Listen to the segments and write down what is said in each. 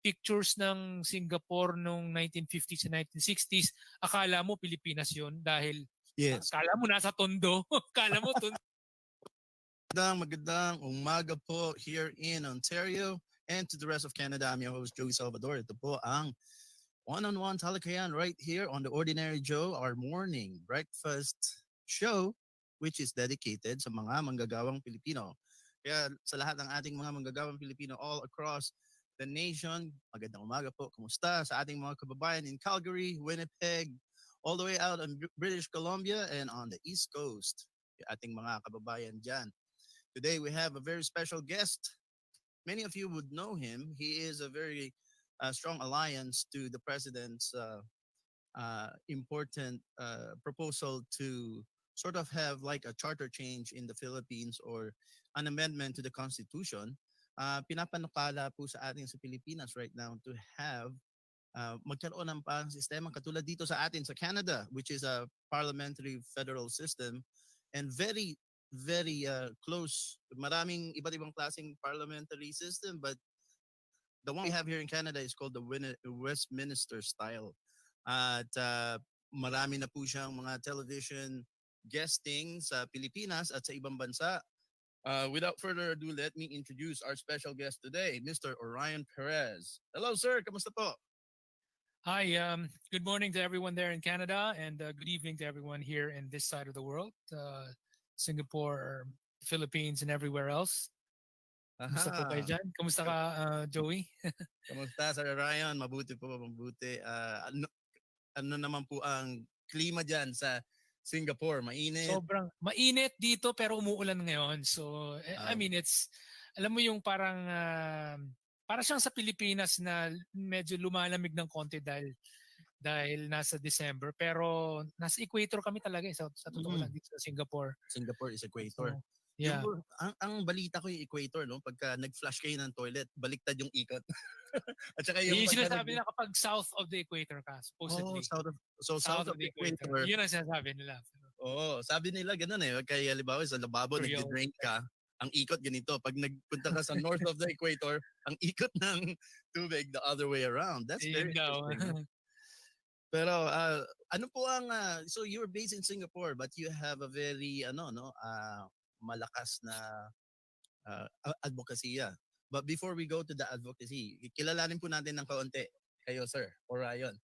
pictures ng Singapore noong 1950s and 1960s, akala mo Pilipinas yun dahil Yes. akala mo nasa Tondo. Akala mo Tondo. Magandang umaga po here in Ontario and to the rest of Canada. I'm your host, Joey Salvador. Ito po ang one-on-one talakayan right here on The Ordinary Joe, our morning breakfast show, which is dedicated sa mga manggagawang Pilipino. Kaya sa lahat ng ating mga manggagawang Pilipino all across the nation, magandang umaga po. Kumusta sa ating mga kababayan in Calgary, Winnipeg, all the way out in British Columbia and on the East Coast. Ating mga kababayan dyan. Today we have a very special guest. Many of you would know him. He is a very strong alliance to the president's important proposal to sort of have like a charter change in the Philippines or an amendment to the Constitution. Pinapanukala po sa atin sa Pilipinas right now to have magkaroon ng parang sistema katulad dito sa atin sa Canada, which is a parliamentary federal system and very close. Maraming iba't ibang klaseng parliamentary system, but the one we have here in Canada is called the Westminster style. At marami na po siyang mga television guesting sa Pilipinas at sa ibang bansa. Without further ado, let me introduce our special guest today, Mr. Orion Perez. Hello, sir. Kamusta po? Hi, good morning to everyone there in Canada and good evening to everyone here in this side of the world. Singapore, Philippines, and everywhere else. Kamusta po kayo dyan? Kamusta ka, Joey? Kamusta, Sir Ryan? Mabuti po, mabuti. Ano naman po ang klima dyan sa Singapore? Mainit? Sobrang mainit dito pero umuulan ngayon. So, I mean, it's, alam mo yung parang, para siyang sa Pilipinas na medyo lumalamig ng konti dahil nasa December, pero nasa equator kami talaga sa totoo lang dito sa Singapore. Singapore is equator. So, yeah. Ang balita ko yung equator, no? Pagka nag-flush kayo ng toilet, baliktad yung ikot. At saka yung sinasabi nila kapag south of the equator ka, supposedly. South of the equator. Yun ang sinasabi nila. Sabi nila ganun eh. Kaya halimbawa sa lababo, nag-drain ka, ang ikot ganito. Pag nagpunta ka sa north of the equator, ang ikot ng tubig the other way around. That's very interesting. Pero ano po ang so you're based in Singapore but you have a very malakas na advokasya. But before we go to the advocacy, kilalanin po natin ng kaunti kayo, Sir Orion.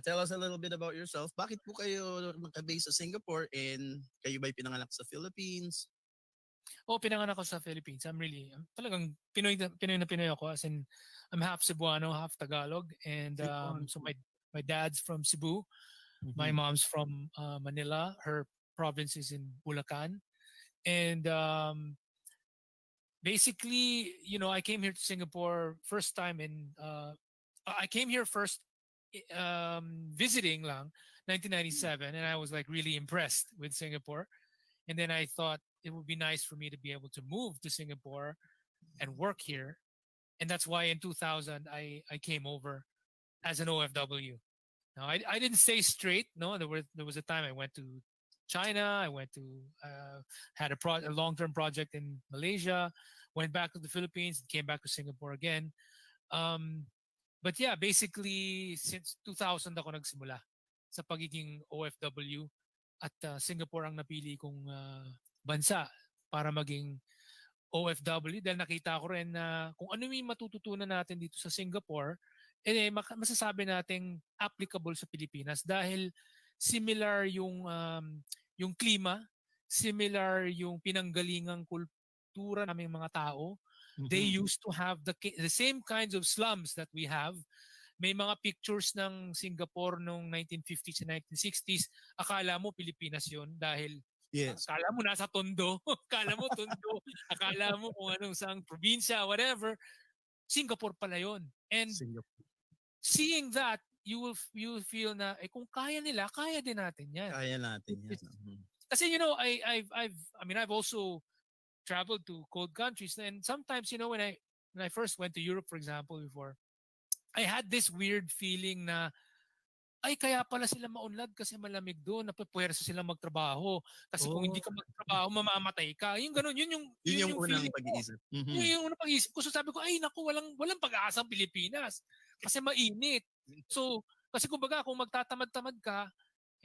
Tell us a little bit about yourself. Bakit po kayo naka-base sa Singapore and kayo ba'y pinanganak sa Philippines? Pinanganak ako sa Philippines. I'm talagang Pinoy na Pinoy ako, as in I'm half Cebuano, half Tagalog, and so my dad's from Cebu. Mm-hmm. My mom's from Manila. Her province is in Bulacan. And basically, I came here to Singapore first time I came here first visiting lang, 1997, and I was like really impressed with Singapore. And then I thought it would be nice for me to be able to move to Singapore and work here. And that's why in 2000, I came over as an OFW. Now, I didn't stay straight. No, there was a time I went to China. I went to had a long-term project in Malaysia. Went back to the Philippines. Came back to Singapore again. But yeah, basically since 2000 ako nagsimula sa pagiging OFW at Singapore ang napili kong bansa para maging OFW dahil nakita ko rin na kung ano yung matututunan natin dito sa Singapore, masasabi nating applicable sa Pilipinas dahil similar yung klima, similar yung pinanggalingang kultura naming mga tao. Mm-hmm. They used to have the same kinds of slums that we have. May mga pictures ng Singapore noong 1950s and 1960s. Akala mo Pilipinas yun dahil yes. Akala mo nasa Tondo. Akala mo Tondo. Akala mo kung anong saang probinsya, whatever. Singapore pala yun. And seeing that, you will feel na kung kaya nila, kaya din natin yan. Kaya natin yan. Kasi I've also traveled to cold countries, and sometimes when I first went to Europe, for example, before, I had this weird feeling na ay kaya pala sila maunlad kasi malamig doon, napupuwersa silang magtrabaho. Kasi kung hindi Oh, ka magtrabaho, mamamatay ka. Yung ganun, yun yun yung yung unang feeling ko. pag-iisip. Yun Mhm. yung unang pag-iisip ko. So sabi ko, ay naku, walang pag-asa ang Pilipinas. Kasi mainit. So, kasi kumbaga, kung magtatamad-tamad ka,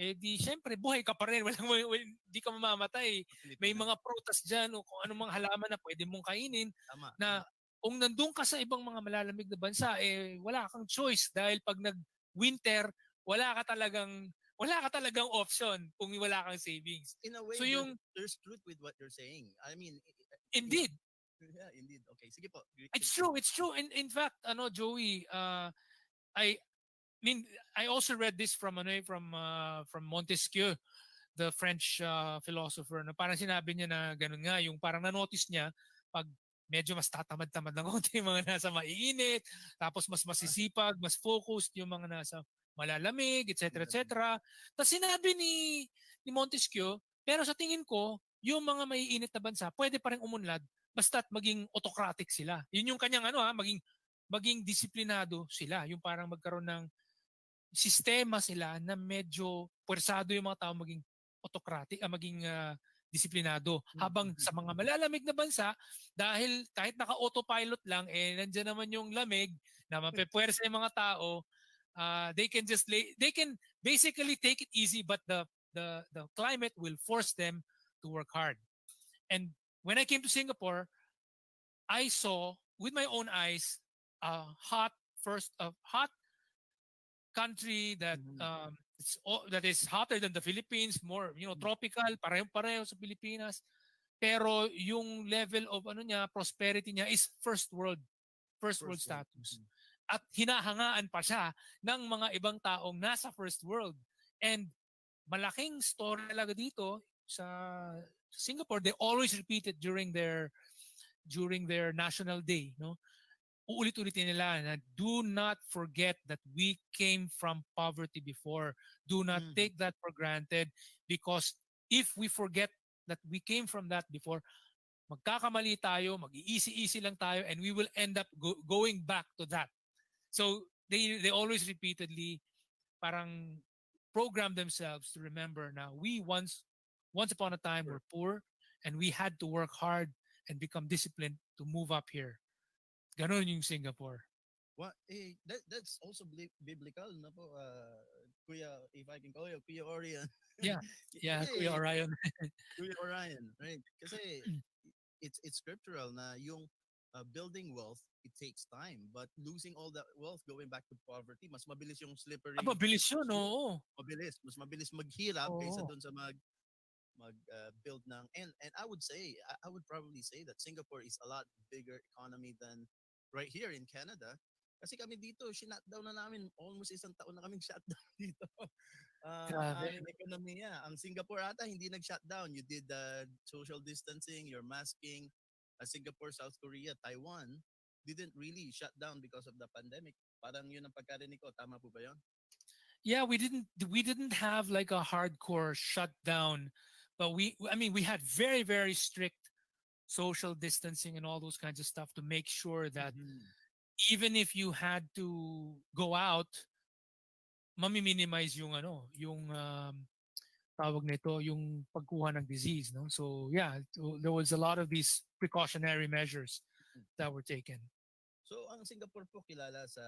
eh di syempre buhay ka pa rin, hindi ka mamamatay. Sa May Pilipinas. mga prutas diyan o kung anong mga halaman na pwede mong kainin Tama, na tama. kung nandun ka sa ibang mga malalamig na bansa eh wala kang choice dahil pag nag-winter wala ka talagang option kung wala kang savings. In a So way, yung there's truth with what you're saying. I mean, you, indeed, yeah, indeed. Okay, sige po. it's true, it's true. In fact, ano Joey, I mean I also read this from Montesquieu, the French philosopher, na parang sinabi niya na ganun nga, yung parang na-notice niya pag medyo mas tatamad-tamad ng konti yung mga nasa maiinit, tapos mas Ah, masisipag, mas focused yung mga nasa malalamig, etc. malalim. etc. Tapos sinabi ni Montesquieu, pero sa tingin ko, yung mga maiinit na bansa, pwede pa rin umunlad basta't maging autocratic sila. Yun yung kanyang maging disiplinado sila. Yung parang magkaroon ng sistema sila na medyo puwersado yung mga tao maging autocratic, maging disiplinado. Habang Mhm. sa mga malalamig na bansa, dahil kahit naka-autopilot lang, eh nandiyan naman yung lamig na mapepuwersa yung mga tao, they can basically take it easy but the climate will force them to work hard. And when I came to Singapore, I saw with my own eyes a hot country that Mhm. that is hotter than the Philippines, more tropical, pareho-pareho sa Pilipinas. Pero yung level of prosperity niya is first world First world. status. At hinahangaan pa siya ng mga ibang taong nasa first world. And malaking story talaga dito sa Singapore. They always repeat it during their national day, no? Uulit-ulitin nila na do not forget that we came from poverty before. Do not Mhm. take that for granted, because if we forget that we came from that before, magkakamali tayo, mag-easy-easy lang tayo, and we will end up going back to that. So they always repeatedly parang program themselves to remember now we once upon a time Sure. were poor and we had to work hard and become disciplined to move up here. Ganon yung Singapore. That's also biblical, no po? Kuya, if I can call you, Kuya Orion. Yeah. Yeah, Kuya Kasi, Orion. Kuya Orion, right? Kasi it's scriptural na yung building wealth, it takes time. But losing all that wealth, going back to poverty, mas mabilis yung slippery Mabilis yun, slope. oo. Mas mabilis maghirap kaysa Oo. doon sa build ng and I would say I would probably say that Singapore is a lot bigger economy than right here in Canada. Kasi kami dito, shutdown na namin. Almost isang taon na kaming shutdown dito. Ang Grabe. aming ekonomiya. Ang Singapore ata, hindi nag-shutdown. You did social distancing, your masking. Singapore, South Korea, Taiwan didn't really shut down because of the pandemic. Parang yun ang pagkarinig ko. Tama po ba yun? Yeah, we didn't have like a hardcore shutdown, but we had very, very strict social distancing and all those kinds of stuff to make sure that Mhm. even if you had to go out, mami-minimize yung tawag nito, yung pagkuha ng disease, no? So yeah, there was a lot of these precautionary measures that were taken. So ang Singapore po kilala sa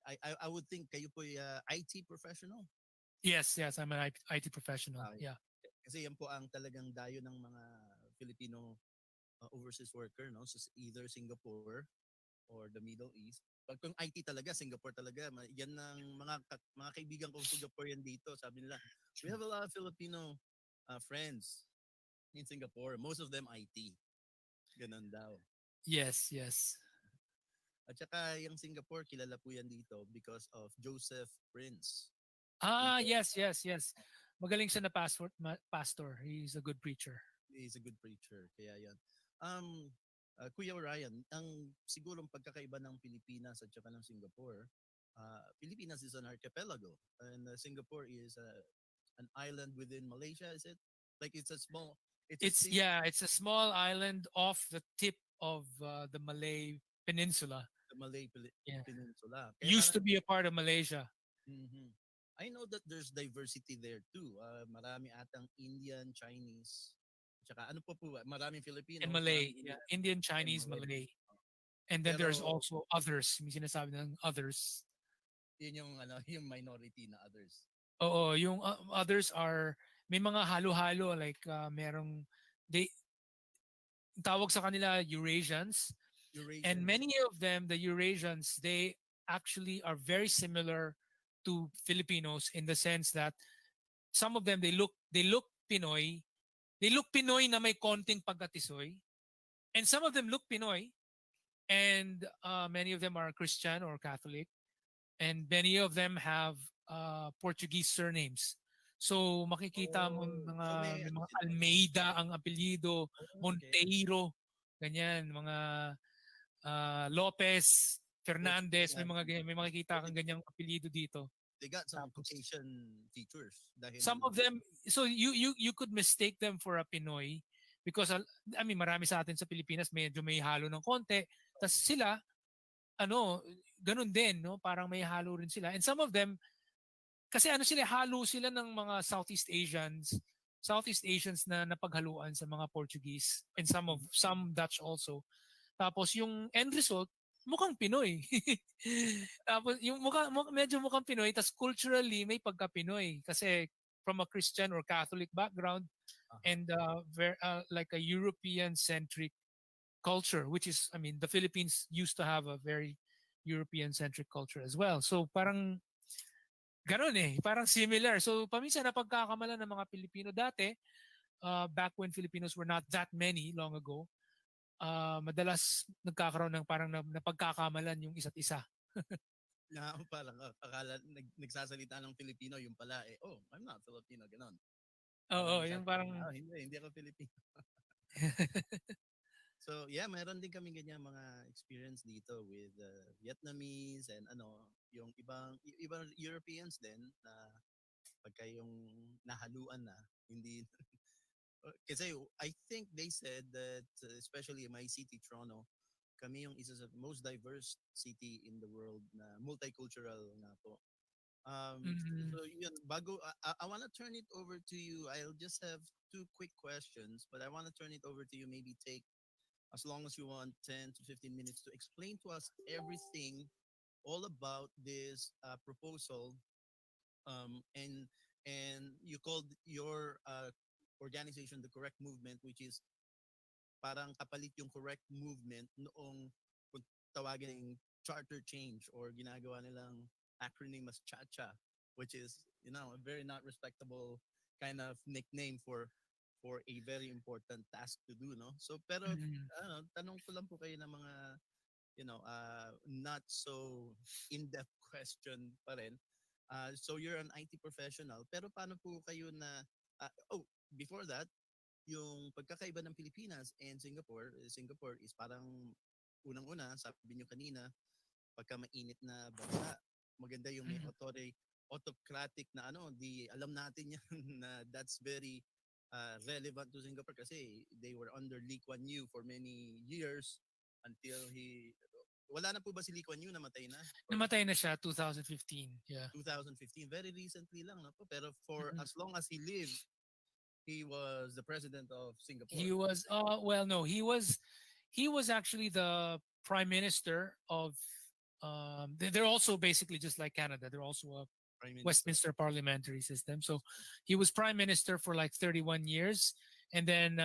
I would think kayo po IT professional. Yes, I'm an IT professional. Okay. Yeah. Kasi yan po ang talagang dayo ng mga Filipino overseas worker, no? So either Singapore or the Middle East. Pag kung IT talaga, Singapore talaga. Yan ng mga kaibigan kong Singaporean dito. Sabi nila, we have a lot of Filipino friends in Singapore. Most of them IT. Ganun daw. Yes. At saka yung Singapore, kilala po yan dito because of Joseph Prince. Ah, Dito, yes. Magaling siya na pastor. He's a good preacher. he's a good preacher. Kaya yan. Kuya Ryan, ang sigurong pagkakaiba ng Pilipinas at saka ng Singapore, Pilipinas is an archipelago and Singapore is an island within Malaysia, is it? Like it's a It's state, yeah, it's a small island off the tip of the Malay Peninsula. the Malay Yeah, Peninsula. Kaya used parang, to be a part of Malaysia. mhm. I know that there's diversity there too. Marami atang Indian, Chinese, tsaka ano pa po ba? Maraming And Filipinos, Malay, maraming yeah, Indian, Indian, and Chinese, Malay. Malay. And then there's Pero also others. May sinasabi ng others. yun yung ano, yung minority na others. Oo, yung others are may mga halo-halo like merong they tawag sa kanila Eurasians, and Eurasians. many of them, the Eurasians, they actually are very similar to Filipinos in the sense that some of them they look Pinoy, they look Pinoy na may konting pagkatisoy, and some of them look Pinoy, and many of them are Christian or Catholic, and many of them have Portuguese surnames. So makikita mo Oh, mga so may may ano mga sila. Almeida ang apelyido, Oh, okay. Monteiro, ganyan, mga Lopez, Portuguese Fernandez, may and mga may makikita so kang ganyang apelyido dito. they got some Tapos Caucasian features some dahil of them, so you could mistake them for a Pinoy because I mean marami sa atin sa Pilipinas medyo may halo ng konti. Tas sila ano, ganun din, no? Parang may halo rin sila. And some of them kasi ano sila, halo sila ng mga Southeast Asians na napaghaluan sa mga Portuguese and some Dutch also. Tapos yung end result, mukhang Pinoy. Tapos yung medyo mukhang Pinoy, tas culturally may pagka-Pinoy kasi from a Christian or Catholic background aha. and like a European centric culture, which is, I mean, the Philippines used to have a very European centric culture as well. So parang ganun eh, parang similar. So paminsan napagkakamalan ng mga Pilipino dati, back when Filipinos were not that many long ago, madalas nagkakaroon ng parang napagkakamalan yung isa't isa. Na parang akala nagsasalita ng Filipino yung pala eh, oh, I'm not Filipino, ganon. Parang Oo, yung nagsasalita parang na, oh, hindi ako Filipino. So yeah, meron din kami ganyan mga experience dito with Vietnamese and ano, yung ibang Europeans din na pagka yung nahaluan na, hindi kasi I think they said that especially in my city Toronto, kami yung isa sa most diverse city in the world na multicultural nga po. mm, So yun, bago I want to turn it over to you. I'll just have two quick questions, but I want to turn it over to you. Maybe take as long as you want 10 to 15 minutes to explain to us everything all about this proposal and you called your organization the correct movement, which is parang kapalit yung correct movement noong kung tawagin ng charter change or ginagawa nilang acronym as cha-cha, which is, you know, a very not respectable kind of nickname for a very important task to do, no? So pero mm, ano, tanong ko lang po kayo ng mga not so in-depth question pa rin. So you're an IT professional, pero paano po kayo na before that, yung pagkakaiba ng Pilipinas and Singapore, Singapore is parang unang-una, sabi niyo kanina, pagka mainit na bansa, maganda yung may mm, autocratic na ano, di alam natin yan na that's very relevant to Singapore kasi they were under Lee Kuan Yew for many years until wala na po ba si Lee Kuan Yew, namatay na? Or namatay na siya 2015. Yeah. 2015, very recently lang na po, pero for Mm-mm. as long as he lived, he was the president of Singapore. He was well no, he was actually the prime minister of they're also basically just like Canada. They're also a Prime Minister. Westminster parliamentary system. So he was prime minister for like 31 years, and then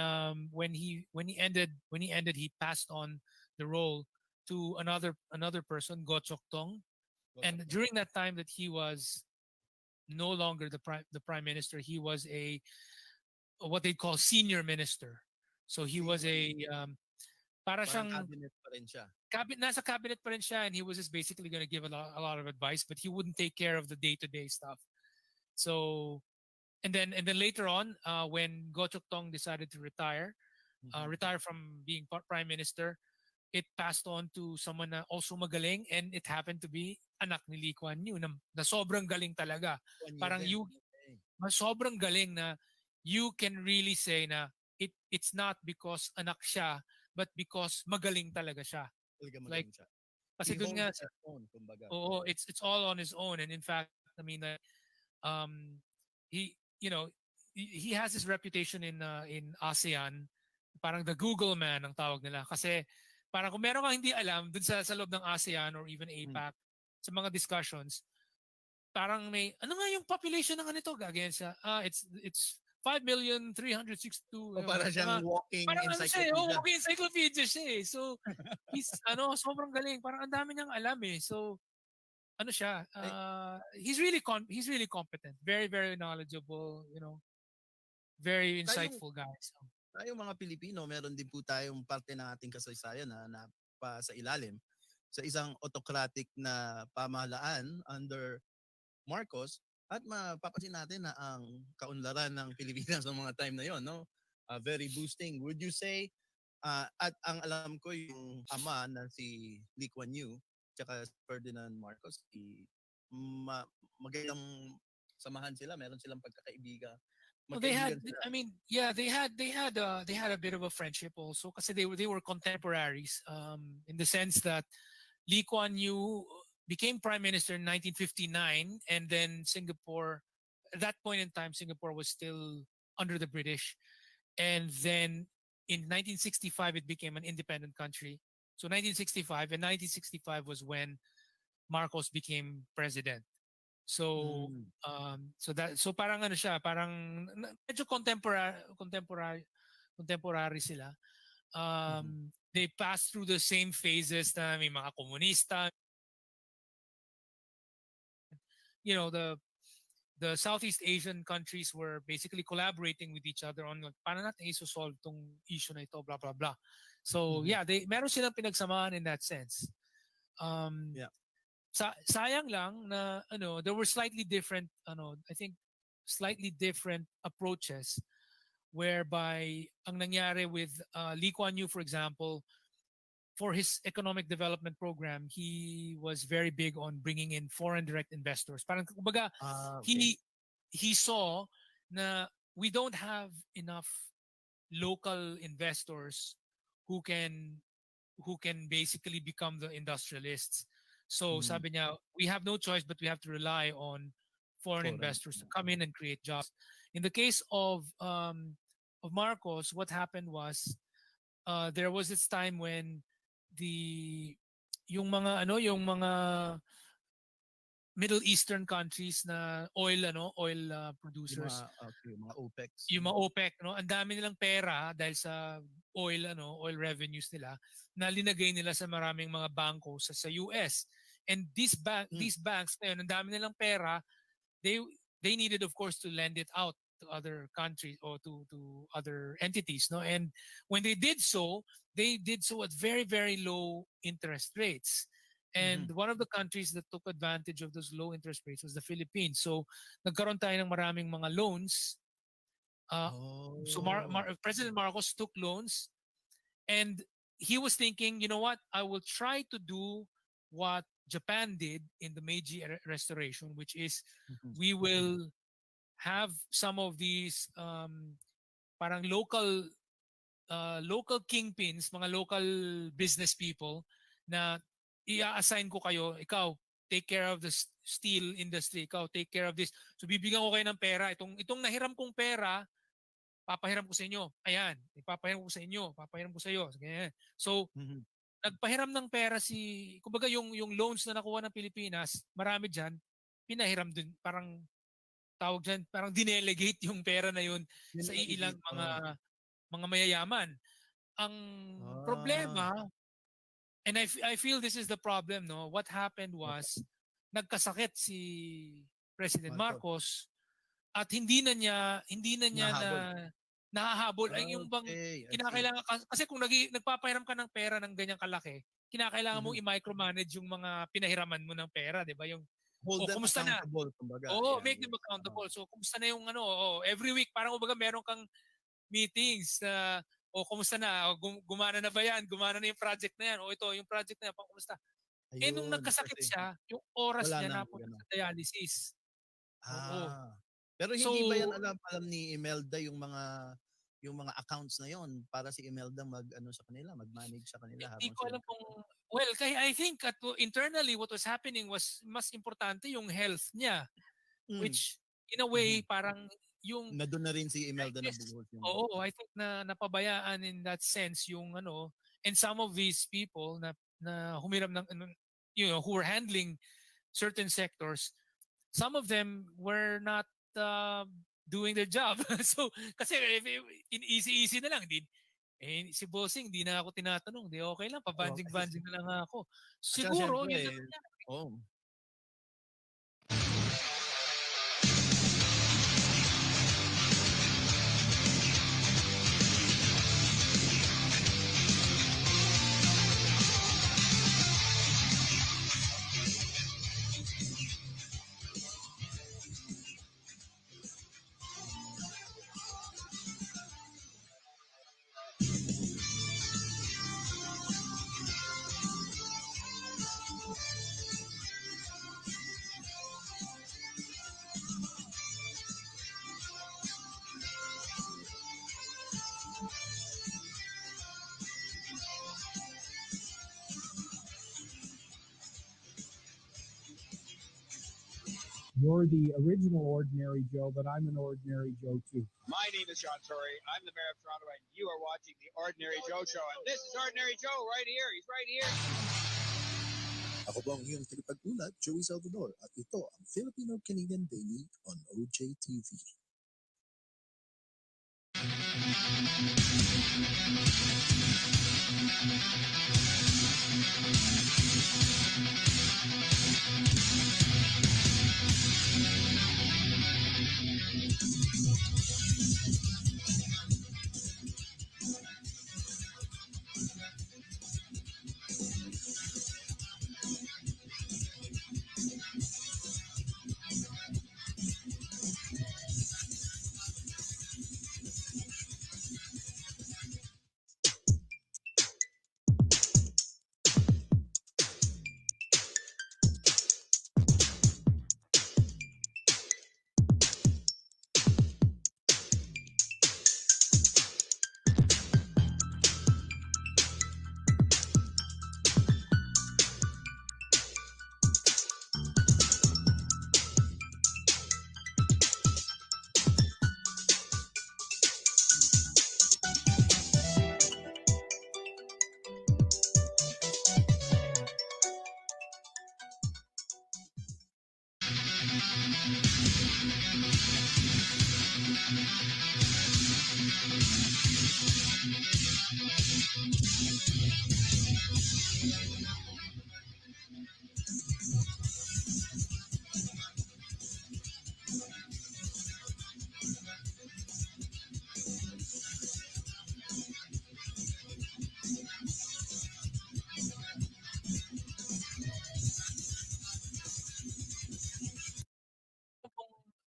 when he ended, he passed on the role to another person, Go Chok Tong. Gotok And Tong. during that time that he was no longer the prime minister, he was a what they call senior minister. So he was Senior a Minister. para Parang siyang cabinet pa rin siya. nasa cabinet pa rin siya, and he was just basically going to give a lot of advice, but he wouldn't take care of the day-to-day stuff. So and then later on, when Go Chok Tong decided to Mhm. retire from being prime minister, it passed on to someone na also magaling, and it happened to be anak ni Lee Kuan Yew na sobrang galing talaga. One year Parang din. you Okay. sobrang galing na you can really say na it's not because anak siya, but because magaling talaga siya. Talaga Like magaling siya. kasi He dun nga holds his own, kumbaga. oo, it's all on his own, and in fact, I mean um, he you know he has this reputation in ASEAN, parang the Google man ang tawag nila, kasi parang kung meron kang hindi alam dun sa loob ng ASEAN or even Mm. APAC sa mga discussions, parang may ano nga yung population ng ganito, gagayan siya, it's 5,362, O para siyang mga walking parang ano siya, encyclopedia. walking encyclopedia siya eh. So he's sobrang galing, parang ang dami niyang alam eh. So ano siya, Eh, he's really competent, very very knowledgeable, very tayong insightful guy. So, tayong mga Pilipino, meron din po tayong parte ng ating kasaysayan na pa sa ilalim sa isang autocratic na pamahalaan under Marcos, at mapapansin natin na ang kaunlaran ng Pilipinas ng mga time na yon, no? Very boosting. Would you say, at ang alam ko yung ama na si Lee Kuan Yew tsaka si Ferdinand Marcos, magandang samahan sila, meron silang pagkakaibigan. well, they had, Magkaibigan sila. I mean, yeah, they had a bit of a friendship also, kasi they were contemporaries, in the sense that Lee Kuan Yew became prime minister in 1959, and then Singapore, at that point in time, Singapore was still under the British, and then in 1965 it became an independent country. So 1965, and 1965 was when Marcos became president. So Mm. so parang ano siya, parang medyo contemporary sila. Mhm. They passed through the same phases na may mga komunista, the Southeast Asian countries were basically collaborating with each other on like, paano natin i-solve tong issue na ito, blah blah blah. So Mhm. yeah, meron silang pinagsamahan in that sense. Um, Yeah. sayang lang na there were slightly different, I think slightly different approaches, whereby ang nangyari with Lee Kuan Yew, for example, for his economic development program, he was very big on bringing in foreign direct investors. Parang kumbaga, Okay. he saw na we don't have enough local investors who can basically become the industrialists. So Mhm. sabi niya, we have no choice but we have to rely on foreign Foreign. investors to come in and create jobs. In the case of Marcos, what happened was there was this time when the yung mga Middle Eastern countries na oil Yung mga, producers, okay, yung mga OPEX. yung mga OPEC, no, ang dami nilang pera dahil sa oil revenues nila, na linagay nila sa maraming mga bangko sa US. And Mm. these banks ngayon, ang dami nilang pera, they they needed of course to lend it out to other countries or to other entities, no. And when they did so at very very low interest rates, and Mhm. one of the countries that took advantage of those low interest rates was the Philippines. So nagkaroon tayo ng maraming mga loans. So Oh. President Marcos took loans, and he was thinking, you know what, I will try to do what Japan did in the Meiji Restoration, which is Mhm. we will have some of these parang local kingpins, mga local business people, na i-assign ko kayo, ikaw take care of the steel industry, ikaw take care of this. So bibigyan ko kayo ng pera, itong nahiram kong pera, papahiram ko sa inyo. Ayan, ipapahiram ko sa inyo, papahiram ko sa iyo. Ganyan. So Mhm. nagpahiram ng pera kumbaga yung loans na nakuha ng Pilipinas, marami diyan pinahiram din, parang tawag diyan, parang dinelegate yung pera na yun sa iilang Nineligate, mga mayayaman. Ang Ah, problema, and I feel this is the problem, no. What happened opo, was nagkasakit si President Marcos. Marcos, at hindi na niya na Nahabol. nahahabol ay yung bang Okay, I see. kinakailangan kasi kung nagpapahiram ka ng pera ng ganyang kalaki, kinakailangan mo Mhm. i-micromanage yung mga pinahiraman mo ng pera, 'di ba? Yung Hold them kumusta na? accountable kumbaga, Oo, yeah, make yeah. them accountable. So kumusta na yung every week parang kumbaga meron kang meetings na kumusta na? Gumana na ba 'yan? Gumana na yung project na 'yan? Ito yung project na 'yan, kumusta? Nung Ayun, nagkasakit kasi siya, yung oras wala niya nang napunta gano'n. sa dialysis. Oo. Ah, pero So, hindi ba yan alam ni Imelda yung mga accounts na yon para si Imelda mag-ano sa kanila, mag-manage sa kanila hindi habang ko sila alam kung, nagkaka. well, kaya I think internally what was happening was mas importante yung health niya, Hmm. which in a way Mhm. parang yung Na doon na rin si I Imelda guess, nabuhos yung oo, I think na napabayaan in that sense yung and some of these people na humiram ng who were handling certain sectors, some of them were not uh, doing their job. So kasi in easy na lang din, si bossing di na ako tinatanong, di okay lang, oo, pabanjing-banjing na lang ako. kasi Siguro siyempre yun ang nangyari. oh. You're the original Ordinary Joe, but I'm an Ordinary Joe too. My name is John Tory. I'm the mayor of Toronto, and you are watching the Ordinary Joe Show. And this is Ordinary Joe right here. He's right here. Ako po ang iyong tagapagmulat, Joey Salvador, at ito ang Filipino-Canadian Daily on OJTV.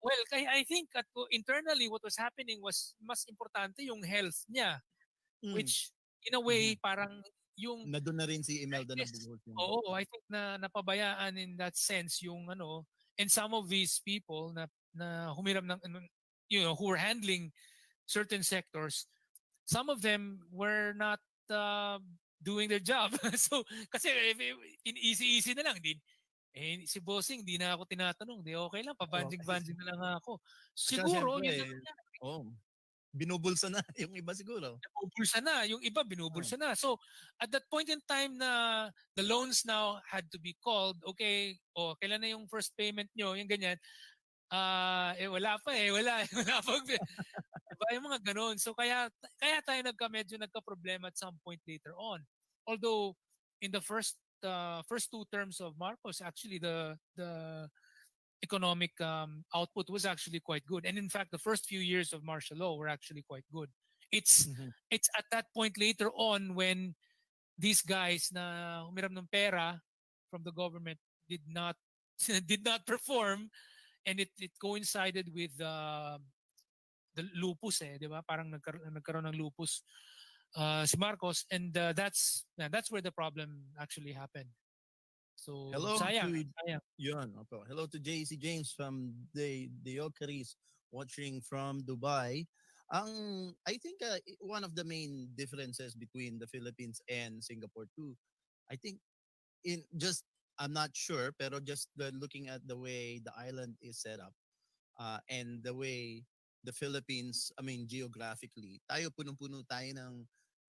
Well, I think internally what was happening was mas importante yung health niya, Mm. which in a way Mhm. parang yung Na doon na rin si I Imelda guess, nabuhos yung oo, I think na napabayaan in that sense yung and some of these people na humiram ng who were handling certain sectors, some of them were not uh, doing their job. So kasi in easy na lang din, si bossing di na ako tinatanong, di okay lang, oo, pabanjing-banjing na lang ako. kasi Siguro siyempre yun ang nangyari. oh, binubulsa na yung iba siguro. Binubulsa na, yung iba Oh. binubulsa na. So at that point in time na the loans now had to be called, okay, kailan na yung first payment nyo, yung ganyan, wala pa wala, wala pa. Diba, yung mga ganun. So kaya tayo medyo nagka-problema at some point later on. Although in the first two terms of Marcos, actually the economic output was actually quite good. And in fact, the first few years of martial law were actually quite good. It's Mhm. it's at that point later on when these guys na humiram ng pera from the government did not did not perform, and it coincided with the lupus, di ba? Parang nagkaroon ng lupus si Marcos, and that's where the problem actually happened. So Hello sayang, to sayang. yun. Opo. Hello to JC James from the Yokeris watching from Dubai. I think one of the main differences between the Philippines and Singapore too, I think in just I'm not sure, pero just looking at the way the island is set up, and the way the Philippines, I mean geographically, tayo punong-puno tayo ng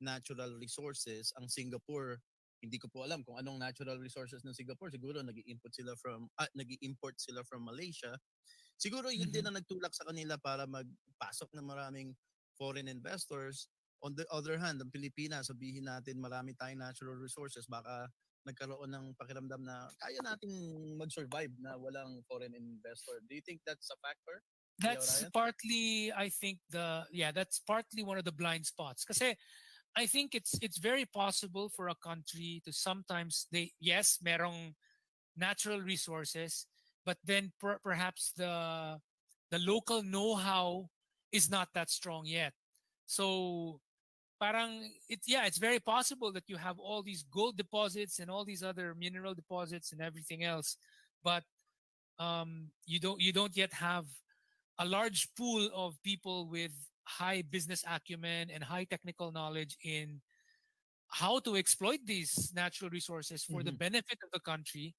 natural resources. Ang Singapore, hindi ko po alam kung anong natural resources ng Singapore. Siguro nag-import sila from Malaysia. Siguro yun din Mhm. ang nagtulak sa kanila para magpasok ng maraming foreign investors. On the other hand, ang Pilipinas, sabihin natin marami tayong natural resources, baka nagkaroon ng pakiramdam na kaya nating mag-survive na walang foreign investor. Do you think that's a factor, Kuya That's Ryan? partly, I think, that's partly one of the blind spots. Because I think it's very possible for a country to sometimes, they yes, merong natural resources, but then perhaps the local know-how is not that strong yet. So parang it's very possible that you have all these gold deposits and all these other mineral deposits and everything else, but you don't yet have a large pool of people with high business acumen and high technical knowledge in how to exploit these natural resources for the Mhm. benefit of the country,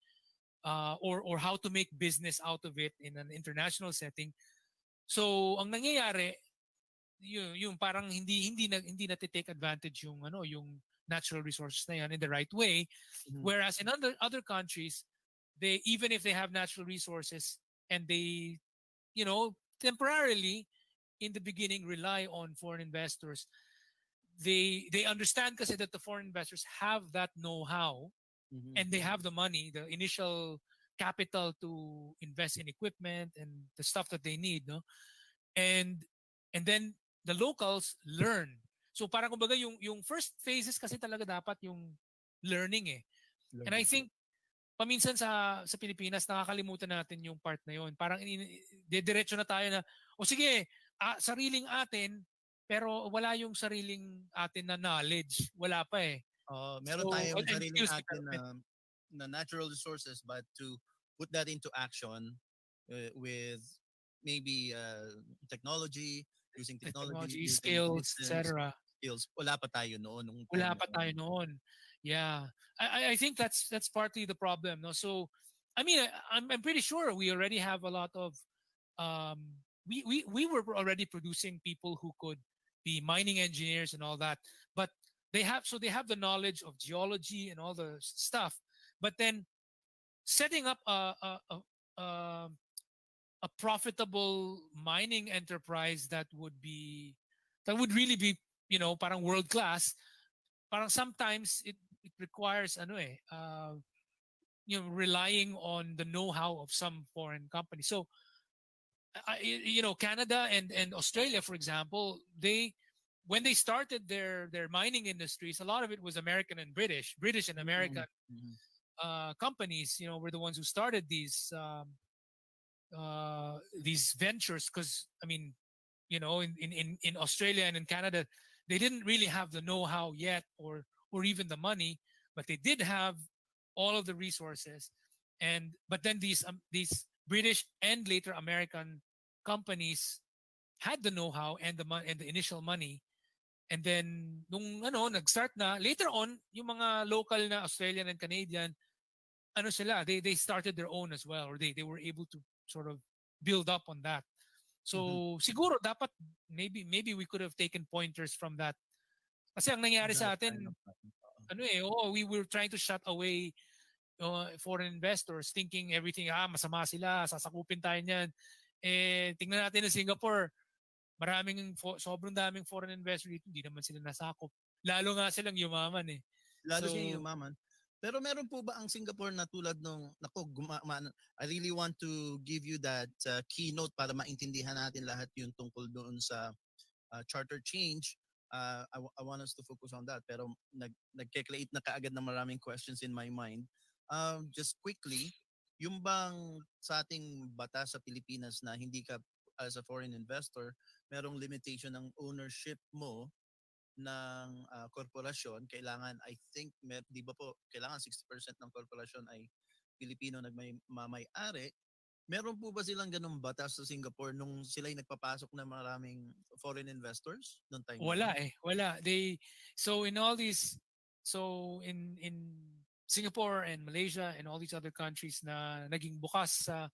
or how to make business out of it in an international setting. So ang nangyayari, yung parang hindi na take advantage yung natural resources na yan in the right way, Mhm. whereas in other countries, they, even if they have natural resources, and they, temporarily in the beginning rely on foreign investors, they understand kasi that the foreign investors have that know-how, Mhm. and they have the money, the initial capital to invest in equipment and the stuff that they need, no? And and then the locals learn. So parang kumbaga yung first phases kasi talaga dapat yung learning eh. And I Learning. think paminsan sa Pilipinas nakakalimutan natin yung part na yon. Parang diretso na tayo na o sige, sariling atin, pero wala yung sariling atin na knowledge. Wala pa eh. Meron So tayong and sariling skills atin development, na natural resources, but to put that into action with maybe technology, using technology, technology, using skills, systems, etc. skills, wala pa tayo noon nung time Wala na pa tayo yun. noon. Yeah. I think that's partly the problem. No? So I mean I'm pretty sure we already have a lot of we were already producing people who could be mining engineers and all that. But they have the knowledge of geology and all the stuff. But then setting up a, a profitable mining enterprise that would really be, parang world class, parang sometimes it requires relying on the know-how of some foreign company. So Canada and Australia, for example, they when they started their mining industries, a lot of it was American and British and American Mhm. Mhm. companies, were the ones who started these ventures. Because I mean, in Australia and in Canada, they didn't really have the know-how yet, or even the money, but they did have all of the resources. And but then these British and later American companies had the know-how and and the initial money. And then nung nag-start na later on, yung mga local na Australian and Canadian, they started their own as well, or they were able to sort of build up on that. Mhm. So siguro dapat maybe we could have taken pointers from that. Kasi ang nangyari That sa kind atin, of pattern. Oo. we were trying to shut away foreign investors, thinking everything, masama sila, sasakupin tayo niyan. Tingnan natin ng Singapore, sobrang daming foreign investors dito, hindi naman sila nasakop. Lalo nga silang yumaman eh. Lalo siya So, yumaman. Pero meron po ba ang Singapore na tulad nung, I really want to give you that keynote para maintindihan natin lahat yung tungkol doon sa charter change. I want us to focus on that. Pero nagke-create na kaagad ng maraming questions in my mind. Just quickly, yung bang sa ating batas sa Pilipinas na hindi ka as a foreign investor, merong limitation ng ownership mo ng korporasyon, kailangan, I think, 'di ba po, kailangan 60% ng korporasyon ay Pilipino nagmamay-ari. Meron po ba silang ganung batas sa Singapore nung sila'y nagpapasok ng maraming foreign investors noong time na wala yun? eh. Wala. So in all these, so in Singapore and Malaysia and all these other countries na naging bukas sa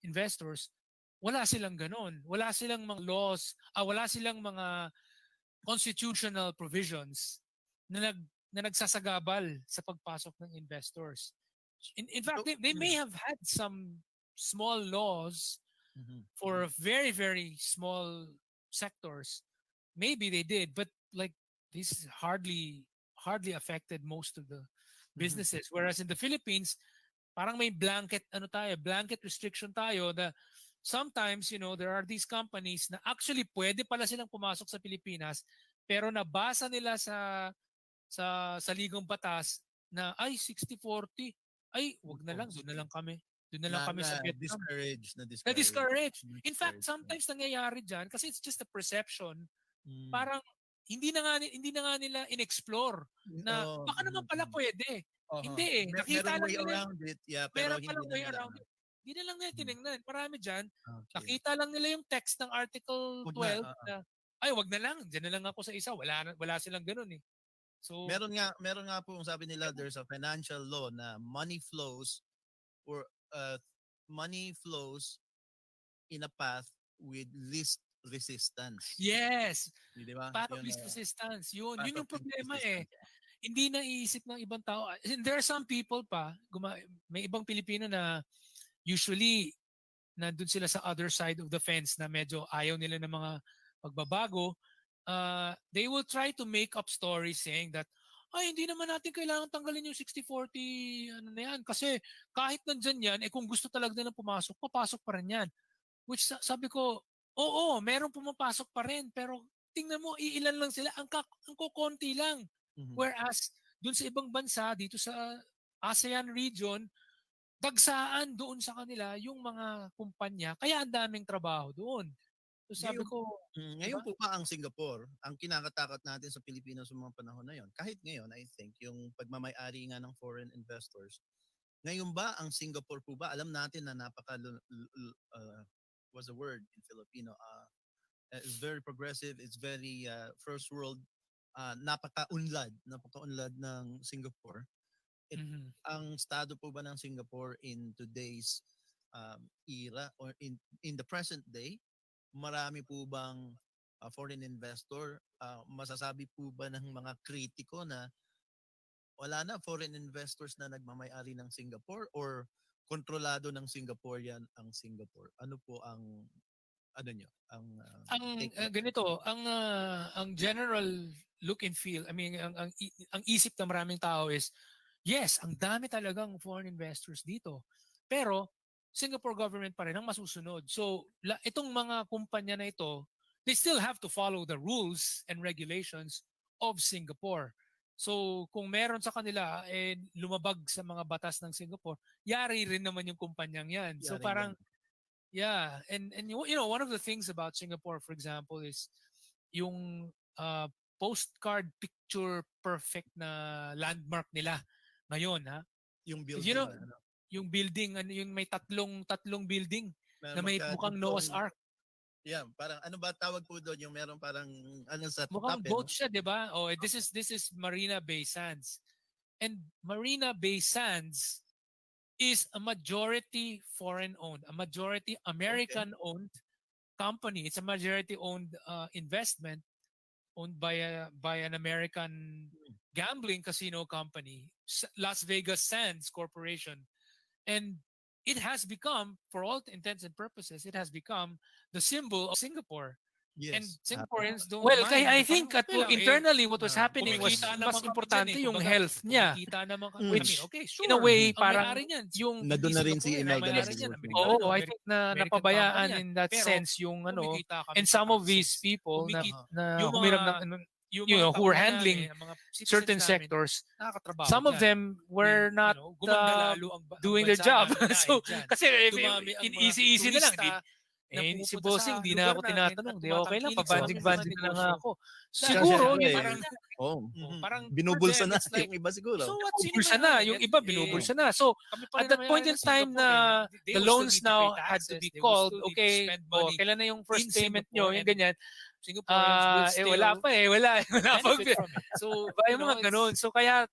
investors, wala silang ganon. Wala silang mga laws, wala silang mga constitutional provisions na nagsasagabal sa pagpasok ng investors. In fact, they may have had some small laws for very, very small sectors. Maybe they did, but like this hardly affected most of the businesses. Whereas in the Philippines, parang may blanket restriction tayo na sometimes, there are these companies na actually pwede pala silang pumasok sa Pilipinas, pero nabasa nila sa ligang batas na ay 60-40, ay wag na lang, doon na lang kami. Doon na lang kami sa Vietnam. Na-discourage. In fact, sometimes nangyayari diyan kasi it's just a perception. Parang hindi na nga nila in-explore na baka naman pala pwede. Hindi eh. Nakita lang nila. Around it, pero Meron palang way around it. Hindi na lang nila tinignan. Marami dyan. Okay. Nakita lang nila yung text ng Article 12 na ay wag na lang. Diyan na lang ako sa isa. Wala silang ganun eh. So meron nga po sabi nila, there's a financial law na money flows in a path with least resistance. yes, Di ba? path of Yun, least resistance. Yun path yung of least problema eh. resistance. Hindi naiisip ng ibang tao. And there are some people pa, may ibang Pilipino na usually nandun sila sa other side of the fence na medyo ayaw nila ng mga pagbabago. They will try to make up stories saying that ay hindi naman natin kailangan tanggalin yung 60-40 ano na yan kasi kahit nandyan yan kung gusto talaga nilang pumasok, papasok pa rin yan. Which sabi ko, oo, meron pumapasok pa rin pero tingnan mo iilan lang sila, ang kukonti lang. Whereas dun sa ibang bansa dito sa ASEAN region, dagsaan doon sa kanila yung mga kumpanya kaya ang daming trabaho doon. So sabi ko, ngayon po pa ang Singapore, ang kinakatakot natin sa Pilipinas sa mga panahon na yon. Kahit ngayon, I think, yung pagmamay-ari nga ng foreign investors, ngayon ba ang Singapore po ba, alam natin na what's the word in Filipino, it's very progressive, it's very first world, napaka-unlad ng Singapore. Ang estado po ba ng Singapore in today's era or in the present day, marami po bang foreign investor, masasabi po ba ng mga kritiko na wala na foreign investors na nagmamay-ari ng Singapore or kontrolado ng Singaporean ang Singapore? Ano po ang nyo? Ang general look and feel, I mean ang isip ng maraming tao is yes, ang dami talagang foreign investors dito. Pero Singapore government pa rin ang masusunod. So, itong mga kumpanya na ito, they still have to follow the rules and regulations of Singapore. So, kung meron sa kanila lumabag sa mga batas ng Singapore, yari rin naman yung kumpanyang yan. So, parang yeah, and one of the things about Singapore, for example, is yung postcard picture perfect na landmark nila ngayon, ha? Yung building, yung building, yung may tatlong building na may mukhang Noah's Ark. Yeah, parang ano ba tawag po doon? Yung meron parang sa mukhang top, boat siya, 'di ba? Oh, this is Marina Bay Sands. And Marina Bay Sands is a majority foreign owned, a majority American owned company. It's a majority owned investment owned by an American gambling casino company, Las Vegas Sands Corporation. And it has become, for all intents and purposes, it has become the symbol of Singapore. Yes. And Singaporeans don't Well, mind. I think internally what was happening was kumikita mas naman kami importante dyan eh. yung Kumbaga, health niya. Kumikita naman kami. Which, okay, sure. in a way, Ang parang may-ari niyan, yung Nandun na rin si Singapore, Imelda may-ari niyan, Nagbubuti. Amerikano, Oo, I think na American napabayaan company yan. in that Pero, sense yung kumikita kami and sa some of these taxes. people na Yung humirap mga- ng yung you mga know, who were tauhan handling namin, ang mga citizens certain namin, sectors, nakakatrabaho some of dyan. them were not gumanda lalo ang doing ang their bansa job. namin dahil So, dyan. kasi Dumami ang mga easy na lang. turista na Si pumupunta Bossing, sa di lugar na ako namin tinatanong. at Di okay lang, tumatangkilik sa pabanjig-banjig mga na nga negosyo. ako. Dahil Siguro, syempre, parang parang for binubulsa them, na it's like, yung iba siguro. so what, sino binubulsa ba na. yan? Yung Eh, iba, binubulsa na. So, kami pa rin at that ang point may-ari in ng time Singapore, na they the will still loans need to now pay had to taxes. be They will called, still need to okay, spend money kailan na yung first in payment Singapore nyo, yung and ganyan. Singaporeans will still wala pa eh. Wala pa. benefit from it. So, Diba, yung mga ganun. So kaya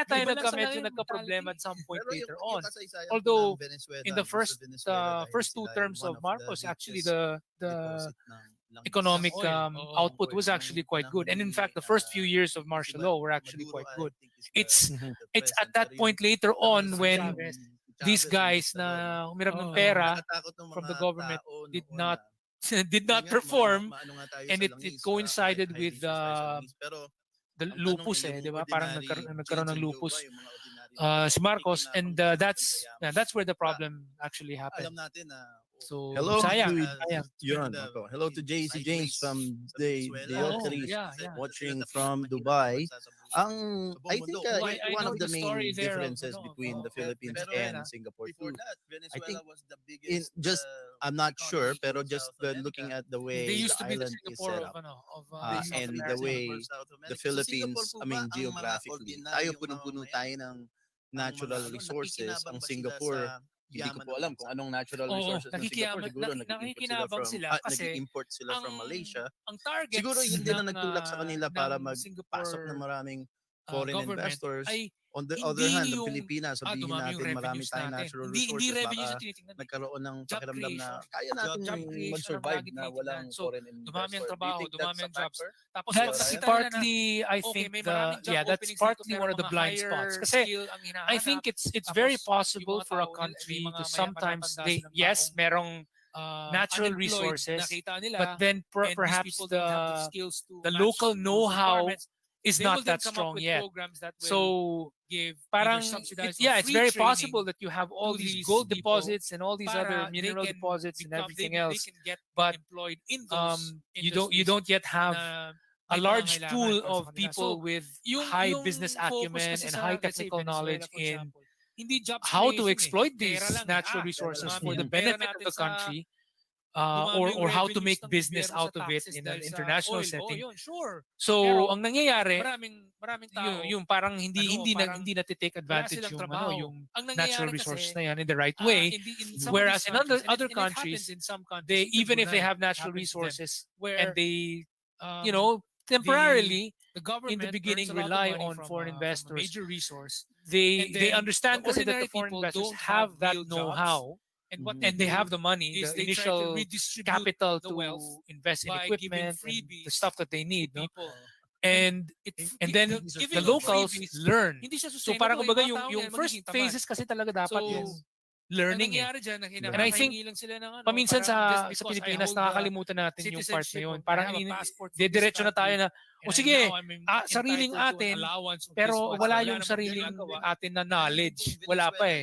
tayo Iba lang sa medyo lang yung nagka-problema at some point Pero later yung on. kasaysayan Although, ng Venezuela In the versus first Venezuela dahil first two sila terms yung of one Marcos, actually richest the deposit ng langis. economic Ng oil, oo. output was Oil actually nung quite good. And in panahon fact, the ni, first few years of si martial Ma- law were actually Maduro, quite I good. think is It's the it's at president. that Pero point yung later on si when Chavez. these Chavez yung guys dictador, na no? humiram ng Oo. pera Nakatakot ng from the mga government tao did noon not na did yun not nga, perform, maano nga tayo and sa it langis, coincided high with resource tayo sa langis. Pero the ang tanong lupus eh, eh, yung 'di ba? Parang ordinary nagkaroon ng citizen lupus Joe ba, yung mga ordinary na si tao, Marcos, and nakikinabang ba that's sa yaman? that's where the Ah, problem actually happened. alam natin na So Hello sayang, to sayang. yun. Hello to JC James from the Diotris watching from Dubai. I think I one know of the the main story there of, differences ano, between the Philippines Venezuela. and Singapore before too. that, Venezuela think was the biggest. I'm not sure, economy pero in just South America. looking at the They way the used to be the island is Singapore set of up, South and America. the way South America. the Sa Philippines, Singapore po I mean ba, ang mga geographically, tayo ordinaryong punong-puno mamamayan, tayo ng natural resources. nakikinabang Ang ba sila Singapore, sa hindi ko yaman po ng alam bansa? kung anong natural Oo, resources ng Singapore. Siguro nakikinabang sila kasi nag-import sila ang from Malaysia. ang targets Siguro yun din ang ng, nagtulak sa kanila para ng magpasok ng Singapore maraming foreign government investors. ay On the hindi other hand, ang yung Pilipinas, sabihin dumami yung natin marami revenues tayong natin. natural Hindi resources, revenues baka yung tinitingnan. nagkaroon ng Job pakiramdam na creation. kaya natin Job creation ang mag-survive lagi na tinitingnan. walang So, foreign dumami investor. ang Do you trabaho, think dumami that's ang a jobs. factor? Tapos That's pag nakita nila na, partly, I okay, think may maraming job that's openings partly dito, one pero of the mga blind higher spots. Kasi skill ang I hinahanap. think it's Tapos, very yung possible mga for a tao, country may mga to sometimes matatanda they silang yes, taong, merong natural unemployed, resources, nakita nila, but then and these perhaps people don't have the skills to the match local those know-how requirements. is They will not then that come up strong with yet. programs that will So give parang either subsidized or yeah, it's free very training possible that you have all to these these gold people deposits and all these para other they mineral can deposits and become, everything they else, can get but employed in those you industries don't yet have na a may large pangangailangan pool para sa of kanila. people So, with yung high business focus acumen kasi and sa, high let's say, technical knowledge Venezuela, for in example, hindi jobs how to creation exploit eh. Pera these lang natural eh. resources Dumami for the ang pera benefit of natin the country, dumami yung or how to revenues make ng business gobyerno out sa of it taxes in dahil an sa international oil. setting. Yun, sure. So Pero ang nangyayari, maraming tao, yung parang parang hindi na take wala advantage silang yung trabaho. yung Ang natural nangyayari resources kasi, na yan in the right way. in some Whereas of in these other countries, countries, in some countries, they even if they Brunei, have natural happens to them, resources where and they um, temporarily the government in the beginning earns a lot of rely money on from, foreign from a investors. major resource. They And then understand the kasi that the ordinary foreign people investors don't have that real jobs. know-how And what and they do have the money, is the they try to initial redistribute capital the to wealth invest in by giving equipment and freebies the stuff that they need, no? people. And then giving the of locals freebies, learn. hindi siya So sustainable. parang kumbaga Yung mga taong yung yan first magiging tamad. phases kasi talaga dapat So, yung Ang learning eh. nangyayari dyan, And I think lang sila ng ano, paminsan parang just sa because I Pilipinas hold the nakakalimutan natin yung part na citizenship yun. of- I Parang have a passport from diretso this na tayo na and o sige, now I'm sariling entitled to an atin, allowance of pero this much. wala Wala yung namang sariling ginagawa. atin na knowledge. Wala pa eh.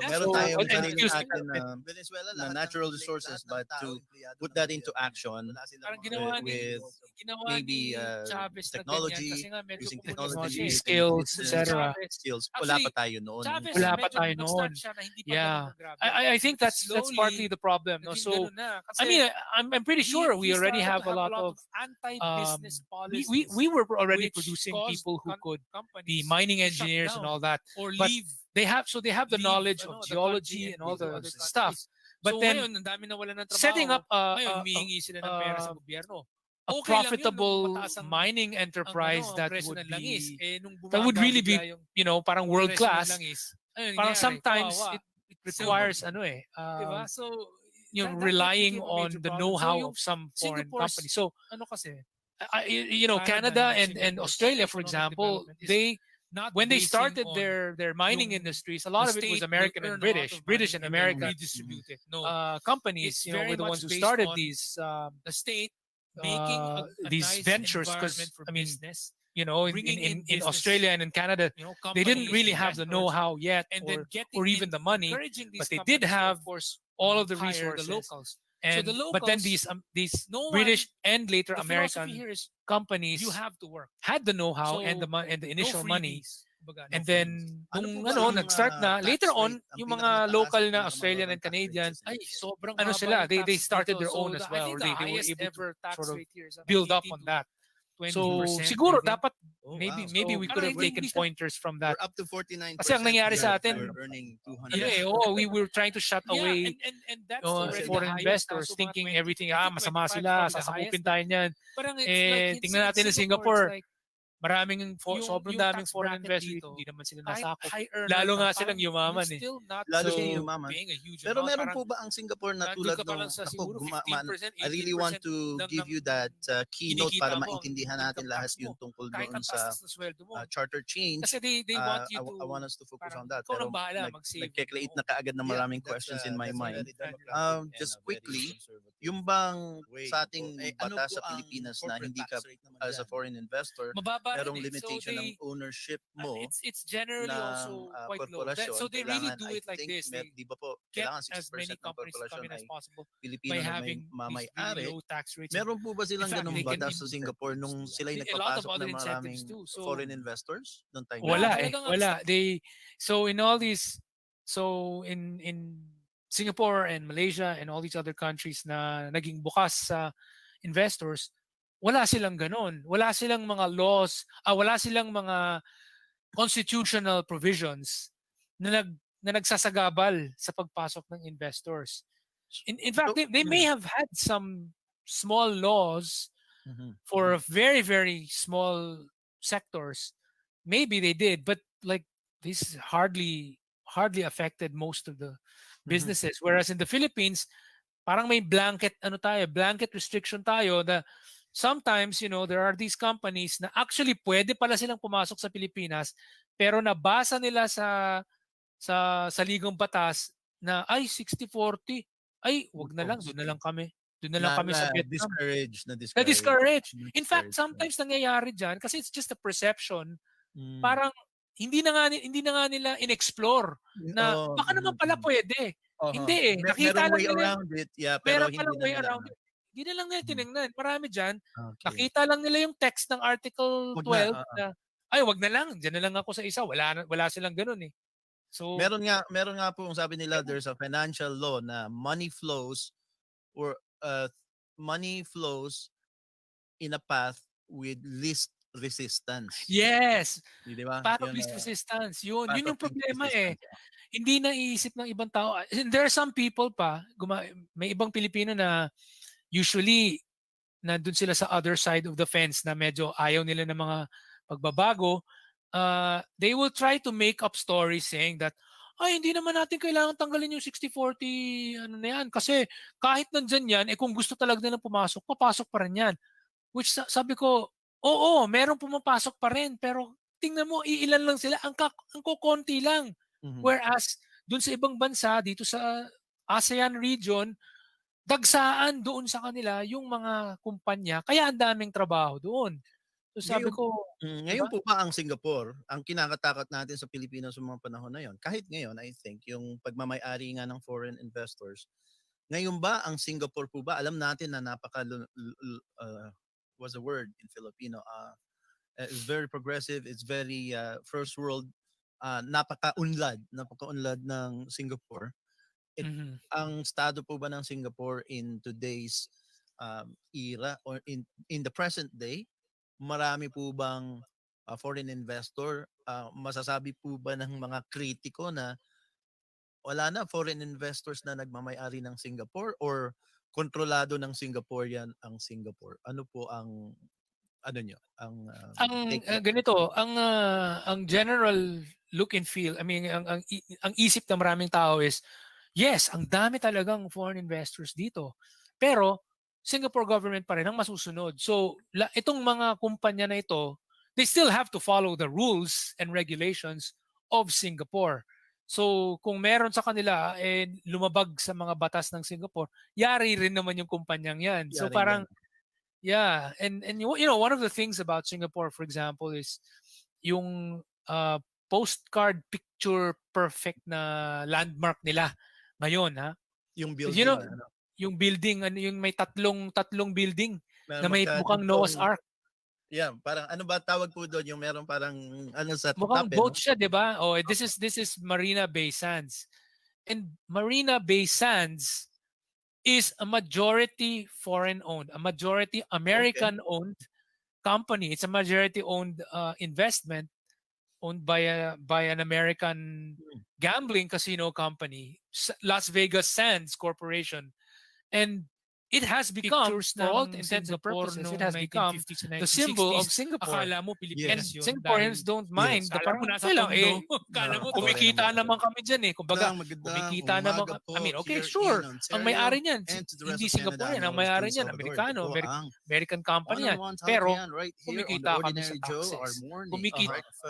Meron So, tayong and sariling excuse me, atin na natural resources, but to put that into action Parang ginawa with ni maybe Chavez na technology, ganyan, kasi nga medyo using komunista technology, siya eh. skills, business, etc. skills, wala Actually, pa tayo noon. Chavez, Wala pa medyo tayo nag-start noon. siya na hindi pa Yeah. ganun grabe. I think that's Slowly, partly the problem. No? naging So ganun na. Kasi I mean, I'm pretty sure we he already started have to a lot of anti-business policies. we were already which producing caused people who could companies be mining to shut engineers down and all that. or but leave they have the leave, knowledge ano, of the geology country and all go to the other stuff. countries. But So then ngayon, ang dami nawalan ng trabaho. setting up Ngayon, humihingi sila ng pera sa gobyerno. a Okay lang yun nung profitable mataas ang- mining enterprise ang that presyo would ng langis. be Nung that would bumaba really be bigla parang yung world presyo ng class. langis, ayun, Parang nangyari, sometimes kawawa. it requires Diba? So, relying became a on major the problem. know-how So, of some foreign Singapore's- company. So ano kasi, Canada and Singapore's Australia, for economic example, development is they not when they basing started on their mining yung industries, a lot of it state was will American earn and a lot British, of British money and then American redistribute it. No, companies, It's were very the much ones who based started on the state making a these nice ventures, 'cause, environment for I mean, business, in business, Australia and in Canada, they didn't really have the know-how yet, and then or even the money, encouraging these but they did companies to, have of course, all of the hire resources. the locals. And So the but then locals, these no British one, and later the philosophy American here is companies you have to work. had the know-how So, and the initial no money. freebies. Kumbaga, no And then, Ano nung po ba yung, nag-start na, tax later on, rate, ang yung mga pinakamataas local at na Australian and pinakamababang tax rate Canadian, sa Ay, Philippines? sobrang ano baba sila, yung they taxes started dito. their own So as well, I think or the they were highest able ever to tax sort of rate here is build up 18 on to that. 20%, So I siguro think. dapat maybe wow. maybe So, we could have Parang taken hindi pointers from that. we're up to 49%. Kasi ang nangyari sa atin, we're earning 200. we were trying to shut Yeah, away and that's already the foreign highest. investors So mga thinking 20, everything, I think masama 25 is sila, probably the sasakupin highest. tayo niyan. Parang it's Eh, like in tingnan natin Singapore, sa Singapore, it's like maraming sobrang yung daming tax foreign bracket investors, dito, hindi naman sila kahit nasakop. high earner Lalo ka, nga parang silang yumaman you're eh. still not Lalo So, siya yumaman. paying a huge Pero amount. meron Parang po ba ang Singapore na nandun tulad ka pa lang nung sa siguro 15%, I really want 18% to lang give ng you that keynote kinikita para mo, ang maintindihan natin income lahat tax yung mo. tungkol Kahit doon ang sa taas ng sweldo mo. charter change. Kasi they want you to, I want us to focus parang on that. ikaw Pero nang bahala mag-save. nagke-create na kaagad ng maraming questions in my mind. Just quickly, yung bang sa ating batas sa Pilipinas na hindi ka as a foreign investor, mababa merong rin eh. limitation ng ownership mo It's generally ng also quite low. korporasyon. So they really Kailangan, do it I like think, this. They di ba po, get kailangan as many 60% ng companies to come korporasyon in as ay possible Pilipino by na may having these mamay-ari. really low tax rates. Meron po ba silang In fact, ganung they can batas sa even- Singapore nung sila'y a lot of nagpapasok other ng maraming incentives too. So foreign investors noong time Yeah, Wala na? eh. talagang Wala. So in all these, so in Singapore and Malaysia and all these other countries na naging bukas sa investors, wala silang ganon. Wala silang mga laws, wala silang mga constitutional provisions na nagsasagabal sa pagpasok ng investors. In fact, they may have had some small laws for very, very small sectors. Maybe they did, but like this hardly affected most of the businesses. Whereas in the Philippines, parang may blanket restriction tayo na sometimes, there are these companies na actually pwede pala silang pumasok sa Pilipinas, pero nabasa nila sa ligang batas na ay 60-40, ay wag na lang, doon na lang kami. Doon na lang kami sa Vietnam. Na-discourage. In fact, sometimes nangyayari diyan kasi it's just a perception. Parang hindi na nga nila in-explore na baka naman pala pwede. Hindi eh. Nakita Merong lang way nila. around it, pero Meron hindi palang na way nila. around it. Hindi na lang nila tinignan. Marami diyan. Okay. Nakita lang nila yung text ng Article 12 na ay wag na lang, diyan na lang ako sa isa. Wala silang ganoon eh. So meron nga po sabi nila there's a financial law na money flows in a path with least resistance. yes, Di ba? path of Yun, least resistance. Yun path yung of least problema eh. resistance. Hindi naiisip ng ibang tao. And there are some people pa, may ibang Pilipino na usually nandun sila sa other side of the fence na medyo ayaw nila ng mga pagbabago. They will try to make up stories saying that ay hindi naman natin kailangan tanggalin yung 60-40 ano na yan kasi kahit nandyan yan kung gusto talaga nilang pumasok, papasok pa rin yan. Which sabi ko, oo, merong pumapasok pa rin pero tingnan mo iilan lang sila, ang kukonti lang. Whereas dun sa ibang bansa dito sa ASEAN region, dagsaan doon sa kanila yung mga kumpanya kaya ang daming trabaho doon. So sabi ko, ngayon po ba ang Singapore, ang kinakatakot natin sa Pilipinas sa mga panahon na yon? Kahit ngayon, I think, yung pagmamay-ari nga ng foreign investors, ngayon ba ang Singapore po ba, alam natin na what's the word in Filipino? It's very progressive, it's very first world, napaka-unlad ng Singapore. Ang estado po ba ng Singapore in today's era or in the present day, marami po bang foreign investor? Masasabi po ba ng mga kritiko na wala na foreign investors na nagmamay-ari ng Singapore or kontrolado ng Singaporean ang Singapore? Ano po ang nyo? Ganito, ang general look and feel, I mean, ang isip ng maraming tao is, yes, ang dami talagang foreign investors dito. Pero Singapore government pa rin ang masusunod. So, itong mga kumpanya na ito, they still have to follow the rules and regulations of Singapore. So, kung meron sa kanila lumabag sa mga batas ng Singapore, yari rin naman yung kumpanyang yan. So, parang yeah, and one of the things about Singapore, for example, is yung postcard picture perfect na landmark nila ngayon, ha? Yung building, yung building, yung may tatlong building na may mukhang Noah's Ark. Yeah, parang ano ba tawag po doon, yung meron parang sa mukhang top, boat siya, 'di ba? Oh, this is Marina Bay Sands. And Marina Bay Sands is a majority foreign owned, a majority American owned company. It's a majority-owned investment owned by an American gambling casino company, Las Vegas Sands Corporation, and it has become, Pictures for all ng intents and Singapore purposes, it nung has become 1950s and the symbol of 1960s. Singapore. Akala mo And Pilipinas yun Singaporeans dahil don't mind. akala mo nasa Okay lang, tondo. Akala mo kumikita naman kami dyan eh. Kumbaga, Magandang kumikita naman umaga I mean, po okay, here sure. in Ang Ontario may-ari niyan, and to the rest hindi of Canada. Singaporean. I'm Ang your host, may-ari Joey niyan, Salvador. Amerikano, Ito ang American company yan. one-on-one Pero, talkback right here on the kumikita kami Ordinary sa Joe, our taxes. morning Kumikita. breakfast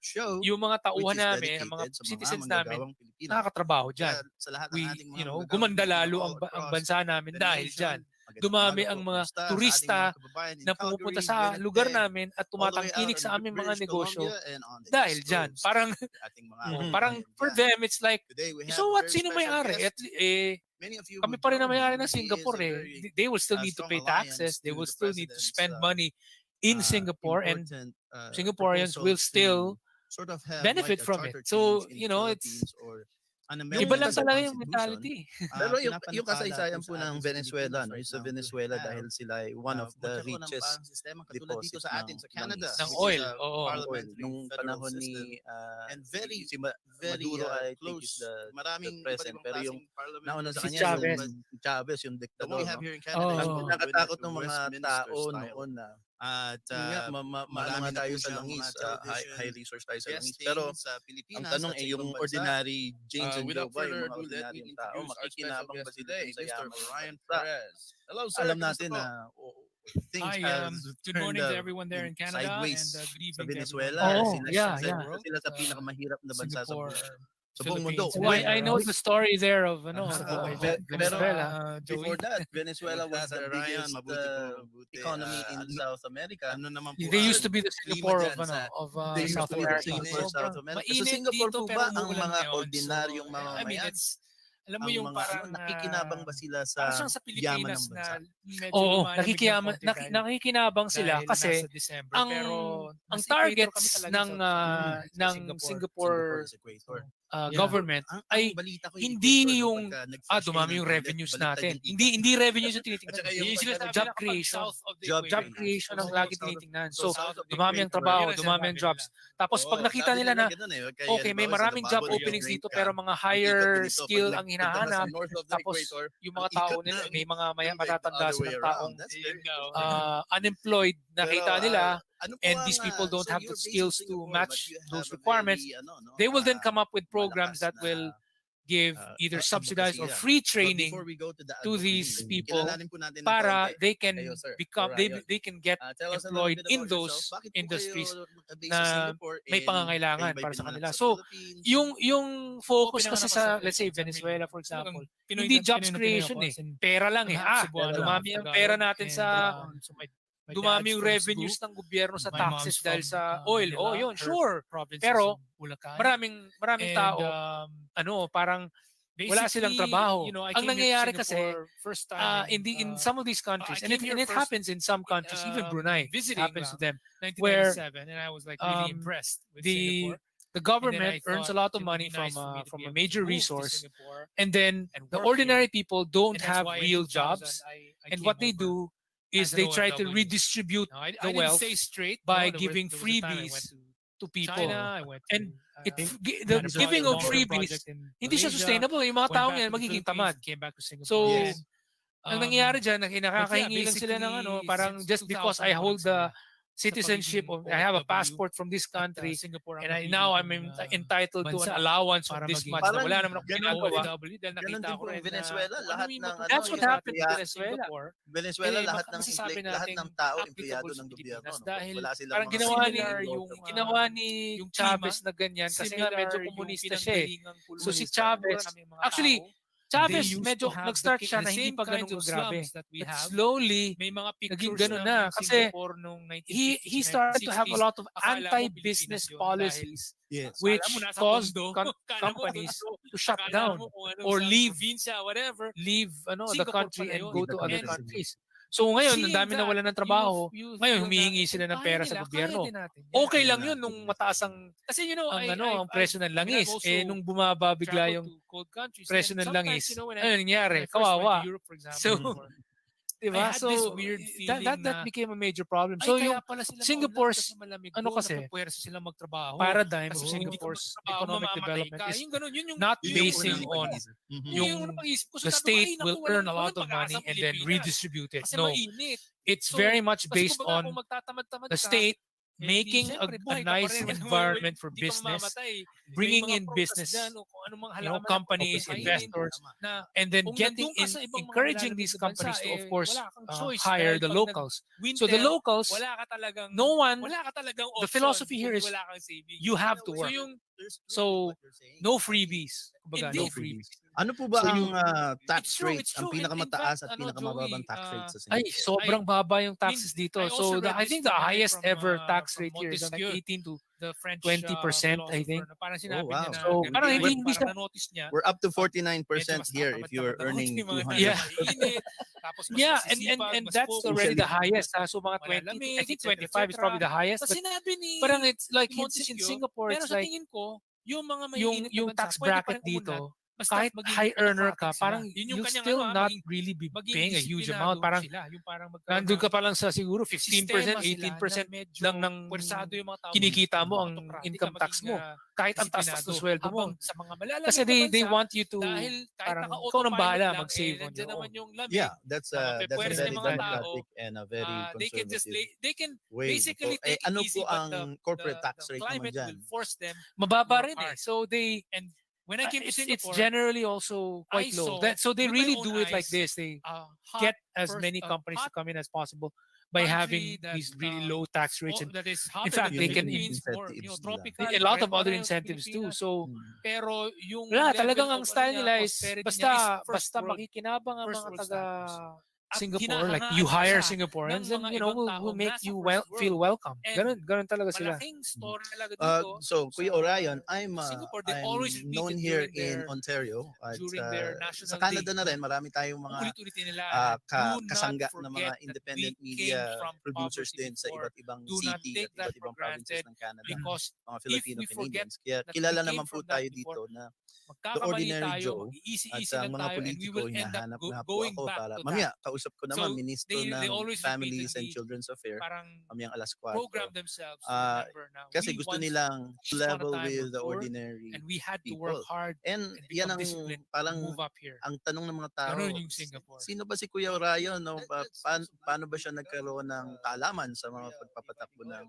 show, Yung mga which tauhan is namin, ang mga dedicated sa mga citizens namin, manggagawang Pilipino. nakakatrabaho dyan. Kaya sa lahat ng We, ating mga you know, manggagawang gumanda Pilipino lalo all ang across bansa namin the dahil nation, dyan. magandang Dumami umaga ang po, mga kumusta sa ating turista mga kababayan in na Calgary, pumupunta sa lugar Winnipeg, namin at all the way out tumatangkilik on sa aming mga British negosyo Columbia and on the dahil East dyan. Coast. Parang, Ating mga parang kababayan for dyan. them, it's like, Today we have so a what? very Sino special may-ari? guest. Many of you Kami would pa rin know ang may-ari him. ng He is Singapore a eh. very They will still need to strong pay alliance taxes. They to will the still need to president's spend money in Singapore, and important Singaporeans proposal will still to sort of have benefit like a from it. charter So, change in you the know, Philippines it's or an iba amendment lang to the talaga yung Constitution. mentality. Pero yung Pinapanukala kasaysayan po po sa ng atin sa Venezuela, Pilipinas no? right Sa now to Venezuela have, dahil sila ay one of the magkaroon ng richest parang sistema katulad dito deposit sa atin sa Canada, langis. Ng which is oil, a oo. Oil. parliamentary Nung federal panahon system. ni And very, very Maduro, I think, close. is the Maraming iba't present. ibang Pero yung klaseng parliament nauna sa Si kanya Chavez. yung Chavez, yung the one diktador, we have no? here in Canada is Oo. more Ang nakatakot to ng mga Westminster tao style. noon na At yun nga, maano marami nga na tayo po sa siyang langis, mga high television resource tayo sa langis. guesting Pero sa Pilipinas ang tanong at sa yung ibang bansa. ordinary James and Joe Without ba, yung further mga ado, let me ordinaryong tao, introduce our special makikinabang ba guest sila today, dun sa Mr. yaman ng Ryan bansa? Perez. Hello, sir. Alam Kamusta natin po? na things Hi, has good morning turned to everyone there in Canada sideways and good sa evening to Venezuela. everyone Oh, Sila, yeah, isa yeah. sila sa pinakamahirap na bansa sa Singapore, buong mundo. Philippines. Oh, I know the story there of Venezuela. Before that, Venezuela was Sir the Ryan, biggest mabuti po, mabuti. economy in South America. Ano naman po They ang used to be the Singapore klima dyan of They used South to be the America. Singapore, Sobrang South America. So mainit Singapore dito po pero ba ang umuulan mga ngayon. ordinaryong So, I mean, mamamayan? it's, alam mo Ang yung mga parang nakikinabang ba sila parang sa siyang sa yaman Pilipinas ng na bansa? medyo Oo, lumalamig ng konti dahil nakikinabang sila dahil kasi nasa December. ang Pero ang nasa equator kami targets talaga ng sa Singapore Singapore is equator. government Ang ay balita ko hindi equator, no, yung pagka nag-flash kayo dumami ng yung toilet, revenues baliktad natin. yung Hindi revenues yung At tinitingnan. saka yung yung sinasabi job na kapag creation. south of the Job equator. Job creation ang So, lagi south of- tinitingnan. so So, south of the dumami ang equator, trabaho, yun ang dumami ang sinasabi jobs. nila. Tapos pag nakita nila na, okay, may maraming job openings dito pero mga higher skill ang hinahanap. Tapos yung mga tao nila, may mga matatanda silang taong unemployed, nakita nila, and these people don't have the skills to match those requirements. They will then come up with programs that will give either subsidized or free training to these people para they can become they can get employed in those industries na may pangangailangan para sa kanila. So, yung focus kasi sa, let's say, Venezuela, for example, hindi jobs creation eh. Pera lang eh. Dumami ang pera natin sa dumami yung revenues ng gobyerno sa taxes dahil sa oil. Oh, yun, sure. Pero maraming tao, parang wala silang trabaho. Ang nangyayari kasi, in some of these countries, and it happens in some countries, even Brunei, it happens to them, where and I was like really impressed with the Singapore. government earns a lot of money from a major resource, and then the ordinary people don't have real jobs, and what they do is they try to redistribute the wealth by giving freebies to people. And the giving of freebies, hindi siya sustainable. Yung mga tao yan, magiging tamad. So, ang nangyayari dyan, nakakahingi lang sila ng parang just because I hold the citizenship, I have a passport from this country, and now I'm entitled to an allowance of this much na wala naman ako ginagawa. Ganun din po ang Venezuela. Lahat ng That's what happened in Venezuela. Venezuela, lahat ng tao, empleyado ng gobyerno. Dahil Wala silang parang mga ginawa ni yung Chavez na ganyan kasi nga medyo komunista siya eh. So si Chavez, actually, Chavez medyo nag-start siya na hindi pa ganun grabe. But slowly, naging ganun na. Kasi he started to have a lot of anti-business policies which caused companies to shut down or leave the country and go to other countries. So ngayon, ang dami na wala ng trabaho. Ngayon, humihingi sila ng pera sa gobyerno. Okay lang yun nung mataas ang presyo ng langis. Nung bumaba bigla yung presyo ng langis, ano nangyari? Kawawa. So, Diba? had this So weird that feeling that na, became a major problem. ay So kaya yung pala sila Singapore's maunlad kasi malamig ano doon, kasi, napupwersa sila magtrabaho. paradigm Kasi of kung hindi ka Singapore's magtrabaho, economic mamamatay development ka. is Yung ganun, yun yung not Yun yung basing unang on pag-isip. Mhm. yung unang pag-isip ko. So the sabi ko, state ay, naku, will earn a lot walang of money pag-asa ang and then Pilipinas. redistribute it. Kasi No, mainit. it's So, very much kasi based kumbaga, kung on magtatamad-tamad the ka, state eh, making syempre, a buhay ka pa nice rin. environment for Hindi ka business, mamamatay. May bringing mga in prutas business, dyan, o kung anong mga you know, halaman na companies, pupakainin investors, na and then kung getting nandun ka in, sa ibang mga encouraging malalamig these na bansa, companies to, of eh, course, wala kang choice hire dahil the pag locals. So the nag-winter, locals, wala ka talagang, no one, wala ka talagang the option philosophy here kundi is wala kang savings. you have to So work. yung, There's truth in So, what you're saying. no freebies. Kumbaga, no Indeed. freebies. Ano po ba So ang you- tax it's true, rate, it's ang true. In pinakamataas fact, at pinakamababang Joey, tax rate sa Ay, Singapore? sobrang baba yung taxes dito. I also So read I this think the from, highest ever tax from rate here is like Montesquieu, 18 to the French 20%, I philosopher, think. na parang sinabi wow. niya na So, ganito parang na hindi yung siya, parang na-notice niya. We're up to Medyo 49% mas here if you're tatamad-tamad ako earning kasi mga 200. Yeah. mainit, tapos mas yeah, masisipag, and mas that's focused, already the Usually. highest. So mga 20, malalamig, I think etc., 25 is probably the highest. Tapos But sinabi ni parang it's like ni in Montesquieu, Singapore, pero it's sa like tingin ko, yung mga yung maiinit na bansa, tax pwede pa bracket rin umunlad, dito, basta kahit maging high earner ka, autocratic sila. parang Yun yung you'll kanyang still not maging, really be maging paying a huge disiplinado amount. Parang sila. Yung parang magkaroon nandun ka ng pa lang sa siguro 15%, sistema sila 18% na medyo lang ng pwersado yung mga tao kinikita mo ang autocratic income na tax maging, mo. Kahit ang taas-taas disiplinado. ng sweldo mo. Habang sa mga malalamig Kasi na they bansa, want you to, dahil kahit parang ikaw nang naka-autopilot bahala lang, mag-save on nandiyan your naman own. yung lamig, Yeah, that's na a mapepwersa very ng mga tao, democratic and a very they can just conservative they can way. basically Eh, take it ano easy, po but ang corporate tax the rate naman climate dyan? will force them to Mababa work rin eh. hard. So they, And when I came to it's Singapore, generally also I quite low. saw So they with my really own do it like eyes this. They a get hot as many companies to hot come in as possible by having country that these really low tax rates. And that is in hotter fact, than they the can Philippines, more incentives nila. tropical, a lot of other pareho sa incentives too. Pilipinas. So Pero yung wala, level talagang of ang style niya, nila is prosperity basta niya is first basta world, makikinabang ang first mga world taga status. At Singapore, like hinahangaan you pa hire siya Singaporeans ng and mga we'll, ibang tao we'll make nasa you first feel world. welcome. And Ganun talaga sila. malaking story talaga dito. So, Kuya sa Orion, Singapore, they I'm always known repeated here during in their Ontario at during their sa national Canada day. na rin marami tayong mga Ulit-ulitin nila na do not kasangga na mga forget that independent we media came from producers poverty din sa before. iba't ibang Do not city take at that iba't for ibang provinces granted ng Canada, because mga if Filipino we forget Canadians. Kaya that we kilala came naman po from that tayo before, dito na the magkakamali ordinary tayo, Joe at mag-easy-easy sa lang mga tayo, and we politiko will end up hinahanap nga po going ako back para to mamaya that. kausap ko naman So ministro they ng always Families and repeatedly Children's Affairs parang mamayang alas 4. program themselves to Ah, remember na Kasi we gusto once nilang upon a level time with were the poor ordinary and we had to work people. hard And and yan become ang disciplined to parang move up here. ang tanong ng mga tao, Ganun yung Singapore. sino ba si Kuya Orion? No? Paano ba siya nagkaroon ng kaalaman sa mga pagpapatakbo ng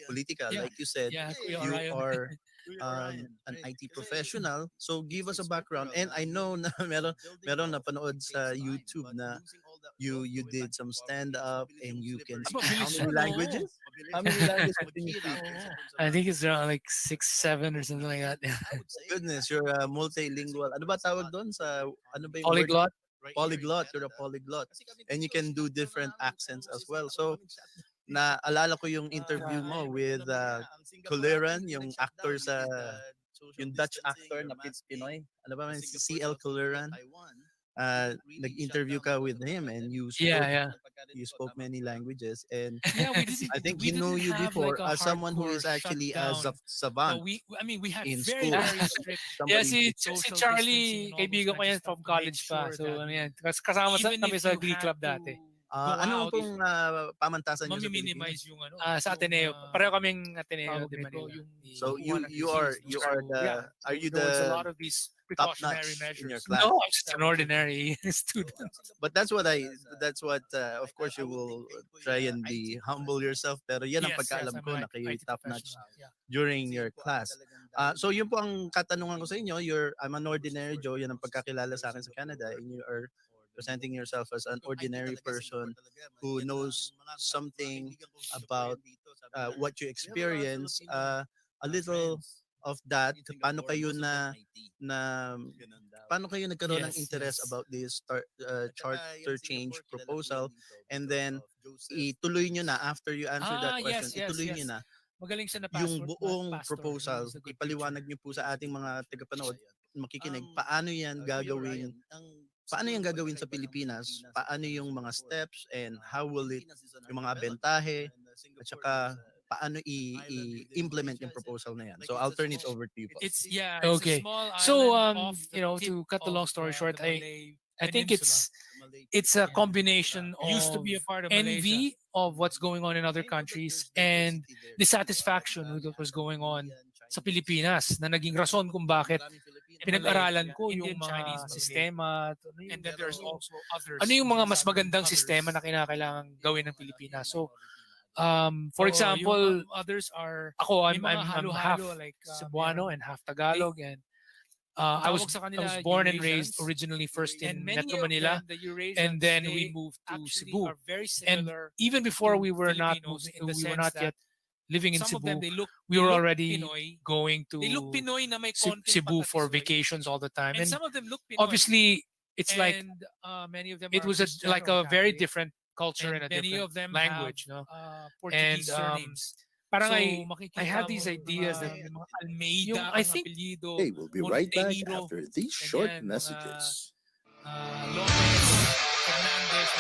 politika? Yeah. Like you said, Yeah, Kuya you Orion. are an IT professional. So give us a background. And I know na meron na panood sa YouTube na you did some stand up and you can Aba, speak how bilis many yun, oo. languages? How many languages can you speak? I think it's around like 6, 7 or something like that. Goodness, you're a multilingual. Ano ba tawag doon sa ano ba yung word? Polyglot. Polyglot. You're a polyglot. And you can do different accents as well. So naalala ko yung interview mo with Kuliran, yung actor sa yung Dutch actor na Pinoy. Ano ba man si CL Kuliran? Nag-interview ka with him and you spoke Yeah. you spoke many languages and Yeah, we didn't. I think we he knew didn't you have before like a as someone who is hardcore actually a shutdown. savant No, we had in very school. very strict. Yeah, Somebody si social Charlie, distancing and all kaibigan those ko kinds yan of from stuff to make college pa. sure So that ano yan, kasama even kami if sa you Glee had Club to dati. go ano out, pong pamantasan niyo sa Pilipinas? mami-minimize yung ano. Sa yung, Ateneo. Pareho kaming Ateneo tawag de nito, Manila. yung So you Juan you Disease, are no? you So, are the yeah, are you there was a the lot of these top precautionary notch in your measures. class? No, I'm just an ordinary student. But that's what of course you will try and be humble yourself pero yan ang Yes, pagkaalam I'm ko an na kayo IT top notch professional. Yeah. during your class. So yun po ang katanungan ko sa inyo, I'm an ordinary Joe, yan ang pagkakilala sa akin sa Canada and you are presenting yourself as an ordinary person who knows something about what you experience, a little of that, paano kayo paano kayo nagkaroon ng Yes, interest yes. about this charter change proposal and then ituloy nyo na after you answer that question, ituloy nyo na Magaling siya na yung pastor. buong pastor. proposal, He's a good ipaliwanag preacher. niyo po sa ating mga tagapanood, makikinig, paano yan gagawin sa Pilipinas, paano yung mga steps and how will it, yung mga bentahe, at saka paano i-implement yung proposal na yan. So I'll turn it over to you po. It's it's Okay. a small island So off the tip to cut the long of story short, the Malay I think Peninsula. it's a combination Used to of be a part of Malaysia. envy of what's going on in other countries and dissatisfaction with what was going on sa Pilipinas na naging rason kung bakit pinag-aralan ko yung Indian, Chinese, mga Malay. sistema. And then there's also others. Ano yung mga mas Other- magandang others. sistema na kinakailangan gawin ng Pilipinas. So, for Oo, example, yung others are ako, may I'm, mga I'm half halo-halo, like, Cebuano merong- and half Tagalog, and ang I was tawag sa I kanila, was born and Eurasians. raised originally first and in many Metro of Manila, them, the Eurasians, and then we they moved to actually Cebu. are very And similar even before to we were not Filipinos in the we were sense not that yet living in some of Cebu, them, they look already Pinoy. going to They look Pinoy na may konting Cebu for patatisoy. vacations all the time. And And some of them look Pinoy. obviously, it's like and, many of them it are was a Christian like or a very Catholic, different culture and and a many different of them language, have, no? Portuguese And, surnames. Parang So, I makikita had mo these yung ideas mga, that yung mga Almeida, yung- I ang think- apelyido, Hey, we'll be right back Montenegro, after these short ganyan, mga, messages. Lopez, Fernandez.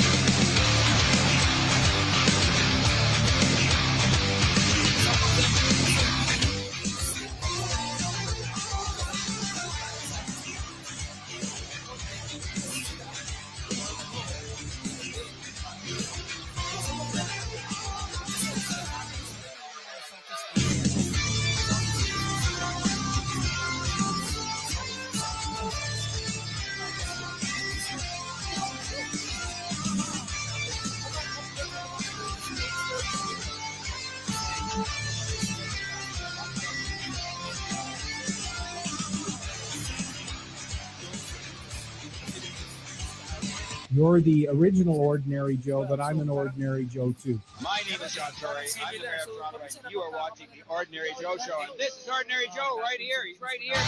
You're the original Ordinary Joe, but I'm an Ordinary Joe too. My name is John Torrey. I'm the mayor of Toronto, and you are watching the Ordinary Joe Show. And this is Ordinary Joe right here. He's right here.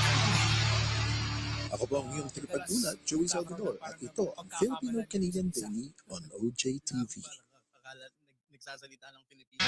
Ako po ang iyong tagapagmulat, Joey Salvador, at ito ang Filipino-Canadian Daily on OJTV. Akala nagsasalita ng Pilipino.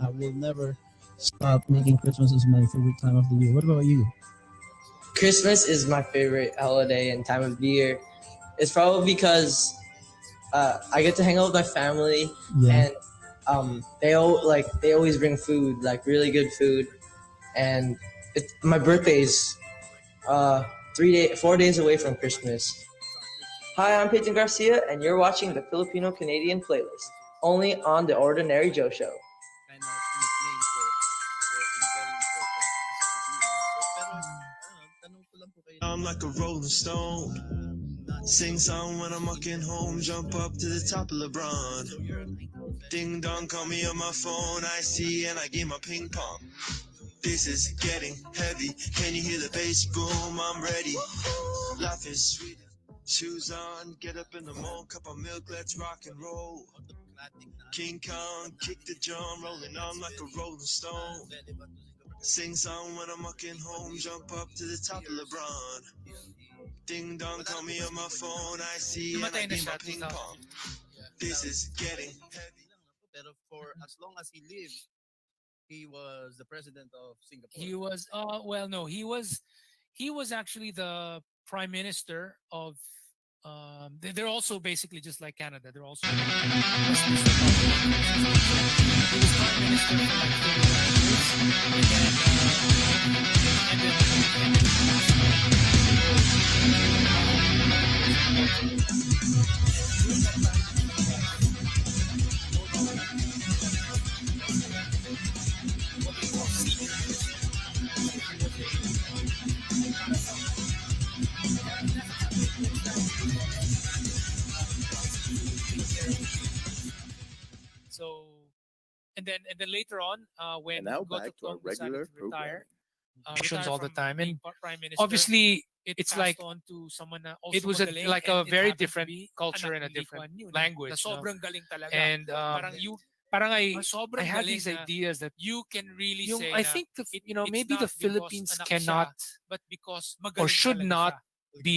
I will never stop making Christmas as my favorite time of the year. What about you? Christmas is my favorite holiday and time of the year. It's probably because I get to hang out with my family, Yeah. and they always bring food, like really good food, and my birthday's 4 days away from Christmas. Hi, I'm Peyton Garcia, and you're watching the Filipino Canadian playlist, only on the Ordinary Joe Show. Kind of nickname for a very important task to do. So, pero, tanong ko lang po kayo. I'm like a rolling stone. Sing song when I'm walking home. Jump up to the top of LeBron. Ding dong, call me on my phone. I see and I game my ping pong. This is getting heavy. Can you hear the bass boom? I'm ready. Life is sweet. Shoes on, get up in the morning, cup of milk, let's rock and roll. King Kong, kick the drum, rolling on like a rolling stone. Sing song when I'm walking home, jump up to the top of LeBron. Ding dong, call me on my phone, I see and I Namatay na game my siya, ping 2000. pong. This is getting heavy. Pero for as long as he lived, he was the president of Singapore. He was well no he was actually the prime minister of they're also basically just like Canada. They're also he was prime minister for like 31 years, and then so and then later on when And now Goto back to our Tuong decided regular to retire, Elections all the from time. being And prime minister, obviously, it it's passed like on to someone na also it was magaling, like and a it very happened to different be culture and a anak ni Lee different Kuan Yew, language. na no? sobrang galing talaga. And parang you parang I sobrang had galing these na ideas that you can really yung, say I na think it's maybe not the because Philippines anak cannot siya, but because or magaling should talaga not siya. be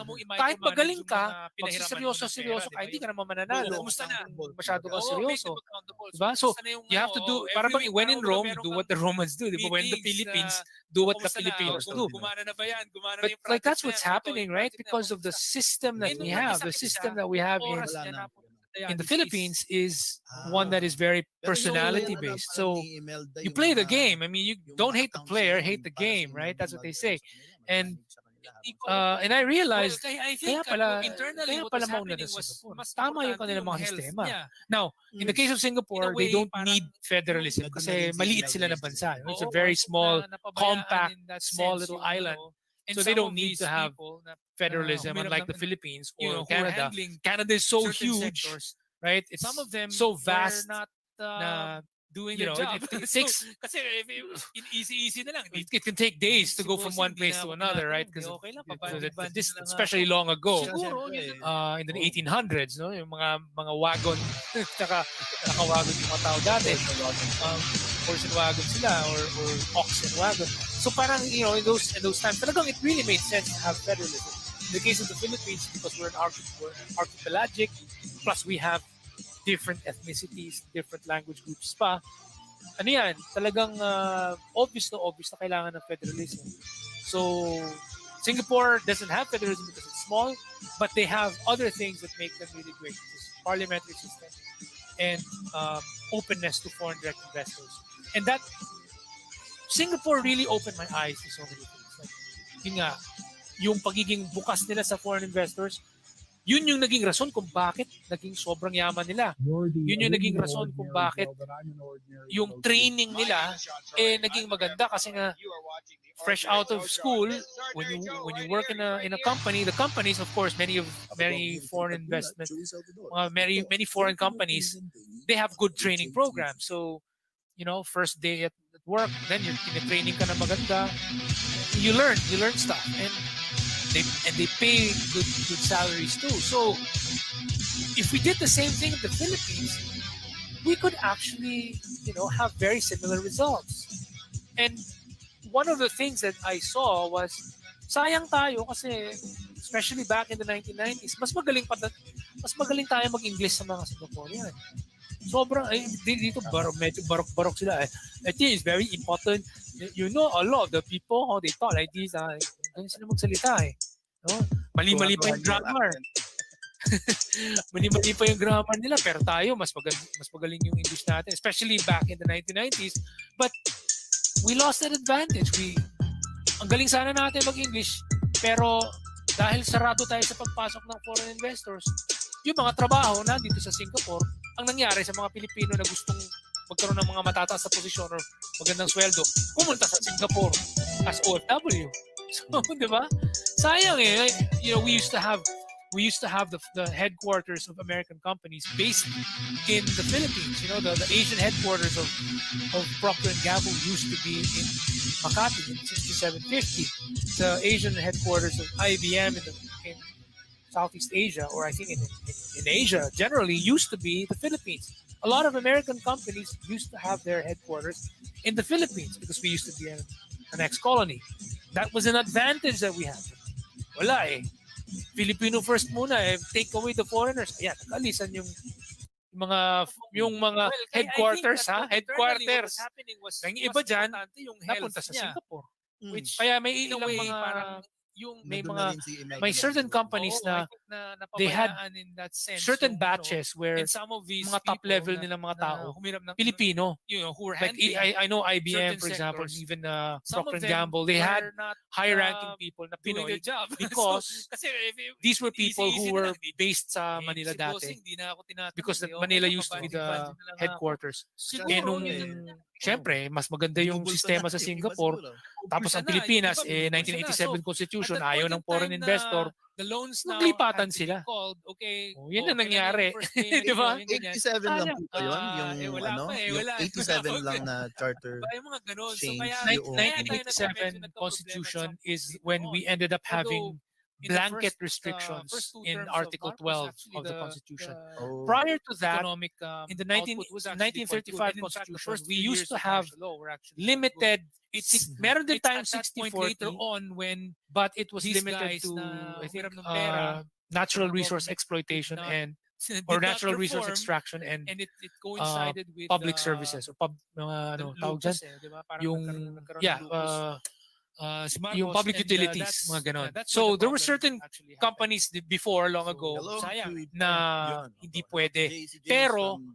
kailangan mo Kahit i-micromanage magaling yung ka, mga pinahirapan mo ng seryoso pera, ka, hindi di ka ba? naman mananalo. Kumusta na? Masyado ka Oo, make seryoso. them accountable. So, Diba? So, kumusta na yung you have to do, para every bang week, when parang in kumbaga Rome, meron do kang what the Romans do. Diba? When the meetings Philippines na, do what the kumusta na? Filipinos Oh, do. gumana na ba yan? Gumana na But yung like project that's na what's yan? Ito, happening, yung right? project na, Because of the kumusta? system that Eh, nung we have, the nag-sakit system siya, that we have in oras Wala niya na. napunta sa in the dialysis. Philippines is one that is very Pero yung personality alam based. pala So ni Imelda you yung play the mga game. I mean, you yung don't mga hate the accounts player, niya hate the para game, right? That's what they say. And And I realized, I kaya think pala, internally kaya what pala was mauna happening ng was Singapore. mas Tama yung importante kanilang yung mga health. sistema. Yeah. Now, in the case of Singapore, they way, don't parang need federalism Nandun na kasi rin si maliit sila na United bansa. States. It's a Oo, very I think small, na napabayaan compact, in that small sense little yung island. and So they some don't of need these to have people federalism, humirap unlike ng- the Philippines you know, or who are Canada. handling Canada is so certain huge, sectors. right? It's Some of them so were vast not na doing you their know, job. it So, takes kasi easy na lang. it can take days to go from one place to another, right? Because okay lang, the distance, especially long ago, Siguro, in the 1800s, no, yung mga wagon, tsaka nakawagon yung mga tao dati, horse and wagon sila or ox and wagon. So parang in those times, talagang it really made sense to have federalism. In the case of the Philippines, because we're archipelagic, plus we have different ethnicities, different language groups pa. Ano yan, talagang obvious na kailangan ng federalism. So, Singapore doesn't have federalism because it's small, but they have other things that make them really great. Which is parliamentary system and openness to foreign direct investors. And that, Singapore really opened my eyes to so many things. Like, yun nga, yung pagiging bukas nila sa foreign investors, yun yung naging rason kung bakit naging sobrang yaman nila. Yun yung naging rason kung bakit yung training nila naging maganda kasi nga fresh out of school when you work in a company, the companies of course many foreign investment many foreign companies, they have good training programs. So first day at work, then you're training ka na maganda, you learn stuff and they pay good salaries too. So if we did the same thing in the Philippines, we could actually, have very similar results. And one of the things that I saw was, sayang tayo kasi, especially back in the 1990s, mas magaling tayo mag-English sa mga Singaporean. Sobrang, dito medyo barok sila. I think it's very important. You know, a lot of the people, how they talk like this, ganyan sila magsalita No? Mali-mali pa yung grammar. Mali-mali pa yung grammar nila, pero tayo, mas magaling yung English natin, especially back in the 1990s. But we lost that advantage. Ang galing sana natin mag-English, pero dahil sarado tayo sa pagpasok ng foreign investors, yung mga trabaho nandito sa Singapore, ang nangyari sa mga Pilipino na gustong magkaroon ng mga matataas na posisyon or magandang sweldo, pumunta sa Singapore as OFW. So, di ba? Sayang we used to have the headquarters of American companies based in the Philippines. The Asian headquarters of Procter & Gamble used to be in Makati in 6750. The Asian headquarters of IBM in Southeast Asia, or I think in Asia generally, used to be the Philippines. A lot of American companies used to have their headquarters in the Philippines because we used to be an ex-colony. That was an advantage that we had. Wala Filipino first muna take away the foreigners. Ayan, nag-alisan yung mga headquarters headquarters. Ang iba dyan, napunta sa Singapore. Which, kaya may ilang mga may certain companies na they had in that sense, certain batches where some of these mga top level nilang mga tao Pilipino. Who were Like handling I know IBM, for example, sectors. even Some Procter of & them Gamble, they had were not high-ranking people na doing Pinoy their job because kasi these were people easy who na were lang, based sa Manila si dati bossing, di na ako tinatanong, because okay Manila lang, used to be babalik-balik the na lang ako. headquarters. Siguro, Nung syempre, mas maganda yung sistema sa Singapore. Tapos ang Pilipinas, 1987 Constitution, ayaw ng foreign investor, the loans now naglipatan had to be sila. called, okay, Yun ang nangyari. Di ba? 87 lang po ba yun? Yung, wala pa yung wala. 87 lang na charter Yung mga ganun. So change kaya, yung 1987 Constitution is when we ended up having blanket restrictions in Article 12 of the Constitution. Prior to that, in the 1935 Constitution, we used to have limited. Meron din tayong 60-40 later on when but it was these limited guys to na I think humiram ng pera, natural resource exploitation not- and did or not natural resource reform, extraction and and it coincided with public services or mga tawag dyan, yung yung public utilities, mga ganon. So there were certain companies before long ago Hello sayang to na John. hindi pwede. JC James Pero from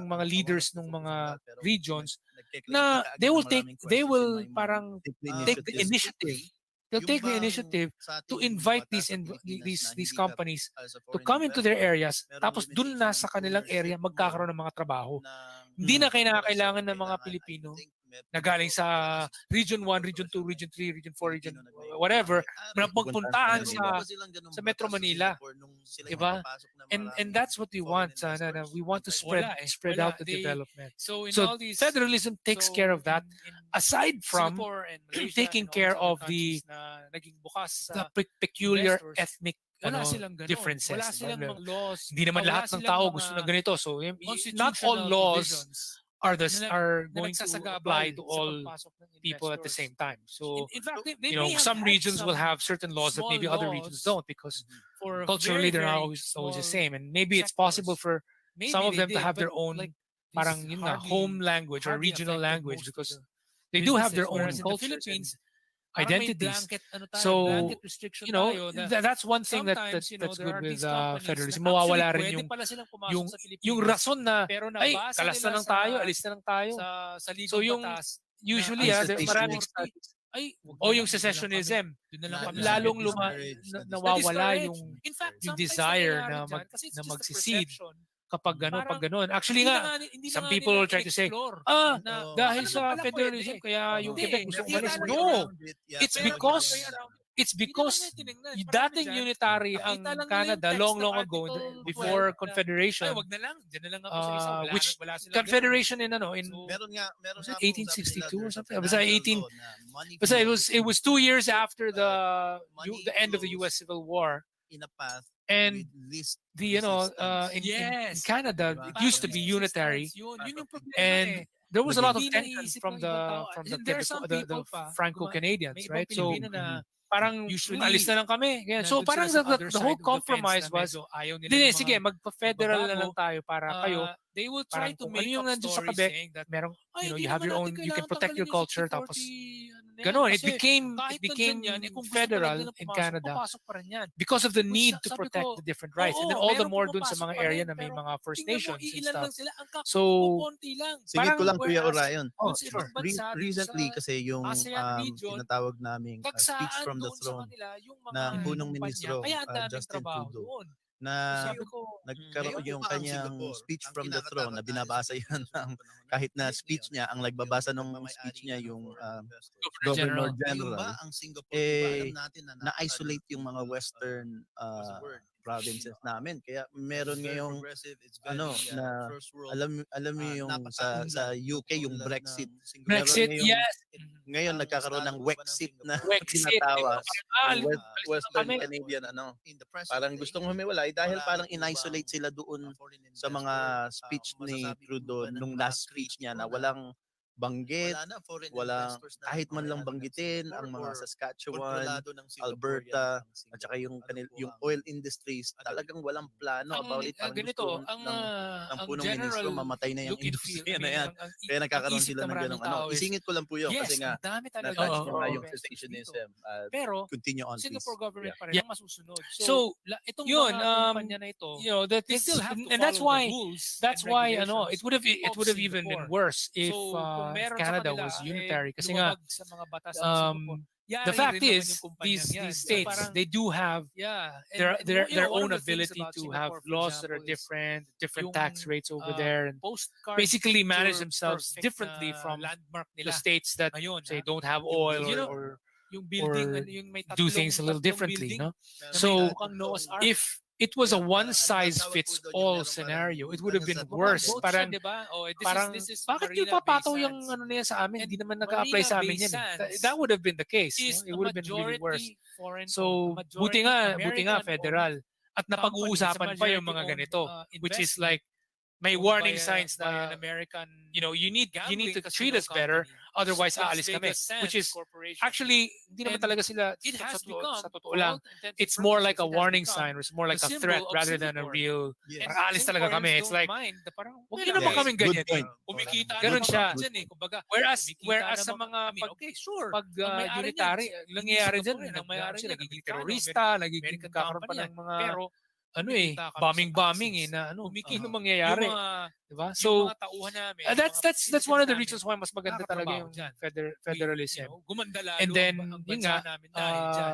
yung mga leaders ng mga regions nagke-claim na ka kaagad they ng will maraming they questions in will my mind. parang take the initiative. They'll take the initiative to invite these companies to come into their areas, tapos dun na sa kanilang area magkakaroon ng mga trabaho. Hindi na kailangan ng mga Pilipino na galing sa Region 1, Region 2, Region 3, Region 4, Region whatever, na magpuntahan sa Metro Manila. Diba? And that's what we want. We want to spread out the development. So in So all these federalism takes care of that. Aside from Singapore and Malaysia taking and all care these other of the countries na naging bukas sa peculiar investors, ethnic wala silang ganun. differences. Wala silang diba? mga laws. Hindi naman wala lahat ng silang tao mga gusto ng ganito. So not all constitutional laws provisions are na going to nagsasagabal apply to sa all pagpasok ng people at the investors. same time. So In fact, they you know, may have some had regions will some have certain laws that small maybe other regions laws don't, because for culturally they're very, not very always the small same. And maybe it's possible sectors. for Maybe some of they them to did, have their but, own like, this parang yun na, hardly- home language or hardly regional affected language, most of because the they do have their businesses. own Whereas in the cultures and Philippines, parang may identities. blanket, So, blanket restriction you know, tayo na that's one thing sometimes, that's there good are with these companies federalism. na actually Mawawala rin pwede yung pala silang pumasok yung sa Pilipinas, yung rason na pero ay nabasa kalas na nila lang tayo, alis na lang tayo. sa So legal yung batas usually na ang maraming secessionism. ay, wag o na yung lang, secessionism, doon na lang kami lalong discourage, nawawala yung In fact, yung sometimes desire nangyayari na dyan kasi it's na just a mag-secede perception. kapag Parang ganun. Actually Hindi nga, na hindi na some nga people nila will try to say, in-explore na Oo. dahil Baka sa naman pala federalism pwede. kaya yung Hindi, Quebec gusto there umalis. is a way No, around it's Pero because there's a way around it. it's Hindi because naman tinignan. yung Marami dating dyan, unitary ang nakita lang nila yung Canada text long ng ago Article before 12 na, Confederation, Ay, wag na lang. Diyan na lang ako sa isa. which Wala silang Confederation in So, Meron nga was nga it pong sabi nila, 1862 or there's a something? Was that financial 18? law na money Basta flows it was 2 years after the money the end of the flows U.S. Civil War, in a path and with least in Yes. Canada Diba? it used to be unitary, Yun yung problema and there was a lot of Hindi tension naisip from ng ibang tao. the And there are some the people pa, Franco-Canadians, may ibang right? So Pilipino na parang usually, alis na lang kami. Ganyan. So nandun parang sila sa other the side whole of the fence compromise na was, medyo ayaw nila hindi, ng sige, mga magpa-federal na lang magbabago. tayo para kayo. They will try Parang to kung make ano yung up nandun sa stories Quebec, saying that merong, ay, you have your own, you can protect your culture, tapos Ganon. It became federal in Canada because of the need to protect the different rights, and then all the more dun sa mga area na may mga First Nations and stuff. So Sige ko lang, Kuya whereas, Orion. kung sa ibang bansa, Recently sa kasi yung ASEAN region, tinatawag naming speech pagsaan from the doon sa throne kanila yung mga ng punong kumpanya, ministro, kaya ang daming Justin trabaho Trudeau, doon. na Sabi ko, nagkaroon Ngayon yung po ba ang kanyang Singapore speech ang from the throne na binabasa yan ng kahit na speech niya, ang nagbabasa ng speech niya yung Governor Ngayon General, ba ang Singapore, di ba, alam natin na na-isolate yung mga western provinces namin. Kaya meron ngayong na alam mo yung sa UK yung Brexit. Brexit, Meron ngayong- yes. Ngayon nagkakaroon ng Wexit na Wexit. tinatawa. Diba? Western kami. Canadian parang gustong humiwalay dahil parang in-isolate sila doon sa mga speech ni Trudeau nung last speech niya na walang banggit, walang kahit man lang banggitin ang mga Saskatchewan, Alberta, at saka yung oil industries, talagang walang plano about it. Parang ganito, gusto ang ng punong general ministro, mamatay na yung look and feel, industriya na yan. Kaya nagkakaroon sila ng ganong Isingit ko lang po yun kasi nga, dami talaga na-touch Oo, ko nga oo. yung cessationism. Pero Continue on, please. Singapore government pa rin Yeah. ang masusunod. So, itong yun, mga kumpanya na ito, that they is, still have to and that's follow why the rules that's and why regulations it would have even been Singapore. worse if So, kung meron sa Canada kanila, was unitary, kasi lumabag nga sa mga batas ng Singapore, yari the fact rin naman is yung kumpanyang yan. these So, states parang, they do have their one own of the things ability about to Singapore, have for laws that are example, is different tax rates over uh, there, and postcard basically manage picture themselves perfect differently na from landmark the nila. states that Ngayon, say ha? don't have Yung oil building, or yung building, or yung may do things a little tatlong differently, building no? na may So mukhang Noah's Ark. if it was a one size fits all scenario, it would have been worse. Both Parang siya, diba? parang This is bakit Marina nagpapataw Bay yung Sands. ano niya sa amin? And Hindi naman Marina nag-a-apply sa amin Bay yan. Sands That would have been the case. is It would have been really worse. foreign So buti nga federal at napag-uusapan pa yung mga ganito, which is like may warning signs na American, you need to treat us better, otherwise aalis kami, which is actually hindi naman talaga sila it has sa totoo lang. It's more like a warning sign, or it's more like a threat rather than a real parang aalis talaga kami. It's like huwag niyo naman kaming ganyan. kumikita Ganun siya. dyan kumbaga Whereas sa mga pag unitary, nangyayari dyan, may-ari sila niyan, nagiging Amerikano, terorista, nagiging American kakaroon pa company ng mga pero kumikita kami bombing ano mangyayari, diba? yung So mga tauhan namin, that's one of the reasons why mas maganda talaga yung dyan. federalism. gumanda lalo And then ang yun bansa nga namin dahil dyan.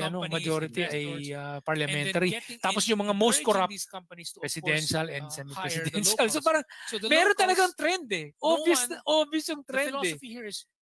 companies, majority ay investors, and then parliamentary. Tapos yung mga most encouraging corrupt, these companies to, of course, presidential and hire the semi-presidential. So locals. parang So the meron locals, talagang trend eh. no Obvious, one- obvious yung the trend eh. philosophy here is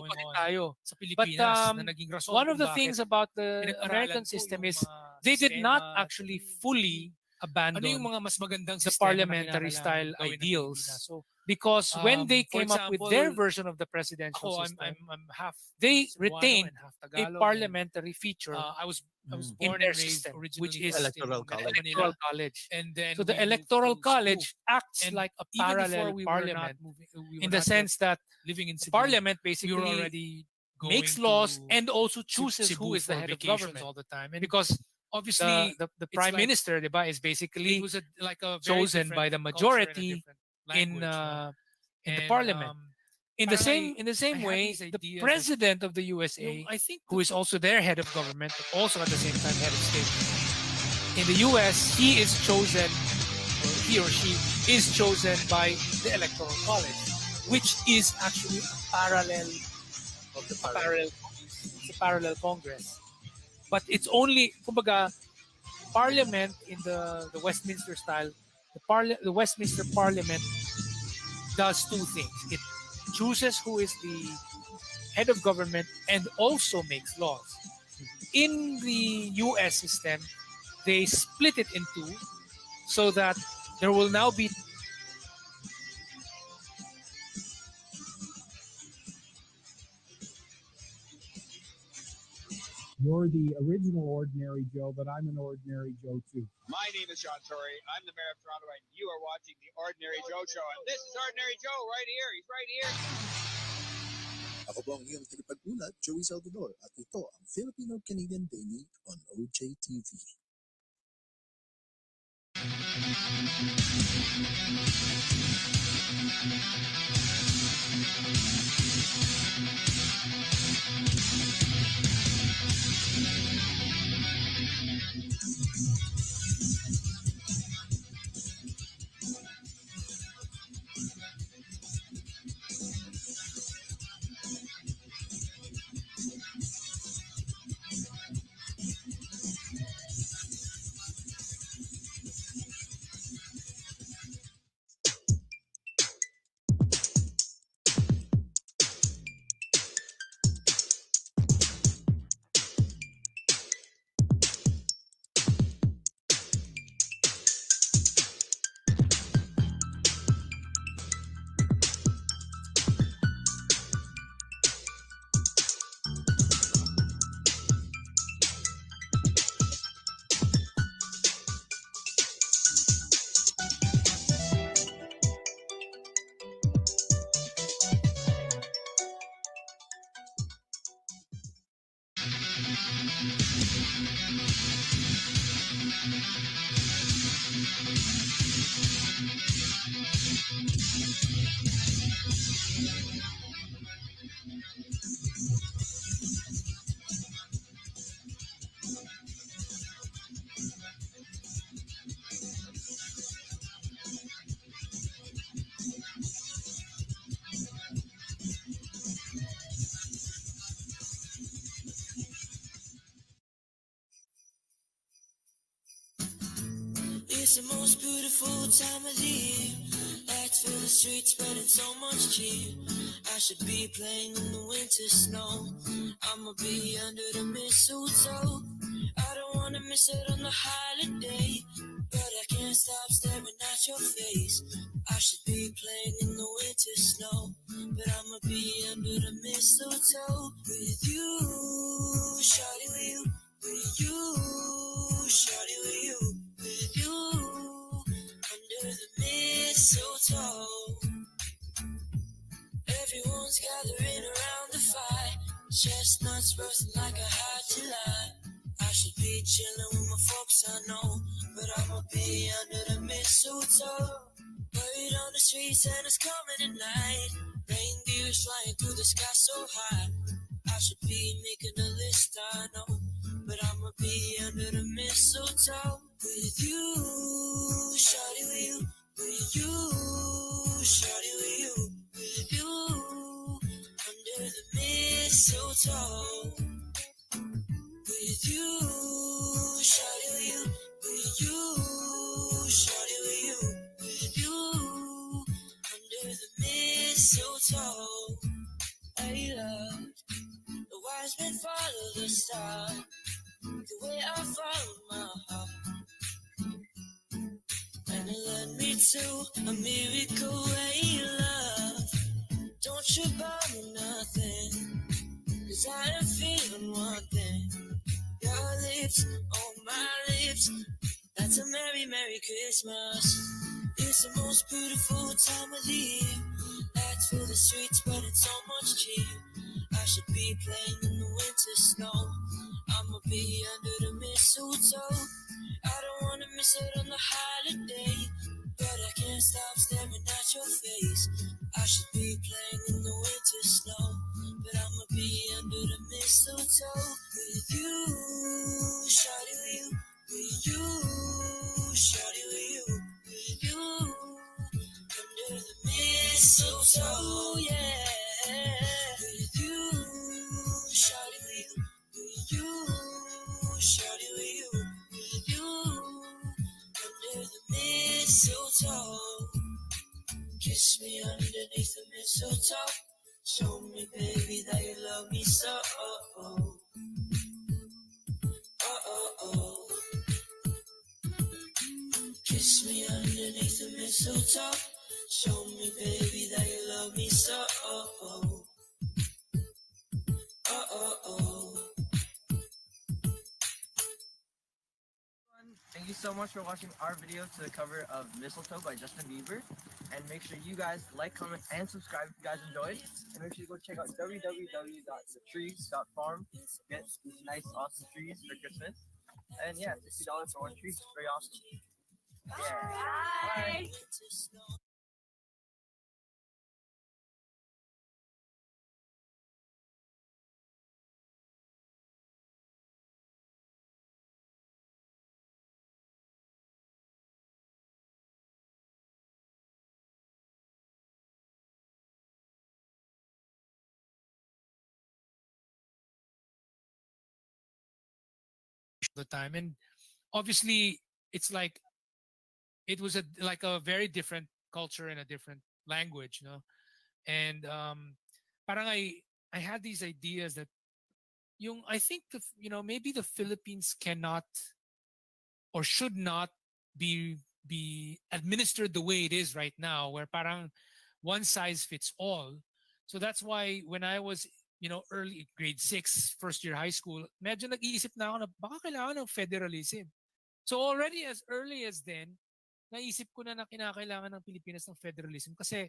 going pa rin on tayo. sa Pilipinas na um, naging rason One of kung the bakit things about the pinag-aralan American ko system yung is mga they did not sistema at actually yung fully ano yung abandon mga mas magandang the sistema na parliamentary kinakailangan style gawin ng ideals. Pilipinas. So because when they For came up with their example, version of the presidential ako, system, I'm half they Cebuano retained and half a Tagalog. And, parliamentary feature I was in born their and raised system, originally which is first Electoral in college. Metro electoral Manila, college. and then So the we moved electoral to college Cebu. acts And like a even before parallel we were not parliament moving, we were in the not yet sense that living in Cebu. parliament We were basically already going makes laws to and also Cebu chooses who is the for head of vacations government. all the time. And Because obviously, the it's prime like- minister, diba, is it basically was like a very chosen by the different culture and a majority different language, no? in the And, parliament. In the parang same I had way, these the ideas that, president of the USA, I think who is also their head of government, but also at the same time head of state. In the US, he is chosen, or he or she is chosen by the electoral college, which is actually a parallel Of the it's a parallel Congress. But it's only, kumbaga, Parliament in the Westminster style, the Westminster Parliament does two things. It chooses who is the head of government and also makes laws. In the US system, they split it in two so that there will now be You're the original Ordinary Joe, but I'm an Ordinary Joe too. My name is John Tory. I'm the mayor of Toronto, and you are watching the Ordinary Joe Show. And this is Ordinary Joe right here. He's right here. Ako po ang iyong tagapag-ulat, Joey Salvador, at ito ang Filipino-Canadian Daily on OJTV. It's the most beautiful time of the year. Lights fill the streets, spreading so much cheer. I should be playing in the winter snow. I'ma be under the mistletoe. I don't wanna miss it on the holiday, but I can't stop staring at your face. I should be playing in the winter snow, but I'ma be under the mistletoe with you, shawty, with you, with you, shawty, with you, with you, under the mistletoe. Everyone's gathering around the fire, chestnuts roasting like a hot July. I should be chilling with my folks, I know, but I'ma be under the mistletoe. Buried on the streets and it's coming at night. Reindeers flying through the sky so high. I should be making a list, I know, but I'ma be under the mistletoe with you, shawty, with you, with you, shawty, with you, with you, under the mistletoe. With you, shawty, with you, with you, shawty, with you, with you, under the mistletoe. Hey, love, the wise men follow the star, the way I follow my heart, and it led me too. A miracle way love. Don't you buy me nothing, 'cause I am feeling one thing. Your lips on my lips. That's a merry, merry Christmas. It's the most beautiful time of the year. Lights fill the streets, but it's so much cheer. I should be playing in the winter snow. I'ma be under the mistletoe. I don't wanna miss out on the holiday, but I can't stop staring at your face. I should be playing in the winter snow, but I'ma be under the mistletoe with you, shawty, with you, shawty, with you, under the mistletoe, yeah, with you, shawty, with you, shawty, with you, under the mistletoe. Kiss me underneath the mistletoe. Show me, baby, that you love me so. Oh, oh, oh. Kiss me underneath the mistletoe. Show me, baby, that you love me so. Oh, oh, oh. Thank you so much for watching our video to the cover of Mistletoe by Justin Bieber. And make sure you guys like, comment, and subscribe if you guys enjoyed. And make sure you go check out www.thetrees.farm to get these nice, awesome trees for Christmas. And yeah, $60 for one tree. Very awesome. Yeah. Bye. The time, and obviously it's like it was a very different culture and a different language, and parang I had these ideas that I think maybe the Philippines cannot or should not be administered the way it is right now, where parang one size fits all. So that's why when I was early grade 6, first year high school, medyo nag-iisip na ako na baka kailangan ng federalism. So already as early as then, naisip ko na kinakailangan ng Pilipinas ng federalism kasi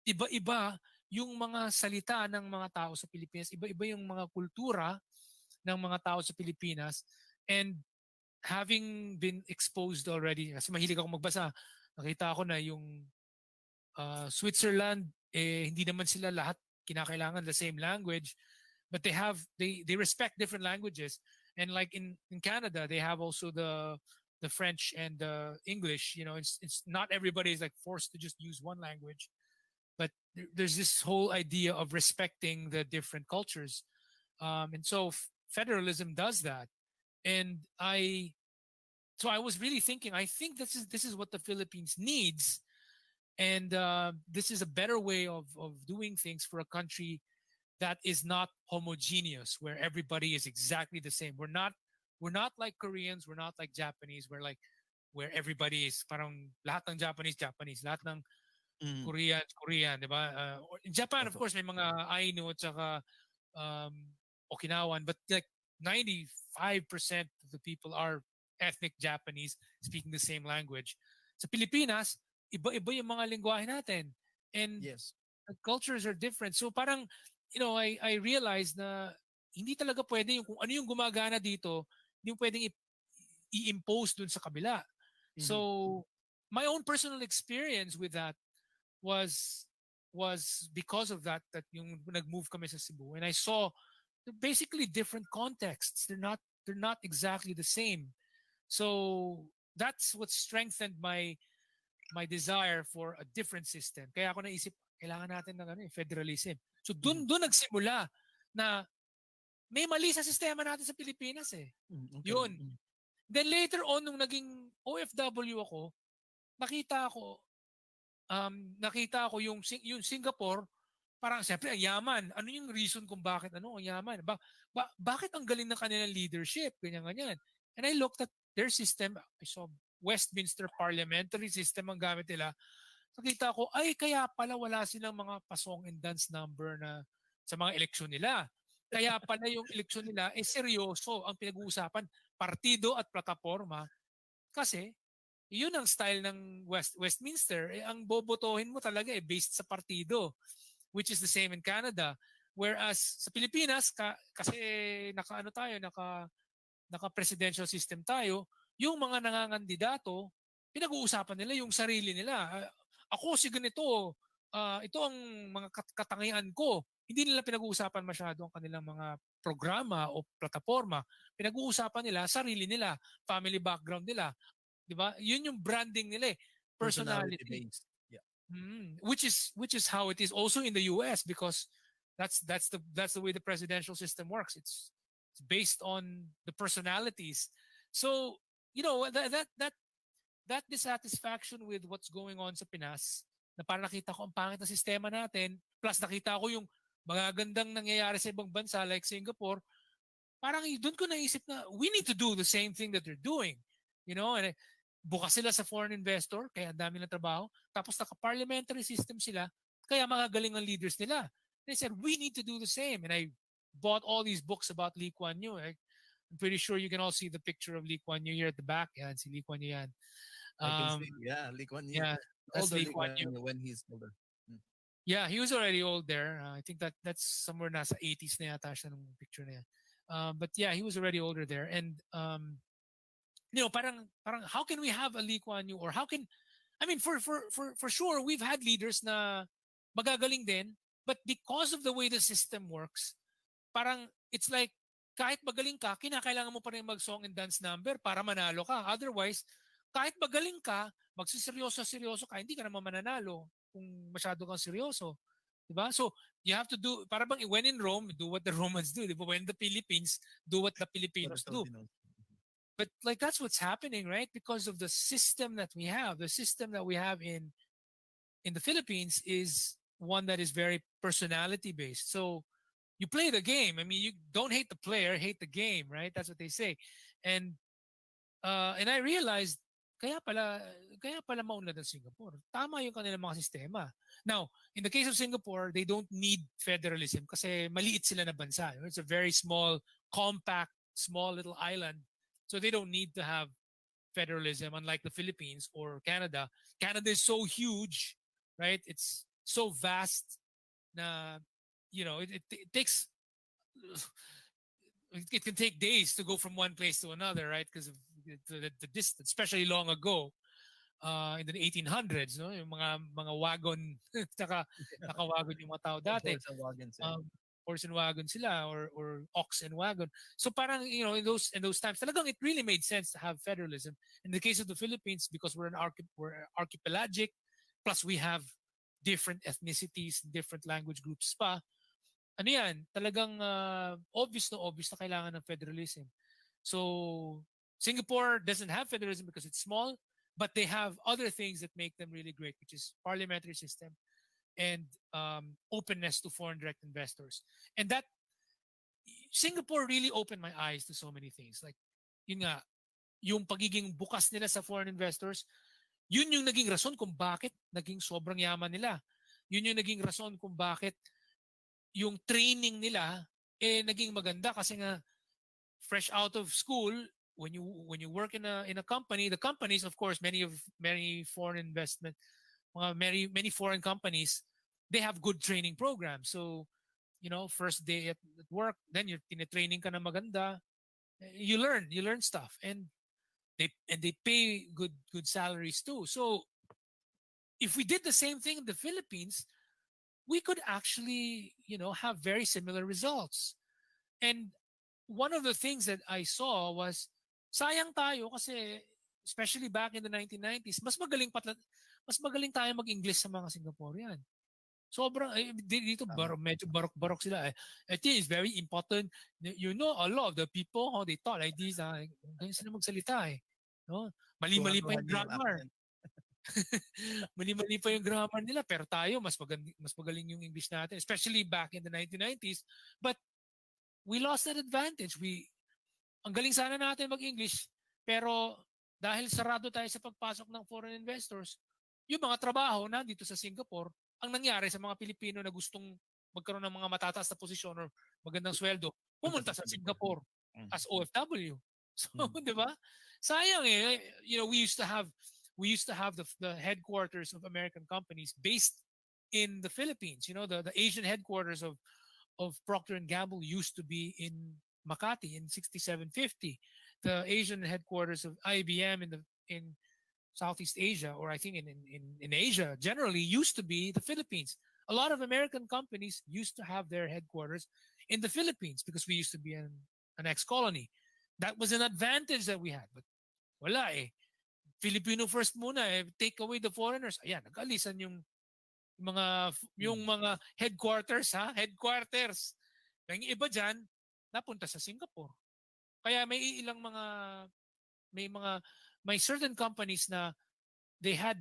iba-iba yung mga salita ng mga tao sa Pilipinas, iba-iba yung mga kultura ng mga tao sa Pilipinas. And having been exposed already, kasi mahilig ako magbasa, nakita ko na yung Switzerland, hindi naman sila lahat kinakailangan the same language, but they respect different languages. And like in Canada, they have also the French and the English. It's not everybody is like forced to just use one language, but there's this whole idea of respecting the different cultures. And so federalism does that. And I was really thinking, I think this is what the Philippines needs. And this is a better way of doing things for a country that is not homogeneous, where everybody is exactly the same. We're not like Koreans, we're not like Japanese, where everybody is parang lahat ng Japanese, lahat ng Korean, di ba? In Japan, of course, may mga Ainu at saka Okinawan, but like 95% of the people are ethnic Japanese speaking the same language. Sa Pilipinas, iba-iba yung mga lengguwahe natin. And yes, the cultures are different. So parang, I realized na hindi talaga pwede kung ano yung gumagana dito, hindi yung pwedeng i-impose dun sa kabila. So my own personal experience with that was because of that yung nag-move kami sa Cebu, and I saw basically different contexts. They're not exactly the same. So that's what strengthened my desire for a different system. Kaya ako naisip, kailangan natin ng federalism. So doon nagsimula na may mali sa sistema natin sa Pilipinas eh. Okay. Yun. Then later on, nung naging OFW ako, nakita ko yung Singapore, parang siyempre ang yaman. Ano yung reason kung bakit ang yaman? Bakit ang galing ng kanilang leadership? Ganyan. And I looked at their system. I saw Westminster parliamentary system ang gamit nila, nakita ko, ay kaya pala wala silang mga pasong and dance number na sa mga eleksyon nila. Kaya pala yung eleksyon nila seryoso ang pinag-uusapan, partido at plataforma, kasi yun ang style ng Westminster. Ang bobotohin mo talaga based sa partido, which is the same in Canada. Whereas sa Pilipinas, kasi naka-presidential system tayo, yung mga nangangandidato, pinag-uusapan nila yung sarili nila. Ako si ganito, ito ang mga katangian ko. Hindi nila pinag-uusapan masyado ang kanilang mga programa o plataforma. Pinag-uusapan nila sarili nila, family background nila, 'di ba? Yun yung branding nila, personality based. Yeah. Which is how it is also in the US, because that's the way the presidential system works. It's based on the personalities. So, that dissatisfaction with what's going on sa Pinas, na parang nakita ko ang pangit na sistema natin, plus nakita ko yung magagandang nangyayari sa ibang bansa like Singapore, parang doon ko naisip na we need to do the same thing that they're doing. And bukas sila sa foreign investor, kaya ang dami ng trabaho. Tapos naka-parliamentary system sila, kaya magagaling ang leaders nila. They said, we need to do the same. And I bought all these books about Lee Kuan Yew. I'm pretty sure you can all see the picture of Lee Kuan Yew here at the back. Yan, si Lee Kuan Yew yan. I can see, Lee Kuan Yew. Yeah, that's Older Lee Kuan Yew. when he's older. Yeah, he was already old there. I think that's somewhere nasa 80s na yata siya ng picture na yan. But yeah, he was already older there. And, parang how can we have a Lee Kuan Yew, or how can, for sure, we've had leaders na magagaling din, but because of the way the system works, parang it's like, kahit magaling ka, kinakailangan mo pa rin mag-song and dance number para manalo ka. Otherwise, kahit magaling ka, magsiseryoso ka, hindi ka naman mananalo kung masyado kang seryoso. Diba? So, you have to do, para bang when in Rome, do what the Romans do. Diba? When in the Philippines, do what the Filipinos do. But like that's what's happening, right? Because of the system that we have. The system that we have in the Philippines is one that is very personality based. So you play the game. You don't hate the player, hate the game, right? That's what they say. And I realized, kaya pala maunlad ang Singapore. Tama yung kanilang mga sistema. Now, in the case of Singapore, they don't need federalism kasi maliit sila na bansa. It's a very small, compact, small little island. So they don't need to have federalism, unlike the Philippines or Canada. Canada is so huge, right? It's so vast na, it takes, it can take days to go from one place to another, right? Because of the distance, especially long ago, in the 1800s, no? Yung mga wagon, naka-wagon yung mga tao dati. Horse and wagon sila, or ox and wagon. So parang, in those times, talagang it really made sense to have federalism. In the case of the Philippines, because we're archipelagic, plus we have different ethnicities, different language groups pa, talagang obvious na kailangan ng federalism. So Singapore doesn't have federalism because it's small, but they have other things that make them really great, which is parliamentary system and openness to foreign direct investors. And that Singapore really opened my eyes to so many things. Like, yung pagiging bukas nila sa foreign investors, yun yung naging rason kung bakit naging sobrang yaman nila. Yun yung naging rason kung bakit yung training nila naging maganda, kasi nga fresh out of school, when you work in a company, the companies, of course, many foreign investment, many foreign companies, they have good training programs. So, first day at work, then you're tine-training ka na maganda, you learn stuff, and they pay good salaries too. So if we did the same thing in the Philippines, we could actually, have very similar results. And one of the things that I saw was, sayang tayo kasi, especially back in the 1990s, mas magaling tayo mag-English sa mga Singaporean. Sobrang, dito medyo barok sila. I think it's very important. A lot of the people, how they talk like this, ganyan sila magsalita No? Mali-mali pa yung grammar. Mali-mali pa yung grammar nila, pero tayo, mas magaling yung English natin, especially back in the 1990s. But we lost that advantage. Ang galing sana natin mag-English, pero dahil sarado tayo sa pagpasok ng foreign investors, yung mga trabaho nandito sa Singapore, ang nangyari sa mga Pilipino na gustong magkaroon ng mga matataas na posisyon or magandang sweldo, pumunta sa Singapore as OFW. So, di ba? Sayang eh. You know, we used to have the headquarters of American companies based in the Philippines. You know, the Asian headquarters of Procter and Gamble used to be in Makati in 6750. The Asian headquarters of IBM in Southeast Asia, or I think in Asia generally, used to be the Philippines. A lot of American companies used to have their headquarters in the Philippines because we used to be an ex-colony. That was an advantage that we had. But wala eh. Filipino first muna eh. Take away the foreigners. Ayan, nag-alisan yung mga headquarters ha. Headquarters. Yung iba dyan, napunta sa Singapore. Kaya may certain companies na they had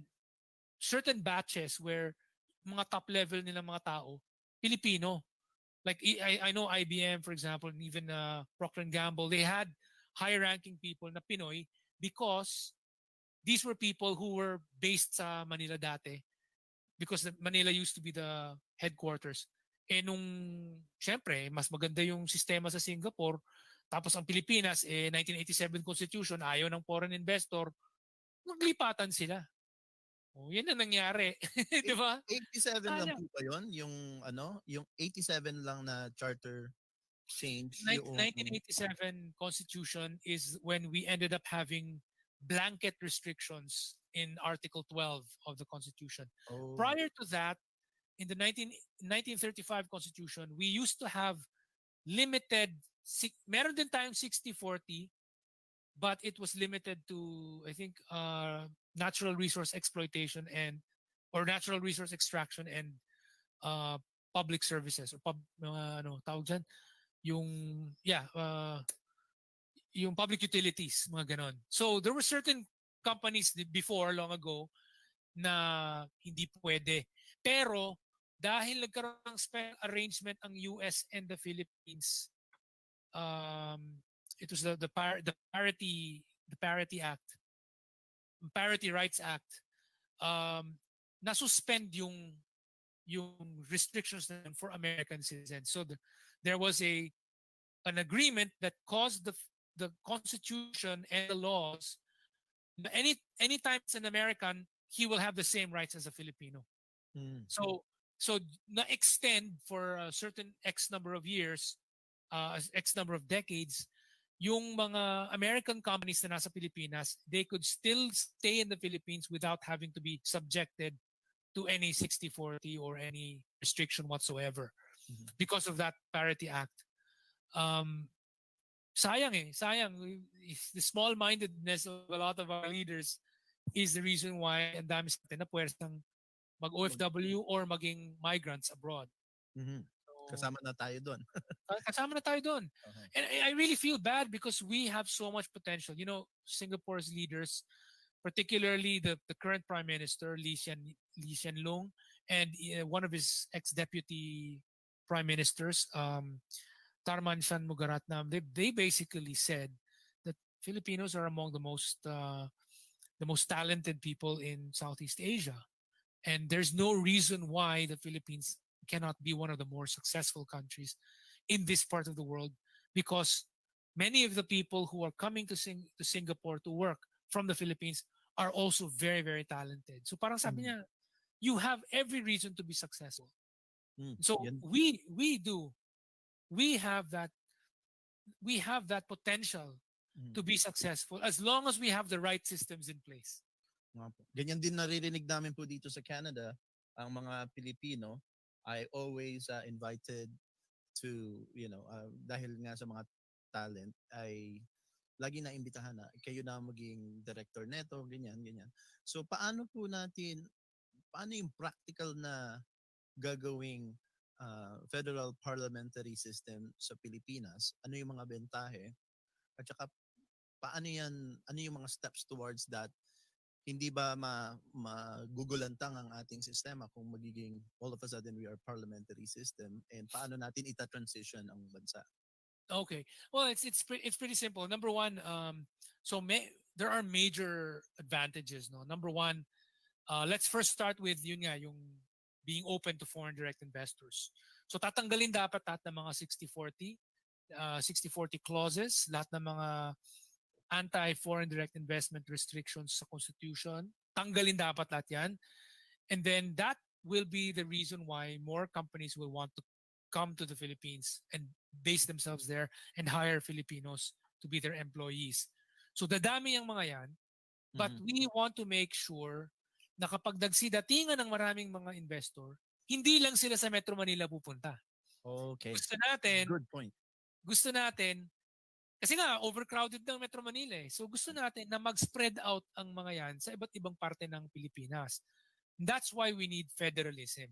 certain batches where mga top level nilang mga tao, Filipino. Like I know IBM, for example, and even Procter and Gamble, they had high-ranking people na Pinoy because these were people who were based sa Manila dati because Manila used to be the headquarters. Eh nung, syempre, mas maganda yung sistema sa Singapore, tapos ang Pilipinas, 1987 Constitution, ayaw ng foreign investor, naglipatan sila. Oh, yan ang nangyari. Di ba? 87 lang po ba yun? Yung 87 lang na charter change? 1987 Constitution is when we ended up having blanket restrictions in Article 12 of the Constitution. Oh. Prior to that, in the 1935 Constitution, we used to have limited, meron din tayong 60-40, but it was limited to, I think, natural resource exploitation or natural resource extraction and public services or tawag dyan, yung public utilities, mga ganon. So there were certain companies before, long ago, na hindi pwede. Pero dahil nagkaroon ng special arrangement ang US and the Philippines, it was the Parity Act, Parity Rights Act, na-suspend yung restrictions for American citizens. So there was an agreement that caused the Constitution and the laws. Anytime it's an American, he will have the same rights as a Filipino. So na-extend for a certain X number of years, X number of decades, yung mga American companies na nasa Pilipinas, they could still stay in the Philippines without having to be subjected to any 60-40 or any restriction whatsoever because of that Parity Act. Sayang. The small-mindedness of a lot of our leaders is the reason why ang dami sa atin na puwersang mag-OFW or maging migrants abroad. Kasama na tayo doon. Kasama na tayo doon. And I really feel bad because we have so much potential. You know, Singapore's leaders, particularly the current Prime Minister, Lee Hsien Loong, and one of his ex-deputy prime ministers, Tharman Shanmugaratnam, they basically said that Filipinos are among the most talented people in Southeast Asia. And there's no reason why the Philippines cannot be one of the more successful countries in this part of the world, because many of the people who are coming to Singapore to work from the Philippines are also very, very talented. So parang sabi niya, you have every reason to be successful. So we have that potential to be successful as long as we have the right systems in place. Ganyan din naririnig namin po dito sa Canada, ang mga Pilipino ay always invited to, dahil nga sa mga talent, ay lagi na imbitahan na kayo na maging director neto, ganyan. So paano yung practical na gagawing federal parliamentary system sa Pilipinas? Ano yung mga bentahe? At saka ano yung mga steps towards that? Hindi ba magugulantang ang ating sistema kung magiging all of a sudden we are parliamentary system, and paano natin ita-transition ang bansa? Okay. Well, it's pretty simple. Number one, So there are major advantages. No, number one, let's first start with yun nga, yung being open to foreign direct investors. So tatanggalin dapat lahat ng mga 60-40, 60-40 clauses, lahat ng mga anti-foreign direct investment restrictions sa Constitution. Tanggalin dapat lahat yan. And then that will be the reason why more companies will want to come to the Philippines and base themselves there and hire Filipinos to be their employees. So dadami ang mga yan. But we want to make sure na kapag nagsidatingan ng maraming mga investor, hindi lang sila sa Metro Manila pupunta. Okay. Good point. Gusto natin, kasi nga overcrowded ng Metro Manila eh. So gusto natin na mag-spread out ang mga yan sa iba't ibang parte ng Pilipinas. That's why we need federalism.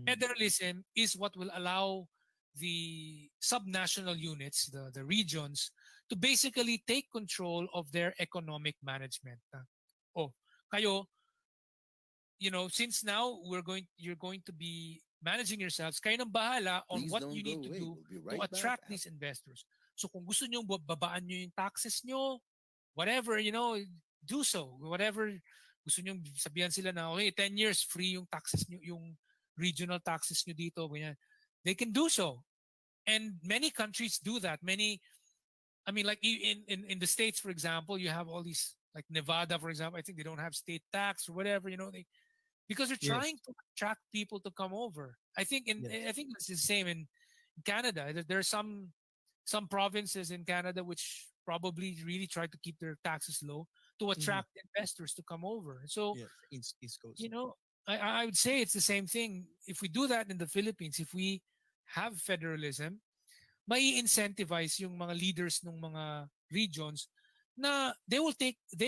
Federalism is what will allow the subnational units, the regions, to basically take control of their economic management. Oh, kayo, since now you're going to be managing yourselves, kayo nang bahala on Please what don't you go need to away. do We'll be to right back attract after- these investors. So kung gusto nyo babaan nyo yung taxes nyo, whatever, do so. Whatever, gusto nyo sabihan sila na, okay, 10 years free yung taxes nyo, yung regional taxes nyo dito, ganyan. They can do so. And many countries do that. Like in the States, for example, you have all these, like Nevada, for example, I think they don't have state tax or whatever, because they're trying to attract people to come over. I think it's the same in Canada. There are some provinces in Canada which probably really try to keep their taxes low to attract investors to come over. So, East Coast. I would say it's the same thing. If we do that in the Philippines, if we have federalism, may incentivize yung mga leaders ng mga regions na they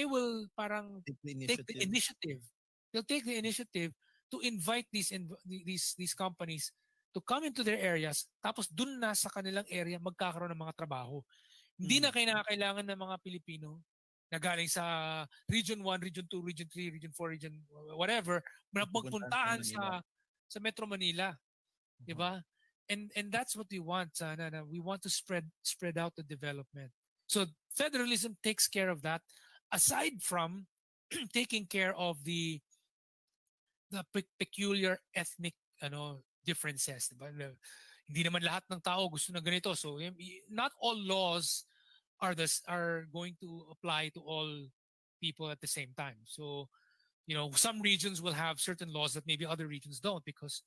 will parang take the initiative. They'll take the initiative to invite these companies to come into their areas, tapos dun na sa kanilang area magkakaroon ng mga trabaho. Hindi na kailangan ng mga Pilipino na galing sa Region 1, Region 2, Region 3, Region 4, Region whatever, magpuntahan sa Metro Manila. Diba? And that's what we want. We want to spread out the development. So federalism takes care of that, aside from taking care of the peculiar ethnic differences. Diba? Hindi naman lahat ng tao gusto na ganito. So not all laws are going to apply to all people at the same time. So, some regions will have certain laws that maybe other regions don't, because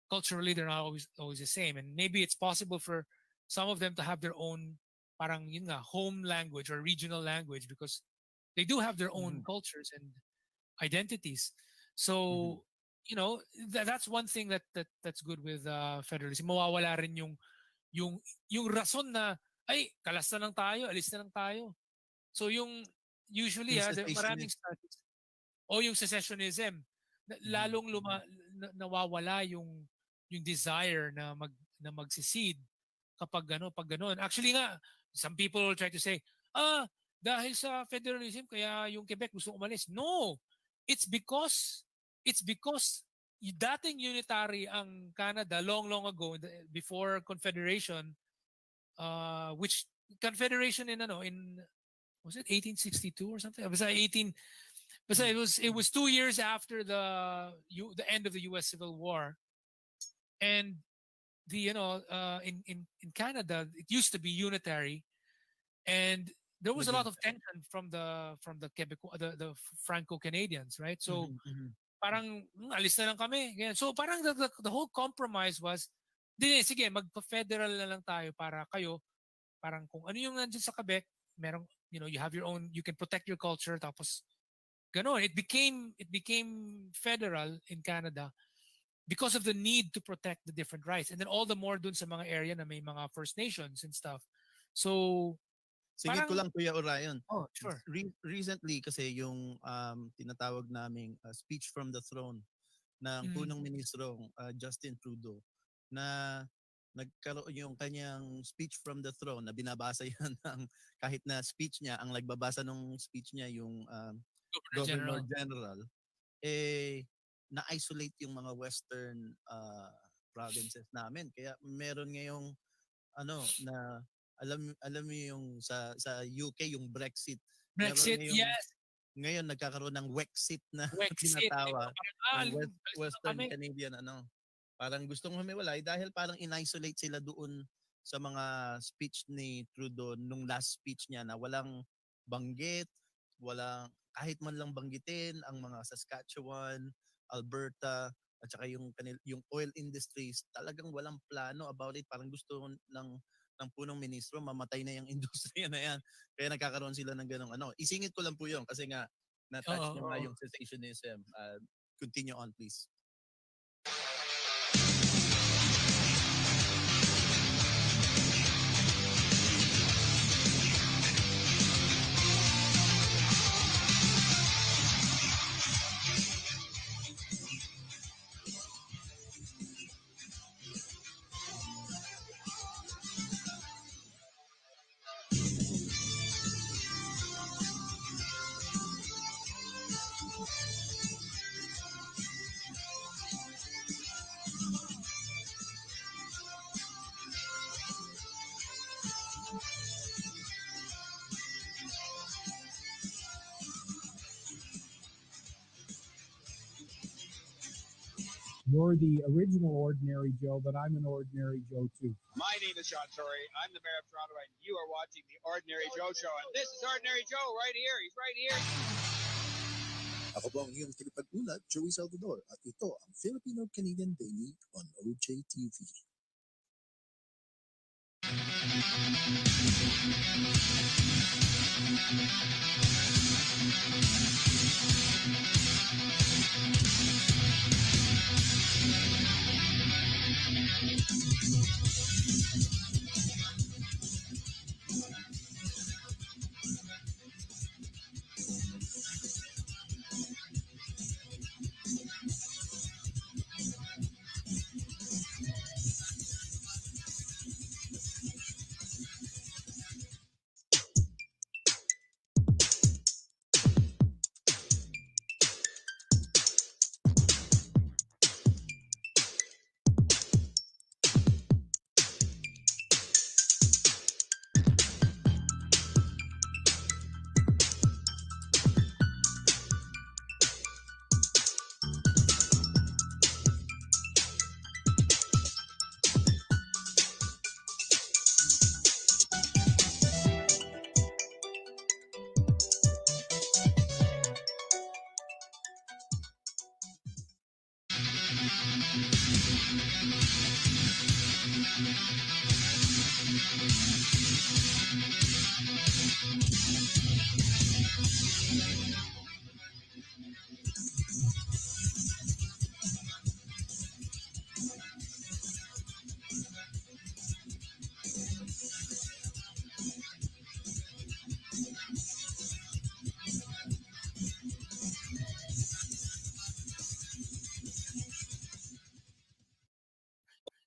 culturally they're not always the same. And maybe it's possible for some of them to have their own parang yun nga, home language or regional language, because they do have their own cultures and identities. So, that's one thing that's good with federalism. Mawawala rin yung rason na ay kalas na lang tayo, alis na lang tayo. So usually maraming studies yung secessionism, lalong nawawala yung desire na magsecede pag ganon. Actually nga, some people will try to say, dahil sa federalism kaya yung Quebec gusto umalis. No, it's because dating unitary ang Canada long ago, before Confederation, which Confederation in was it 1862 or something? It was 2 years after the end of the U.S. Civil War, and in Canada it used to be unitary, and there was a lot of tension from the Quebec, the Franco-Canadians, right? So parang alis na lang kami. So parang the whole compromise was, sige, magpa-federal na lang tayo para kayo, parang kung ano yung nandiyan sa Quebec, merong, you have your own, you can protect your culture, tapos ganon. It became federal in Canada because of the need to protect the different rights. And then all the more dun sa mga area na may mga First Nations and stuff. So, sige ko lang, Kuya Orion. Oh, sure. Recently kasi yung tinatawag naming speech from the throne ng punong ministrong Justin Trudeau, na nagkaroon yung kanyang speech from the throne na binabasa yan ng kahit na speech niya, ang nagbabasa ng speech niya yung Governor General, na-isolate yung mga western provinces namin. Kaya meron ngayong na alam mo yung sa UK yung Brexit Brexit, ngayong, yes. ngayon nagkakaroon ng Wexit na Wexit, di ba? tinatawag. Parang, Yung alis na Western kami. Canadian parang gustong humiwalay dahil parang in-isolate sila doon sa mga speech ni Trudeau nung last speech niya na walang banggit, walang kahit man lang banggitin ang mga Saskatchewan, Alberta, at saka yung oil industries, talagang walang plano about it. Parang gusto ng punong ministro mamatay na yung industriya na yan. Kaya nagkakaroon sila ng ganong Isingit ko lang po yun kasi nga na-touch niya nga yung cessationism. Continue on, please. You're the original Ordinary Joe, but I'm an Ordinary Joe too. My name is Sean Torrey. I'm the mayor of Toronto, and you are watching the Ordinary Joe Show. And this is Ordinary Joe right here. He's right here. Ako po ang iyong tagapag-ulat, Joey Salvador, at ito ang Filipino-Canadian Daily on OJTV.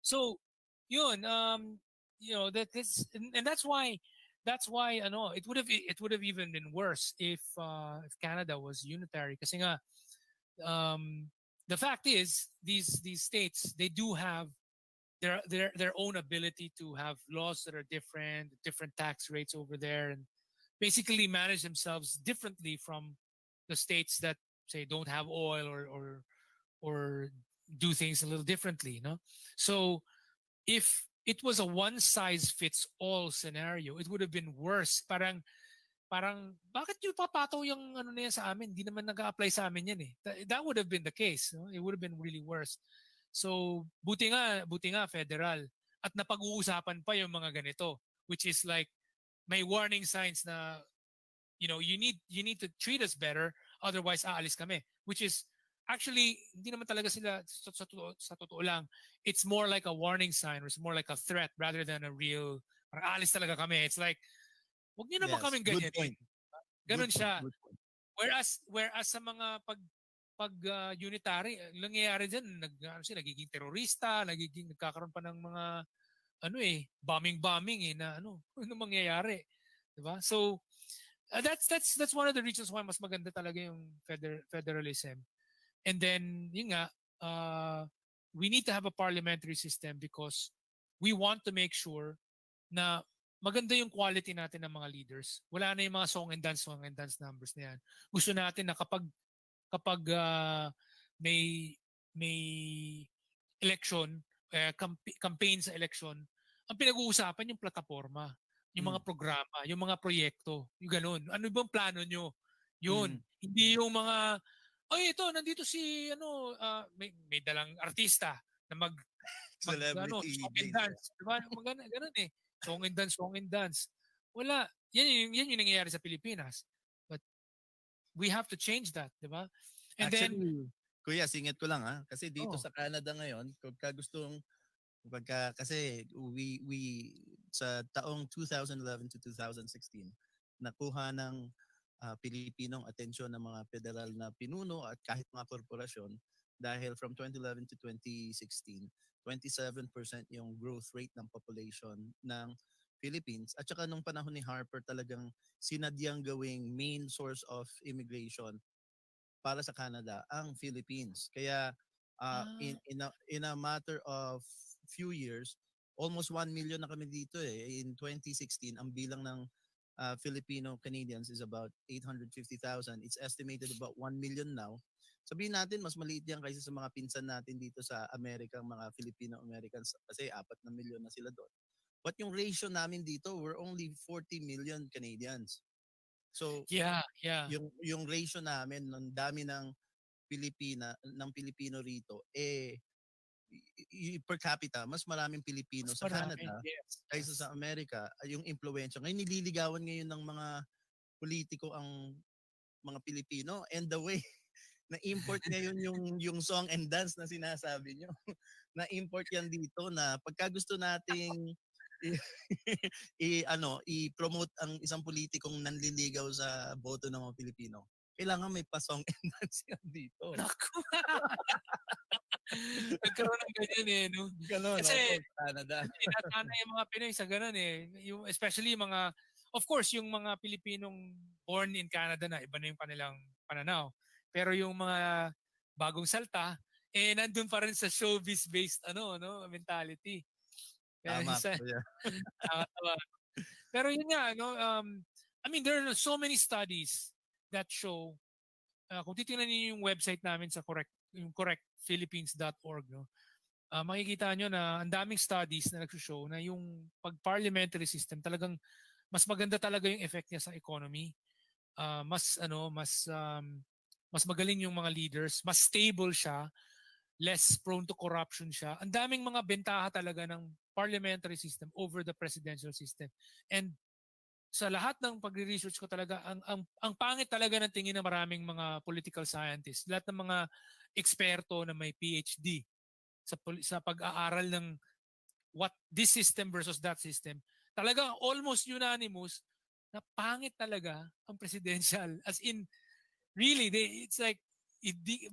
So, yun, and that's why it would have even been worse if Canada was unitary kasi nga the fact is these states, they do have their own ability to have laws that are different tax rates over there, and basically manage themselves differently from the states that say don't have oil or do things a little differently, no? So if it was a one size fits all scenario, it would have been worse. Parang bakit yung papataw yung ano na yan sa amin? Hindi naman nag-a-apply sa amin yan eh. That would have been the case, no? It would have been really worse. So buti nga federal at napag-uusapan pa yung mga ganito, which is like may warning signs na you need to treat us better, otherwise aalis kami, which is actually hindi naman talaga sila sa totoo lang. It's more like a warning sign, or it's more like a threat rather than a real parang aalis talaga kami. It's like wag niyo naman kaming ganyan. Good point. Ganon siya. Good point. Whereas sa mga pag unitary, nangyayari diyan nagiging terorista, nagkakaroon pa ng mga bombing na ano mangyayari, 'di ba? So that's one of the reasons why mas maganda talaga yung federalism. And then yun nga, we need to have a parliamentary system because we want to make sure na maganda yung quality natin ng mga leaders. Wala na yung mga song and dance numbers na yan. Gusto natin na kapag may election, campaign sa election, ang pinag-uusapan yung plataforma, yung mga programa, yung mga proyekto, yung ganun. Ano bang plano nyo? Yun. Hindi yung mga, ay ito, nandito si, may dalang artista na Celebrity song and base. dance. Diba? Ganun eh. Song and dance. Wala. Yan yung nangyayari sa Pilipinas. But we have to change that, diba? And Actually, Kuya, singit ko lang ha. Kasi dito Oh. sa Canada ngayon, kasi we sa taong 2011 to 2016, nakuha ng Pilipinong atensyon ng mga federal na pinuno at kahit mga korporasyon dahil from 2011 to 2016, 27% yung growth rate ng population ng Philippines. At saka nung panahon ni Harper talagang sinadyang gawing main source of immigration para sa Canada ang Philippines. Kaya in a matter of few years, almost 1 million na kami dito eh. In 2016, ang bilang ng Filipino Canadians is about 850,000. It's estimated about 1 million now. Sabihin natin, mas maliit yan kaysa sa mga pinsan natin dito sa Amerika, mga Filipino-Americans, kasi 4 na milyon na sila doon. But yung ratio namin dito, we're only 40 million Canadians. So, yeah. Yung ratio namin ng dami ng Pilipino rito per capita mas maraming Pilipino sa Canada kaysa sa Amerika. Yung impluwensya ngayon nililigawan ngayon ng mga politiko ang mga Pilipino, and the way na import ngayon yung song and dance na sinasabi nyo na import yan dito, na pagka gusto nating i-promote ang isang politikong nanliligaw sa boto ng mga Pilipino, kailangan may pa-song and dance yan dito. Naku. Nagkaroon ng ganyan eh, no? Ganon, Kasi, Canada. Natana yung mga Pinoy sa ganun eh. Yung, especially mga, of course, yung mga Pilipinong born in Canada na, iba na yung kanilang pananaw. Pero yung mga bagong salta, nandun pa rin sa showbiz-based mentality. Tama. Pero yun nga, I mean, there are so many studies that show, kung titingnan niyo yung website namin sa correctphilippines.org, makikita nyo na ang daming studies na nag-show na yung pag-parliamentary system talagang mas maganda talaga yung effect niya sa economy. Mas magaling yung mga leaders, mas stable siya, less prone to corruption siya. Ang daming mga bentaha talaga ng parliamentary system over the presidential system. And sa lahat ng pagre-research ko talaga, ang pangit talaga ng tingin ng maraming mga political scientists, lahat ng mga eksperto na may PhD sa pag-aaral ng what this system versus that system, talaga almost unanimous na pangit talaga ang presidential. As in, really, it's like,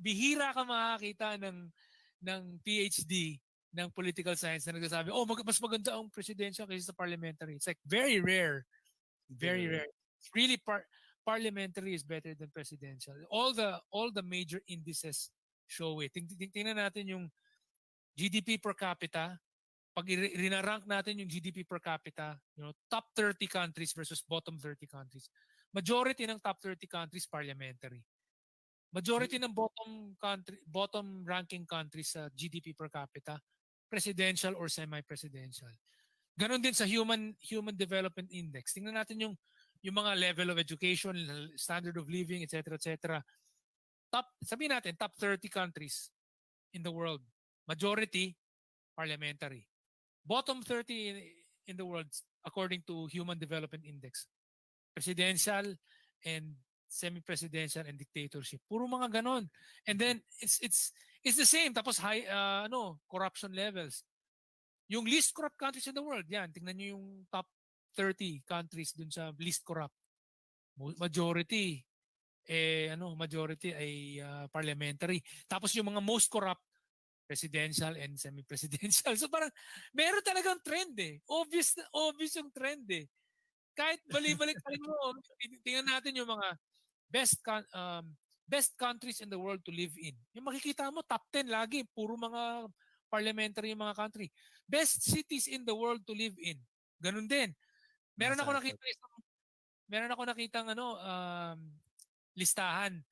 bihira ka makakita ng PhD ng political science na nagsasabi, mas maganda ang presidential kaysa sa parliamentary. It's like very rare. Very rare. It's really parliamentary is better than presidential. All the major indices show it. Tingnan natin yung GDP per capita. Pag rinarank natin yung GDP per capita, top 30 countries versus bottom 30 countries. Majority ng top 30 countries parliamentary. Majority ng bottom ranking countries sa GDP per capita, presidential or semi-presidential. Ganon din sa Human Development Index. Tingnan natin yung mga level of education, standard of living, etc. etc. Sabihin natin, top 30 countries in the world. Majority, parliamentary. Bottom 30 in the world, according to Human Development Index, presidential and semi-presidential and dictatorship. Puro mga ganon. And then it's the same. Tapos high corruption levels. Yung least corrupt countries in the world, yan, tingnan niyo yung top 30 countries dun sa least corrupt. Majority ay parliamentary. Tapos yung mga most corrupt, presidential and semi-presidential. So parang meron talagang trend eh. Obvious yung trend eh. Kahit balik-balik mo, tingnan natin yung mga best countries in the world to live in. Yung makikita mo, top 10 lagi, puro mga parliamentary yung mga country. Best cities in the world to live in. Ganun din. Meron ako Nasa nakita isang meron ako nakitang listahan.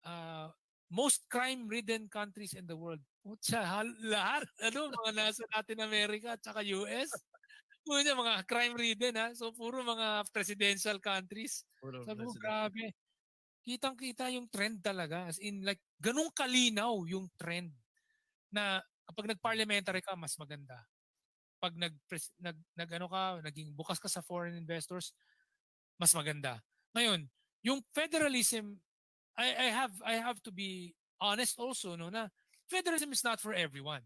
Uh, Most crime-ridden countries in the world. Putya, lahat mga nasa Latin America at saka US. Punya mga crime-ridden ha. So puro mga presidential countries. puro Sabi ko, president. grabe. Kitang-kita yung trend talaga. As in like, ganun kalinaw yung trend na kapag nag-parliamentary ka, mas maganda. Pag naging bukas ka sa foreign investors, mas maganda. Ngayon, yung federalism, I have to be honest also no na federalism is not for everyone.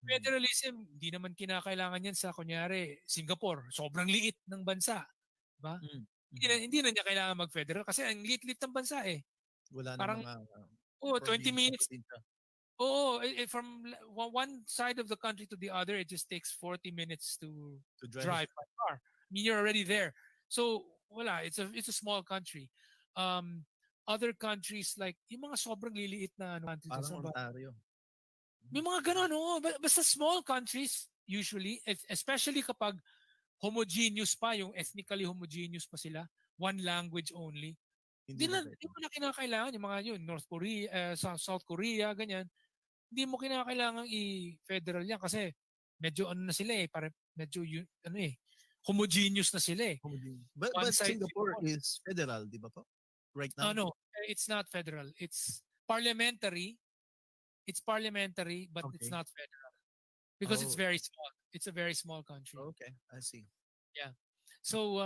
Federalism, hindi naman kinakailangan yan sa kunyari Singapore, sobrang liit ng bansa, ba? Hindi na niya kailangan mag-federal kasi ang liit-liit ng bansa eh. Wala na Parang mga 20 minutes. probinsya. Oo, from one side of the country to the other, it just takes 40 minutes to drive by car. I mean, you're already there. So, wala, it's a small country. Other countries like yung mga sobrang liliit na countries Parang Ontario. may mga ganun, oo. Basta small countries usually, especially kapag homogeneous pa, yung ethnically homogeneous pa sila, one language only. Hindi mo na kinakailangan yung mga yun, North Korea, South Korea, ganyan. Hindi mo kinakailangan i-federal yan kasi medyo na sila medyo homogeneous na sila eh. But Singapore is federal, di ba po? Right now? No, it's not federal. It's parliamentary. It's parliamentary, but it's not federal because it's very small. It's a very small country. Okay, I see. Yeah. So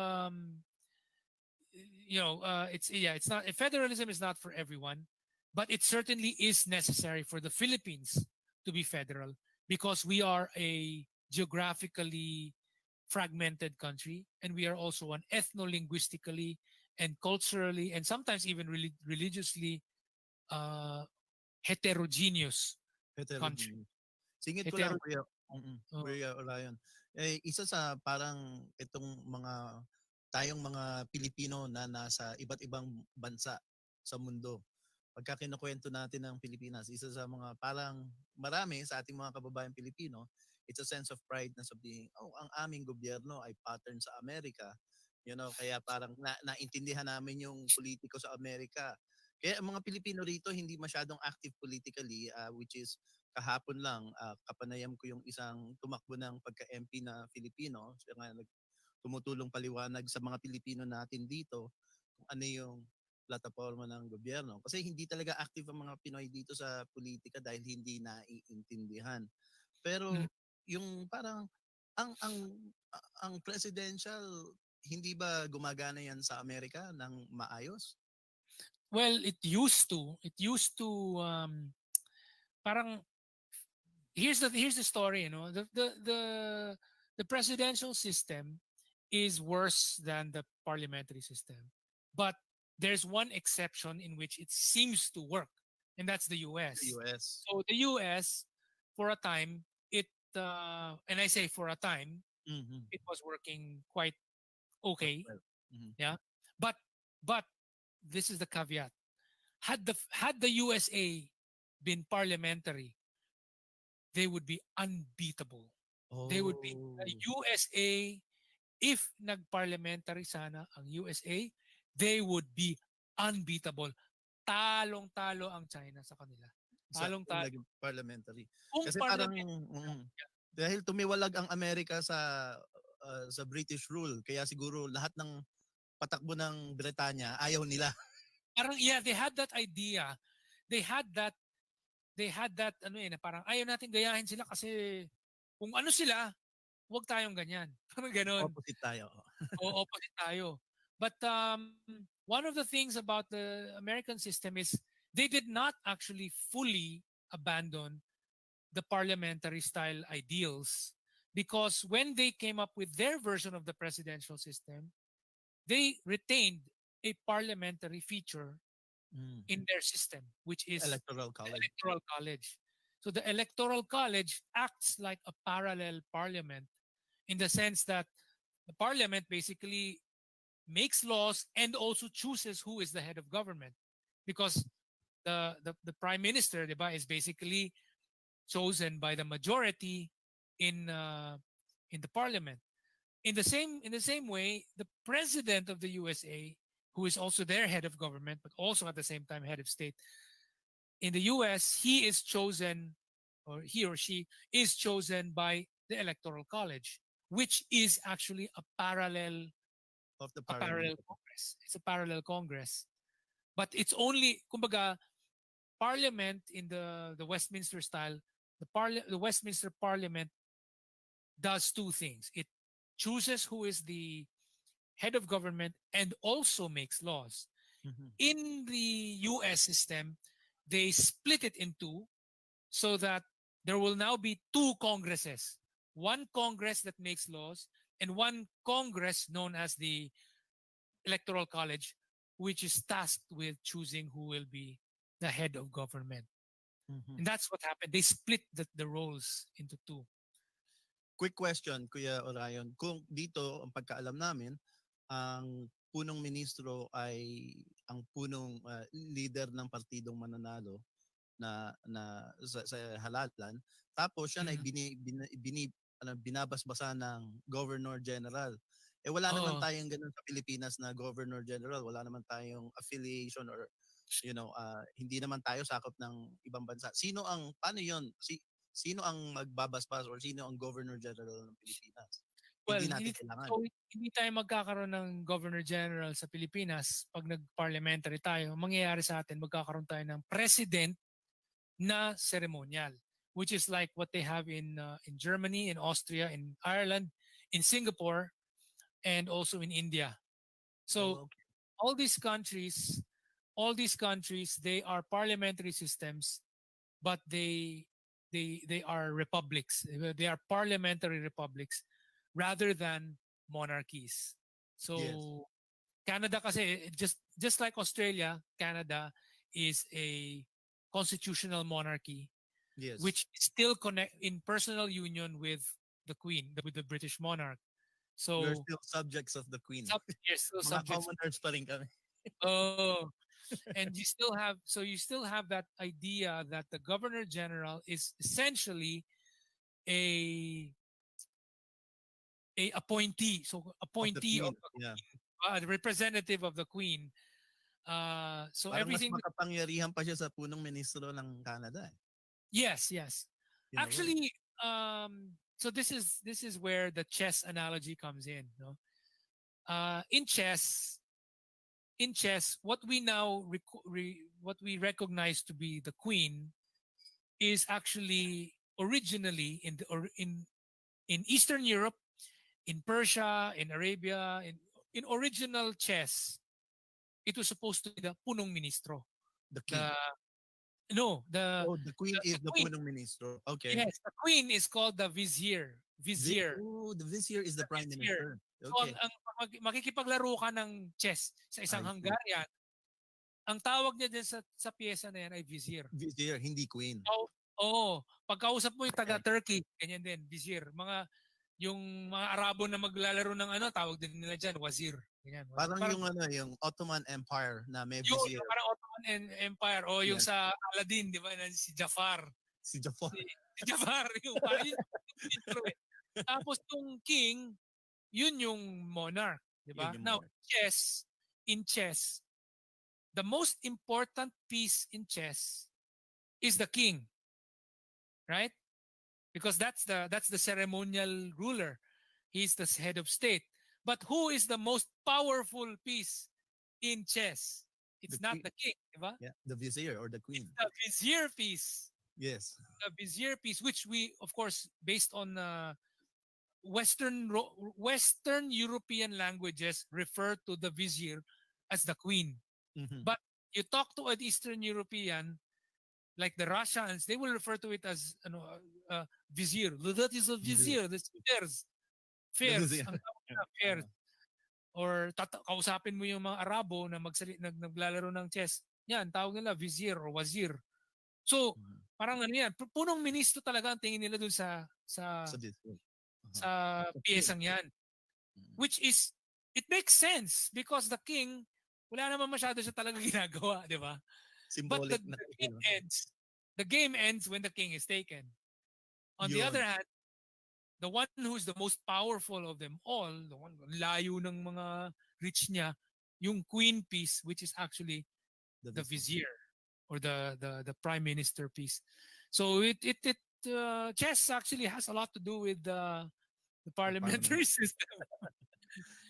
it's not federalism is not for everyone, but it certainly is necessary for the Philippines to be federal because we are a geographically fragmented country and we are also an ethno-linguistically and culturally and sometimes even religiously heterogeneous country. Singit ko lang, Kuya Orion. Isa sa parang itong tayong mga Pilipino na nasa iba't ibang bansa sa mundo. Pagka kinukwento natin ng Pilipinas, isa sa mga parang marami sa ating mga kababayan Pilipino, it's a sense of pride na sabihin, ang aming gobyerno ay pattern sa Amerika. Kaya parang naintindihan namin yung politiko sa Amerika. Kaya ang mga Pilipino rito hindi masyadong active politically, which is kahapon lang kapanayam ko yung isang tumakbo ng pagka-MP na Filipino. Siya nga tumutulong paliwanag sa mga Pilipino natin dito kung ano yung plataforma ng gobyerno. Kasi hindi talaga active ang mga Pinoy dito sa politika dahil hindi naiintindihan. Pero yung parang ang presidential, hindi ba gumagana yan sa Amerika ng maayos? Well, it used to. Parang here's the story, the presidential system is worse than the parliamentary system. But there's one exception in which it seems to work, and that's the US. So the US, for a time, and I say for a time, it was working quite okay. Yeah. But this is the caveat. Had the USA been parliamentary, they would be unbeatable. They would be the USA. If nag-parliamentary sana ang USA, they would be unbeatable. Talong-talo ang China sa kanila. Talong-talo. Parliamentary. Kasi parang dahil tumiwalag ang Amerika sa British rule, kaya siguro lahat ng patakbo ng Britanya ayaw nila. Parang they had that idea. They had that na parang ayaw natin gayahin sila kasi kung ano sila, huwag tayong ganyan. Parang ganon. Opposite tayo. Opposite tayo. But one of the things about the American system is they did not actually fully abandon the parliamentary style ideals because when they came up with their version of the presidential system, they retained a parliamentary feature in their system, which is Electoral college. So the electoral college acts like a parallel parliament in the sense that the parliament basically makes laws and also chooses who is the head of government because the prime minister, diba, is basically chosen by the majority in the parliament. in the same way, the president of the USA, who is also their head of government, but also at the same time head of state, in the US, he is chosen, or he or she is chosen by the Electoral College, which is actually Of the a parliament. parallel Congress. It's a parallel Congress. But it's only, kumbaga, Parliament in the Westminster style, the Westminster Parliament does two things. It chooses who is the head of government and also makes laws. Mhm. In the US system, they split it in two so that there will now be two Congresses. One Congress that makes laws and one Congress known as the Electoral College, which is tasked with choosing who will be the head of government. Mhm. And that's what happened. They split the roles into two. Quick question, Kuya Orion. Kung dito, ang pagkaalam namin, ang punong ministro ay ang punong leader ng partidong mananalo sa halalan. Tapos siya ay Mm. binabasbasa ng Governor General. Wala naman Oo. tayong ganun sa Pilipinas na Governor General. Wala naman tayong affiliation or hindi naman tayo sakop ng ibang bansa. Paano yun? Sino ang magbabasbas or sino ang Governor General ng Pilipinas? Well, Hindi natin kailangan. so hindi tayo magkakaroon ng Governor General sa Pilipinas pag nag-parliamentary tayo. Ang mangyayari sa atin, magkakaroon tayo ng President na ceremonial, which is like what they have in Germany, in Austria, in Ireland, in Singapore, and also in India. So Okay. all these countries, they are parliamentary systems, but they are republics. They are parliamentary republics rather than monarchies. So Yes. Canada kasi, just like Australia, Canada is a constitutional monarchy, Yes. which still connect in personal union with the Queen, with the British monarch. We are So still subjects of the Queen. yes, still Mga subjects. commoners pa rin kami. Oh, and you still have that idea that the Governor General is essentially a appointee, so Of the appointee Queen. of Yeah. the representative of the Queen. So Parang mas everything. makapangyarihan pa siya sa punong ministro ng Canada. Yes. In a way. Actually, so this is where the chess analogy comes in. No, in chess, what we now what we recognize to be the queen is actually originally in Eastern Europe, in Persia, in Arabia, in original chess, it was supposed to be the punong ministro. The king. The queen is the queen. punong ministro. Okay. Yes, the queen is called the vizier. Vizier. The vizier is the prime minister. So Okay. ang makikipaglaro ka ng chess sa isang I see. Hungarian, ang tawag niya din sa pyesa na yan ay vizier. Vizier, hindi queen. Pagkausap mo yung taga Turkey, ganyan din, vizier. Yung mga Arabo na maglalaro ng tawag din nila diyan wazir. Ganyan. Parang yung Ottoman Empire na may Yung vizier. parang Ottoman Empire o yung Yes. sa Aladdin, di ba, na si Jafar. Si Jafar. Si Jafar, yung parang yun. Tapos yung king, yun yung monarch, di ba? Yun yung Now, monarch. in chess, the most important piece in chess is the king. Right? Because that's the ceremonial ruler. He's the head of state. But who is the most powerful piece in chess? It's not the king, di ba? Yeah, the vizier or the queen. The vizier piece. Yes. The vizier piece, which we, of course, based on Western European languages, refer to the vizier as the queen. Mhm. But you talk to an Eastern European, like the Russians, they will refer to it as vizier. That is a vizier. That's fairs. Fairs. vizier. Ang tawag na fairs. Or kausapin mo yung mga Arabo na naglalaro ng chess. Yan, tawag nila vizier or wazir. So, parang yan. Punong ministro talaga ang tingin nila dun sa vizier. sa piyesang yan. Which is, it makes sense because the king, wala naman masyado siya talaga ginagawa, di ba? Symbolic But the game ends when the king is taken. On the Yun. other hand, the one who's the most powerful of them all, the one layo ng mga reach niya, yung queen piece, which is actually the vizier or the prime minister piece. So chess actually has a lot to do with the parliamentary system.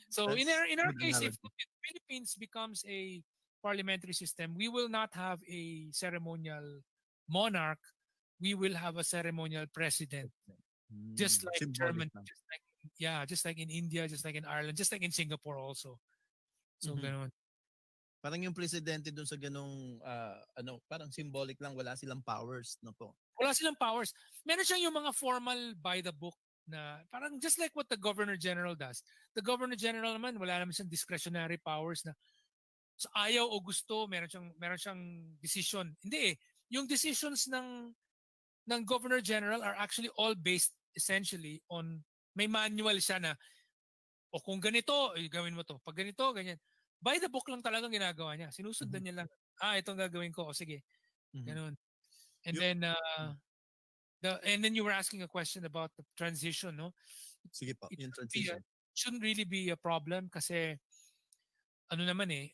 So in our good case, if analogy. the Philippines becomes a parliamentary system, we will not have a ceremonial monarch. We will have a ceremonial president, just like Symbolic Germany, lang. just like in India, just like in Ireland, just like in Singapore also. So ganon. Parang yung presidente dun sa ganong parang symbolic lang, wala silang powers, no po. Wala silang powers. Meron siyang yung mga formal by the book na parang just like what the Governor General does. The Governor General naman wala naman siyang discretionary powers na so ayaw o gusto, meron siyang decision. Hindi eh. Yung decisions ng Governor General are actually all based essentially on may manual siya na o kung ganito, gawin mo to. Pag ganito, ganyan. By the book lang talagang ginagawa niya. Sinusundan niya lang. Itong gagawin ko. O sige. Ganun. And then and then you were asking a question about the transition, no? Sige po, yung transition. Shouldn't really be a problem kasi ano naman eh,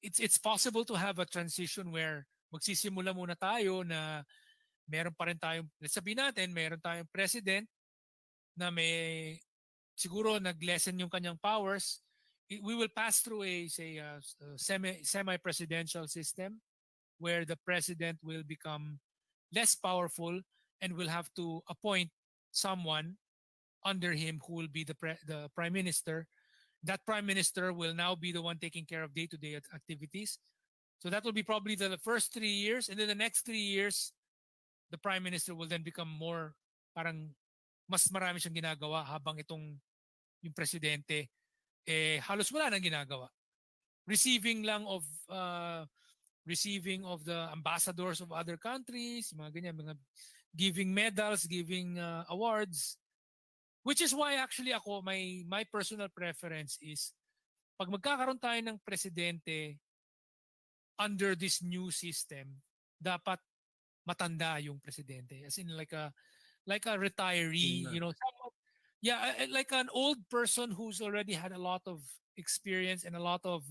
it's possible to have a transition where magsisimula muna tayo na meron pa rin tayong, let's sabihin natin, meron tayong president na may siguro nag-lessen yung kanyang powers. We will pass through a semi-presidential system where the president will become less powerful and will have to appoint someone under him who will be the prime minister. That prime minister will now be the one taking care of day-to-day activities. So that will be probably the first 3 years, and then the next 3 years, the prime minister will then become more parang mas marami siyang ginagawa habang yung presidente halos wala nang ginagawa. Receiving of the ambassadors of other countries, mga ganyan, mga giving medals, giving awards. Which is why actually ako, my personal preference is pag magkakaroon tayo ng presidente under this new system, dapat matanda yung presidente. As in like a retiree, someone, like an old person who's already had a lot of experience and a lot of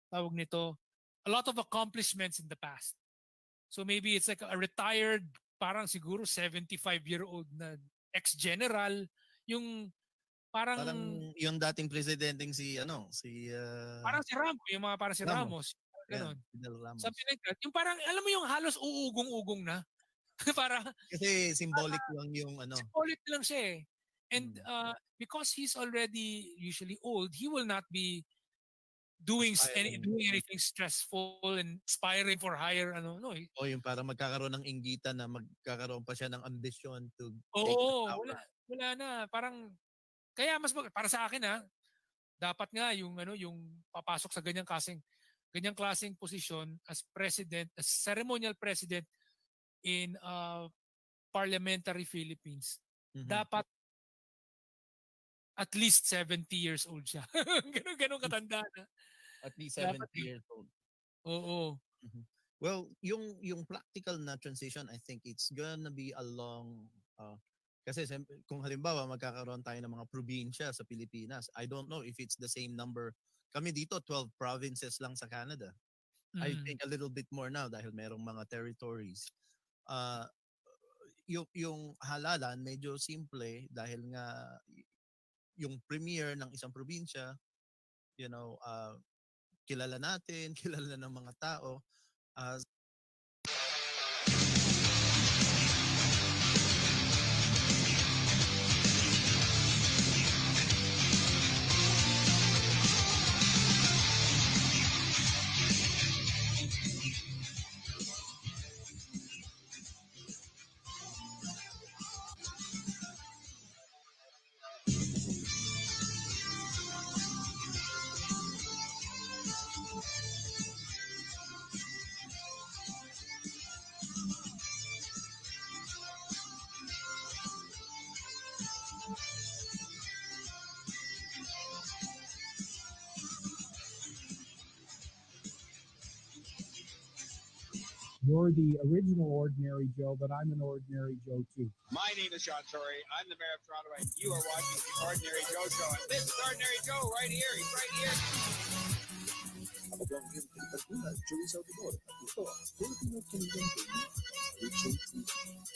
tawag nito, a lot of accomplishments in the past. So maybe it's like a retired, parang siguro 75-year-old na ex-general, yung parang yung dating presidenteng parang si Ramos, yung mga parang si Ramos. Ganon. Something like that. Yung parang, alam mo yung halos uugong-ugong na. Para kasi symbolic lang yung symbolic lang siya eh. And because he's already usually old, he will not be doing anything stressful and aspiring for higher o yung para magkakaroon ng inggitan na magkakaroon pa siya ng ambition to take the power. Wala na, parang kaya para sa akin dapat nga yung papasok sa ganyang klaseng posisyon as president, as ceremonial president in parliamentary Philippines. Dapat at least 70 years old siya. Ganun katanda na. At least 70 years old. Oo. Well, yung practical na transition, I think it's gonna be a long kasi kung halimbawa magkakaroon tayo ng mga probinsya sa Pilipinas, I don't know if it's the same number. Kami dito 12 provinces lang sa Canada. I think a little bit more now dahil merong mga territories. Yung halalan medyo simple dahil nga yung premier ng isang probinsya, kilala natin, kilala ng mga tao. You're the original Ordinary Joe, but I'm an Ordinary Joe too. My name is John Tory. I'm the mayor of Toronto, and you are watching the Ordinary Joe Show. And this is Ordinary Joe right here. He's right here. Ako po ang iyong tagapagmula, Joey Salvador, at ito ang Filipino Canadian Daily, OJT.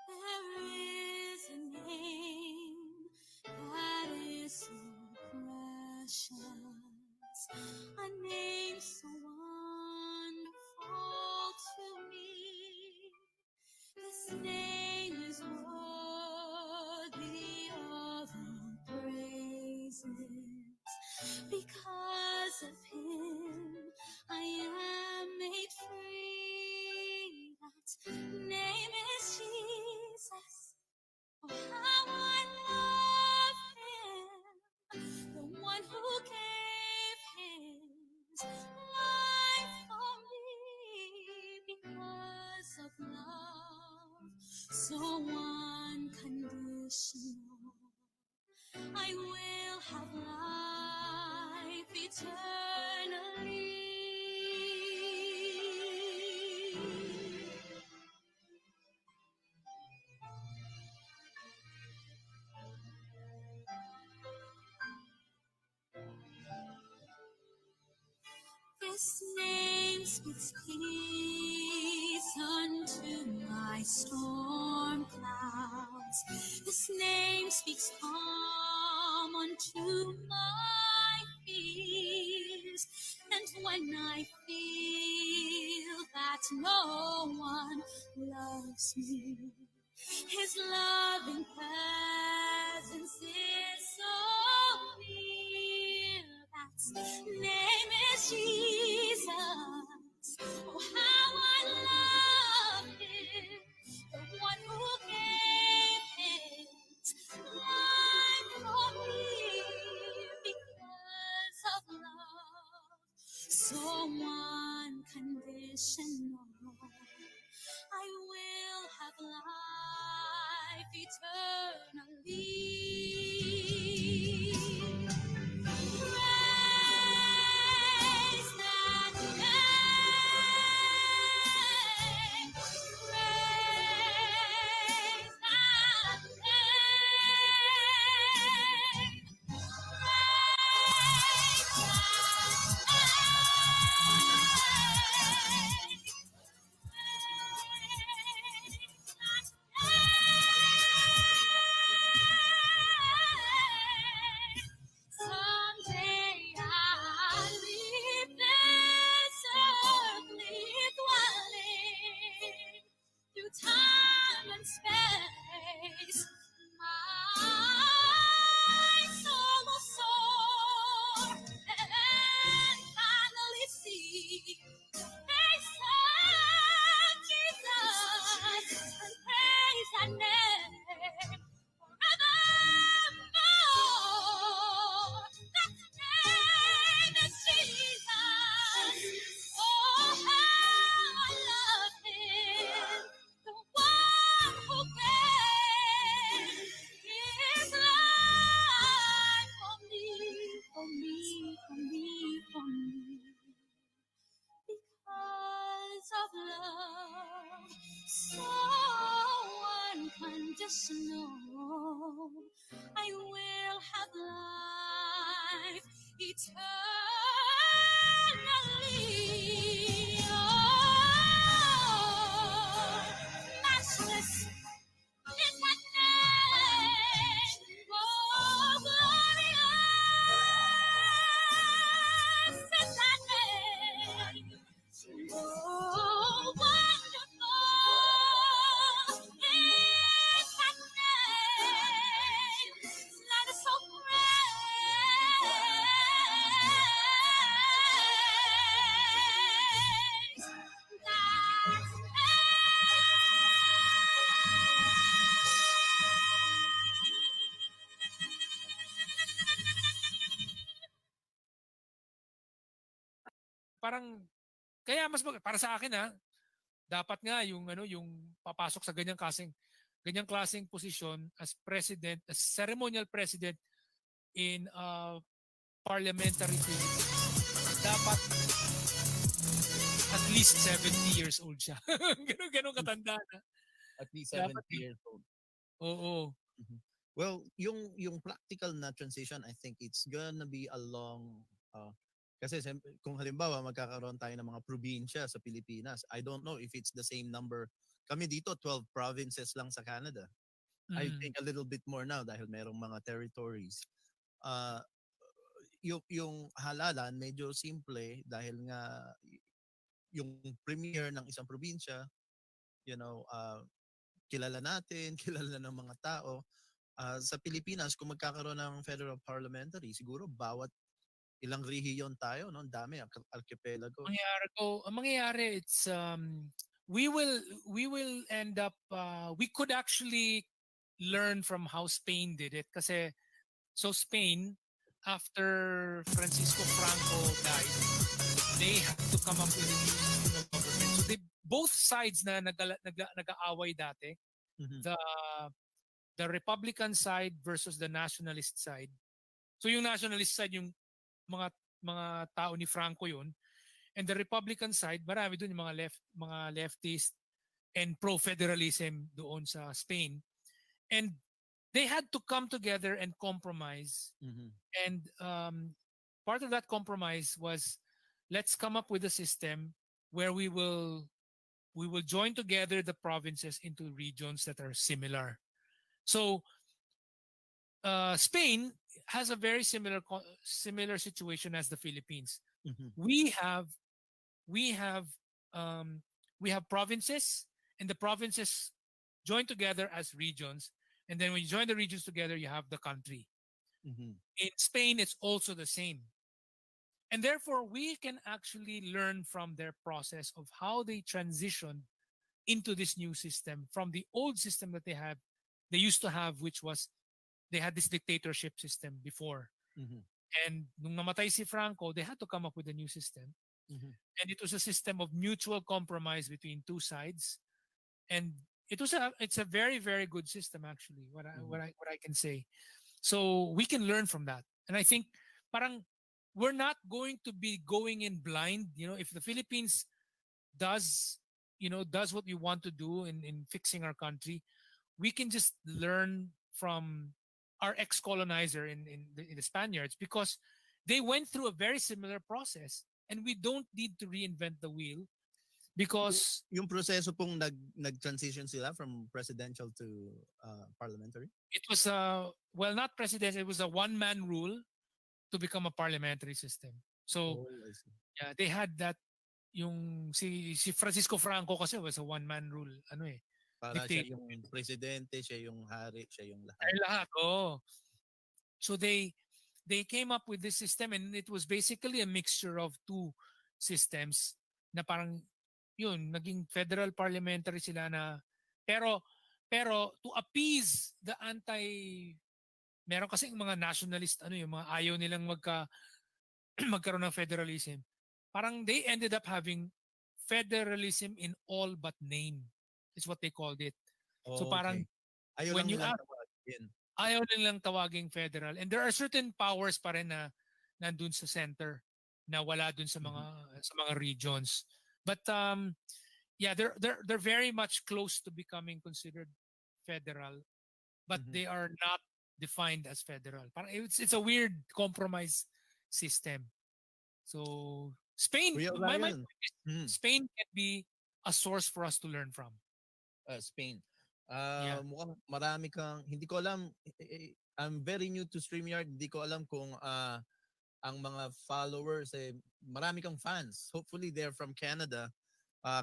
There is a name that is so precious, a name so wonderful to me. This name is worthy of all praises. Because of him, I am made free. That name is Jesus. Oh, how I love him, the one who gave his life for me. Because of love so unconditional, I will have life eternally. This name speaks peace unto my storm clouds. This name speaks calm unto my fears. And when I feel that no one loves me, his loving presence is so near. That name is Jesus. Oh, how I love him, the one who gave his life for me. Because of love so unconditional, I will have life eternally. Praise that name. Praise that name. Praise that name. love so unconditional. I will have life eternally. Oh, matchless is that name. Oh, glorious is that name. Oh, wonderful is that name. That is so great. That Parang kaya para sa akin dapat nga yung yung papasok sa ganyang klaseng posisyon as president, as ceremonial president in parliamentary Philippines. Dapat at least 70 years old siya. Ganun katanda na. At least Dapat 70 years old. Oo. Well, yung practical na transition, I think it's gonna be a long kasi kung halimbawa magkakaroon tayo ng mga probinsya sa Pilipinas, I don't know if it's the same number. Kami dito 12 provinces lang sa Canada. I think a little bit more now dahil merong mga territories. Yung halalan medyo simple dahil nga yung premier ng isang probinsya, kilala natin, kilala ng mga tao. Sa Pilipinas, kung magkakaroon ng federal parliamentary, siguro bawat ilang rehiyon tayo, no? Dami, archipelago. Ang mangyayari, it's we will end up we could actually learn from how Spain did it kasi Spain, after Francisco Franco died, they had to come up with a new system of government. So both sides na nag-aaway dati, the Republican side versus the nationalist side. So yung nationalist side yung mga tao ni Franco yun, and the Republican side marami doon yung mga leftist and pro-federalism doon sa Spain, and they had to come together and compromise. And part of that compromise was, let's come up with a system where we will join together the provinces into regions that are similar. So Spain has a very similar situation as the Philippines. We have provinces, and the provinces join together as regions, and then when you join the regions together, you have the country. In Spain, it's also the same, and therefore we can actually learn from their process of how they transitioned into this new system from the old system that they used to have, which was they had this dictatorship system before. And nung namatay si Franco, they had to come up with a new system. And it was a system of mutual compromise between two sides. And it's a very, very good system, actually, what I can say. So we can learn from that. And I think parang we're not going to be going in blind. If the Philippines does what we want to do in fixing our country, we can just learn from our ex-colonizer in the Spaniards, because they went through a very similar process, and we don't need to reinvent the wheel, because yung proseso pong nag-transition sila from presidential to parliamentary. It was not presidential, it was a one-man rule to become a parliamentary system. So yeah, they had that. Yung si Francisco Franco kasi was a one-man rule, Para siya yung presidente, siya yung hari, siya yung lahat. Lahat, So they came up with this system, and it was basically a mixture of two systems na parang yun, naging federal parliamentary sila na pero to appease the meron kasi mga nationalist yung mga ayaw nilang magkaroon ng federalism. Parang they ended up having federalism in all but name. Is what they called it. So parang ayaw nilang tawaging federal, and there are certain powers pa rin na nandun sa center na wala dun sa mga regions. But yeah, they're very much close to becoming considered federal, but they are not defined as federal. Parang it's a weird compromise system. So Spain, Kuya my Ryan, Spain can be a source for us to learn from. Spain. Yeah. Mukhang marami kang, hindi ko alam, I'm very new to StreamYard, hindi ko alam kung ang mga followers, marami kang fans. Hopefully they're from Canada.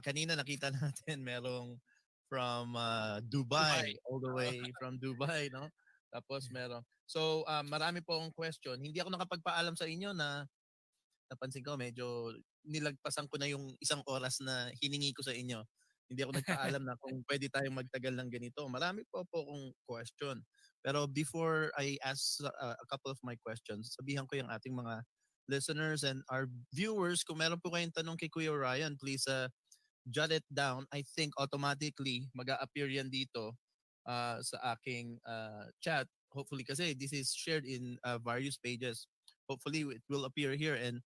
Kanina nakita natin merong from Dubai, all the way from Dubai, no? Tapos meron. So, marami po akong question. Hindi ako nakapagpaalam sa inyo na napansin ko medyo nilagpasan ko na yung isang oras na hiningi ko sa inyo. Hindi ako nagpaalam na kung pwede tayong magtagal ng ganito. Marami po akong question. Pero before I ask a couple of my questions, sabihan ko yung ating mga listeners and our viewers, kung meron po kayong tanong kay Kuya Ryan, please jot it down. I think automatically mag-a-appear yan dito sa aking chat. Hopefully kasi this is shared in various pages. Hopefully it will appear here and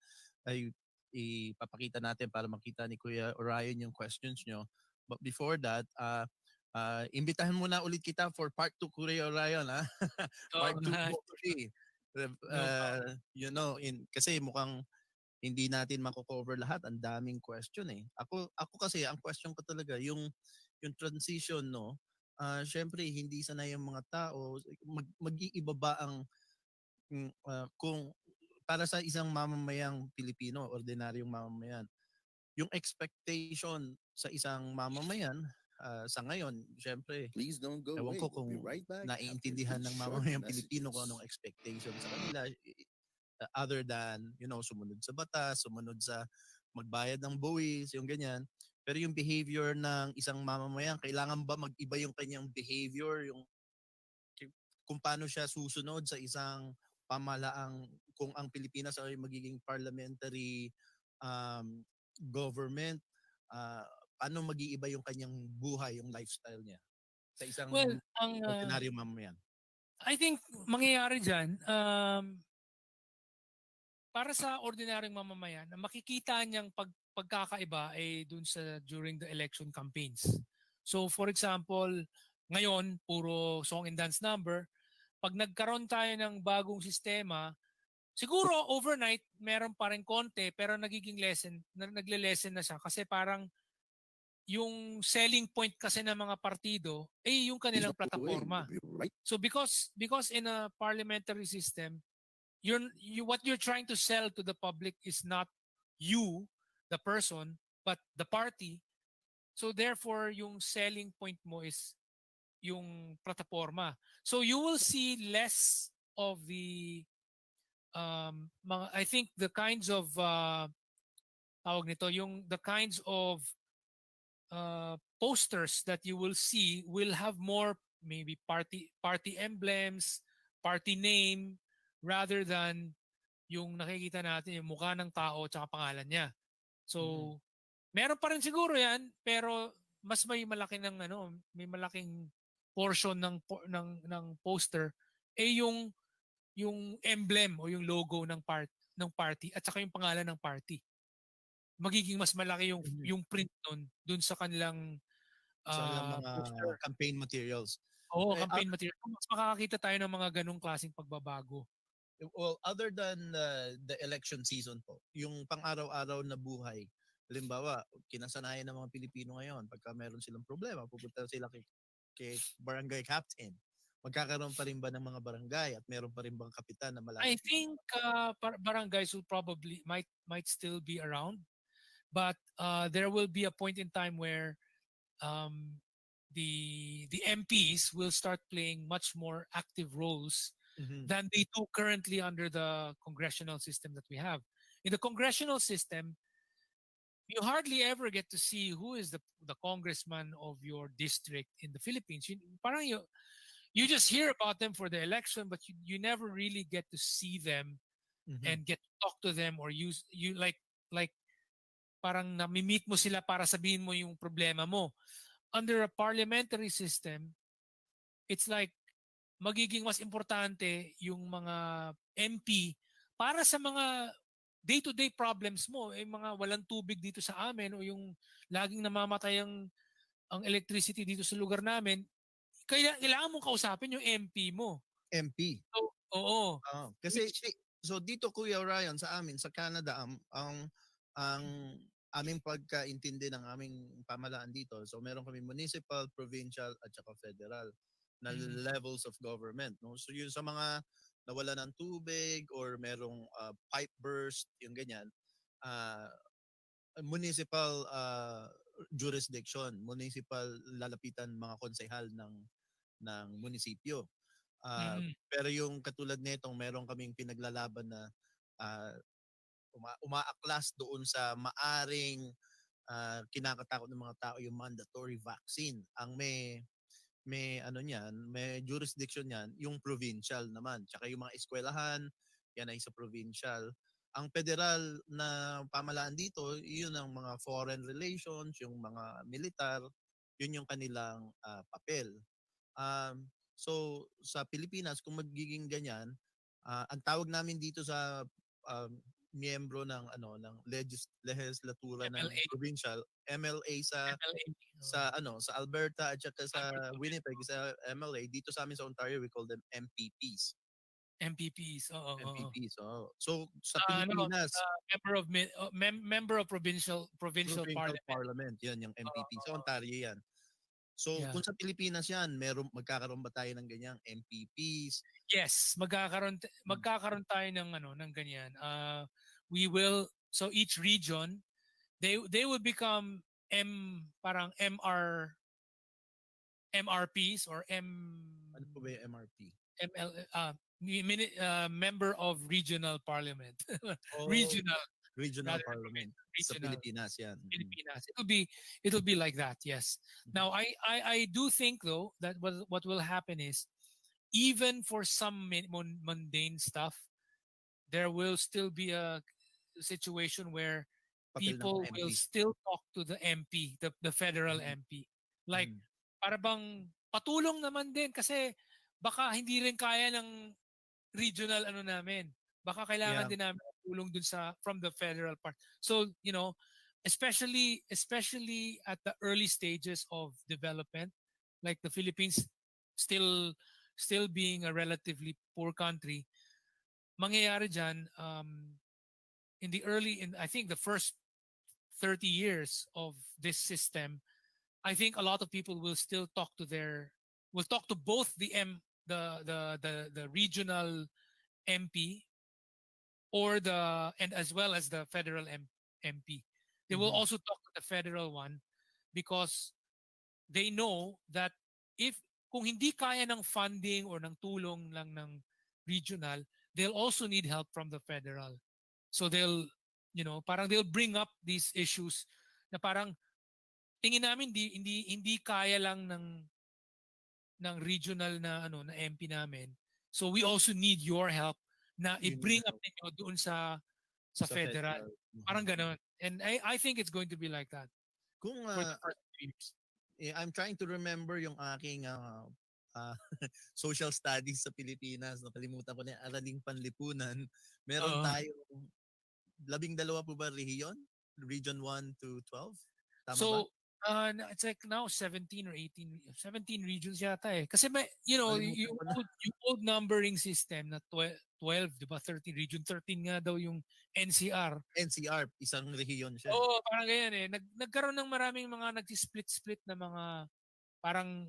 ipapakita natin para makita ni Kuya Orion yung questions nyo. But before that, imbitahan muna ulit kita for part 2, Kuya Orion. Ha? Part 2 hopefully. You know, kasi mukhang hindi natin mako-cover lahat. Ang daming question eh. Ako kasi, ang question ko talaga, yung transition, no? Syempre, hindi sanay yung mga tao. Mag-iiba ba ang kung para sa isang mamamayang Pilipino, ordinaryong mamamayan, yung expectation sa isang mamamayan sa ngayon, syempre, ewan ko kung naiintindihan ng mamamayang Pilipino kung anong expectation sa kanila other than, you know, sumunod sa batas, sumunod sa magbayad ng buwis, yung ganyan. Pero yung behavior ng isang mamamayan, kailangan ba mag-iba yung kanyang behavior, yung kung paano siya susunod sa isang pamalaang kung ang Pilipinas ay magiging parliamentary government, paano mag-iiba yung kanyang buhay, yung lifestyle niya sa isang ordinaryong mamamayan? I think mangyayari dyan, para sa ordinaryong mamamayan, makikita niyang pagkakaiba ay dun sa during the election campaigns. So for example, ngayon, puro song and dance number. Pag nagkaroon tayo ng bagong sistema, siguro overnight meron pa rin konti pero nagiging nagle-lessen na siya kasi parang yung selling point kasi ng mga partido ay yung kanilang plataforma. So because in a parliamentary system, what you're trying to sell to the public is not you, the person, but the party. So therefore, yung selling point mo is yung plataforma. So you will see less of the I think the kinds of tawag nito, the kinds of posters that you will see will have more maybe party emblems, party name, rather than yung nakikita natin yung mukha ng tao at pangalan niya. So meron pa rin siguro yan, pero mas may malaki ng may malaking portion ng poster yung emblem o yung logo ng party at saka yung pangalan ng party. Magiging mas malaki yung print dun sa kanilang mga poster. Campaign materials. Oo, campaign material. Mas makakakita tayo ng mga ganung klaseng pagbabago. Well, other than the election season po, yung pang-araw-araw na buhay, halimbawa, kinasanayan ng mga Pilipino ngayon, pagka meron silang problema, pupunta sila kay barangay captain. Magkakaroon pa rin ba ng mga barangay at meron pa rin bang kapitan na malaki? I think barangays will probably might still be around, but there will be a point in time where the MPs will start playing much more active roles than they do currently under the congressional system that we have. In the congressional system, you hardly ever get to see who is the congressman of your district in the Philippines. You just hear about them for the election, but you never really get to see them and get to talk to them or you like parang nami-meet mo sila para sabihin mo yung problema mo. Under a parliamentary system, it's like magiging mas importante yung mga MP para sa mga day-to-day problems mo, mga walang tubig dito sa amin o yung laging namamatay ang electricity dito sa lugar namin, kaya kailangan mong kausapin yung MP mo. MP. So, oo. Kasi so dito Kuya Ryan sa amin sa Canada ang aming pagkaintindi ng aming pamahalaan dito. So meron kami municipal, provincial at saka federal na levels of government, no? So yun sa mga nawala ng tubig or merong pipe burst, yung ganyan, uh, municipal jurisdiction, municipal lalapitan mga konsehal ng munisipyo. Pero yung katulad nitong meron kaming pinaglalaban na umaaklas doon sa maaring kinakatakot ng mga tao yung mandatory vaccine. Ang may ano niyan, may jurisdiction niyan yung provincial naman. Tsaka yung mga eskwelahan, yan ay sa provincial. Ang federal na pamahalaan dito, yun ang mga foreign relations, yung mga militar, yun yung kanilang papel. So sa Pilipinas kung magiging ganyan, ang tawag namin dito sa miyembro ng legislatura ng MLA. provincial, MLA sa sa Alberta at saka sa Winnipeg sa MLA. Dito sa amin sa Ontario we call them MPPs. MPPs, oo. MPPs, oo. So sa Pilipinas, member of provincial parliament. Yan yung MPP. Sa Ontario yan. So kung sa Pilipinas yan, magkakaroon ba tayo ng ganyang MPPs? Yes, magkakaroon tayo ng ganyan. We will, so each region they will become parang MRPs or Ano po ba yung MRP? member of regional parliament. Regional parliament sa Pilipinas yan. Pilipinas. It'll be like that, yes. Now I do think though that what will happen is even for some mundane stuff, there will still be a situation where people will still talk to the MP, the federal MP. Like, para bang patulong naman din kasi baka hindi rin kaya ng regional namin. Baka kailangan din namin tulong dun from the federal part. So, especially at the early stages of development, like the Philippines still being a relatively poor country, mangyayari dyan, I think the first 30 years of this system, I think a lot of people will still talk to both the regional MP and as well as the federal MP. They will also talk to the federal one because they know that kung hindi kaya ng funding or ng tulong lang ng regional, they'll also need help from the federal. So they'll bring up these issues na parang tingin namin hindi kaya lang ng regional na MP namin. So we also need your help na i-bring up ninyo doon sa federal. Parang ganoon. And I think it's going to be like that. Kung I'm trying to remember yung aking social studies sa Pilipinas. Nakalimutan ko na yung Araling Panlipunan. Meron tayong 12 po ba region? Region 1 to 12? Tama ba? It's like now 17 or 18, 17 regions yata eh. Kasi yung old numbering system na 12, di ba? 13, region 13 nga daw yung NCR. NCR, isang rehiyon siya. Oo, parang ganyan eh. Nagkaroon ng maraming mga nag-split na mga parang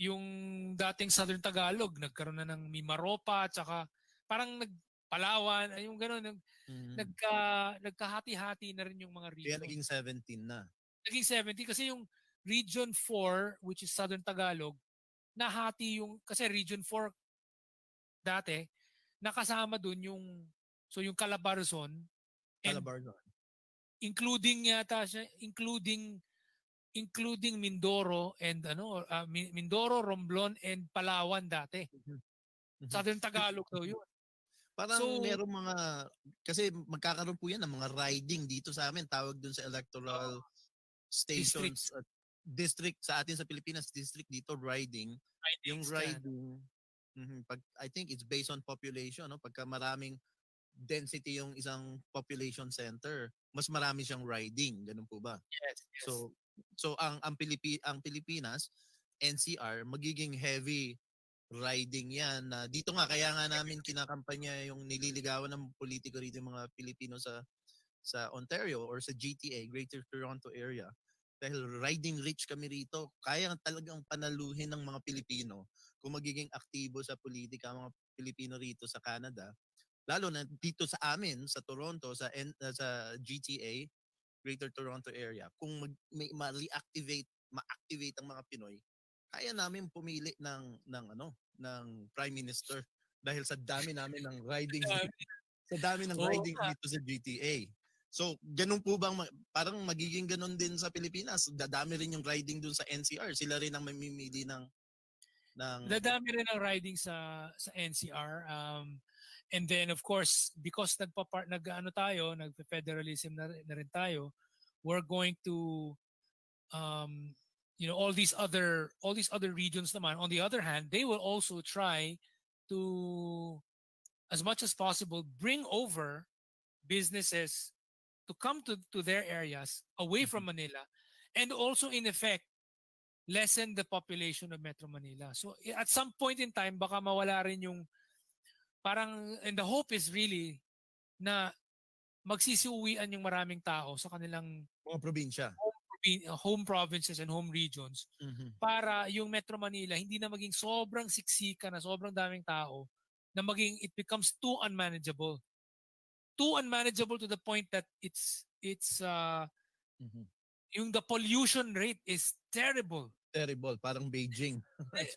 yung dating Southern Tagalog, nagkaroon na ng Mimaropa, tsaka parang Palawan, yung gano'n. Nagkahati-hati na rin yung mga region. Kaya naging 17 na. Naging 70 kasi yung Region 4, which is Southern Tagalog, nahati kasi Region 4 dati, nakasama dun yung Calabarzon. Including yata siya, including Mindoro and Mindoro, Romblon and Palawan dati. Southern Tagalog daw yun. Parang merong kasi magkakaroon po yan ng mga riding dito sa amin. Tawag dun sa electoral stations. District sa atin sa Pilipinas, district dito, riding. Yung riding, I think it's based on population. No? Pagka maraming density yung isang population center, mas marami siyang riding, ganun po ba? Yes, yes. So ang Pilipinas, NCR, magiging heavy riding yan. Na dito nga kaya nga namin kinakampanya yung nililigawan ng politiko rito yung mga Pilipino sa Ontario or sa GTA, Greater Toronto Area. Dahil riding rich kami rito, kaya talagang panaluhin ng mga Pilipino kung magiging aktibo sa politika ang mga Pilipino rito sa Canada. Lalo na dito sa amin, sa Toronto, sa GTA, Greater Toronto Area, kung ma-activate ang mga Pinoy, kaya namin pumili ng Prime Minister dahil sa dami namin ng riding sa dami ng riding dito sa GTA. So, ganun po bang parang magiging ganun din sa Pilipinas? Dadami rin yung riding dun sa NCR. Sila rin ang mamimili ng Dadami rin ang riding sa NCR. And then of course, because nagfe-federalism na rin tayo, we're going to all these other regions naman, on the other hand, they will also try to, as much as possible, bring over businesses to come to their areas away from Manila, and also in effect lessen the population of Metro Manila. So at some point in time, baka mawala rin yung parang, and the hope is really na magsisiuwian yung maraming tao sa kanilang mga probinsya, home provinces and home regions, para yung Metro Manila hindi na maging sobrang siksika na sobrang daming tao, na maging it becomes too unmanageable to the point that it's yung the pollution rate is terrible, parang Beijing.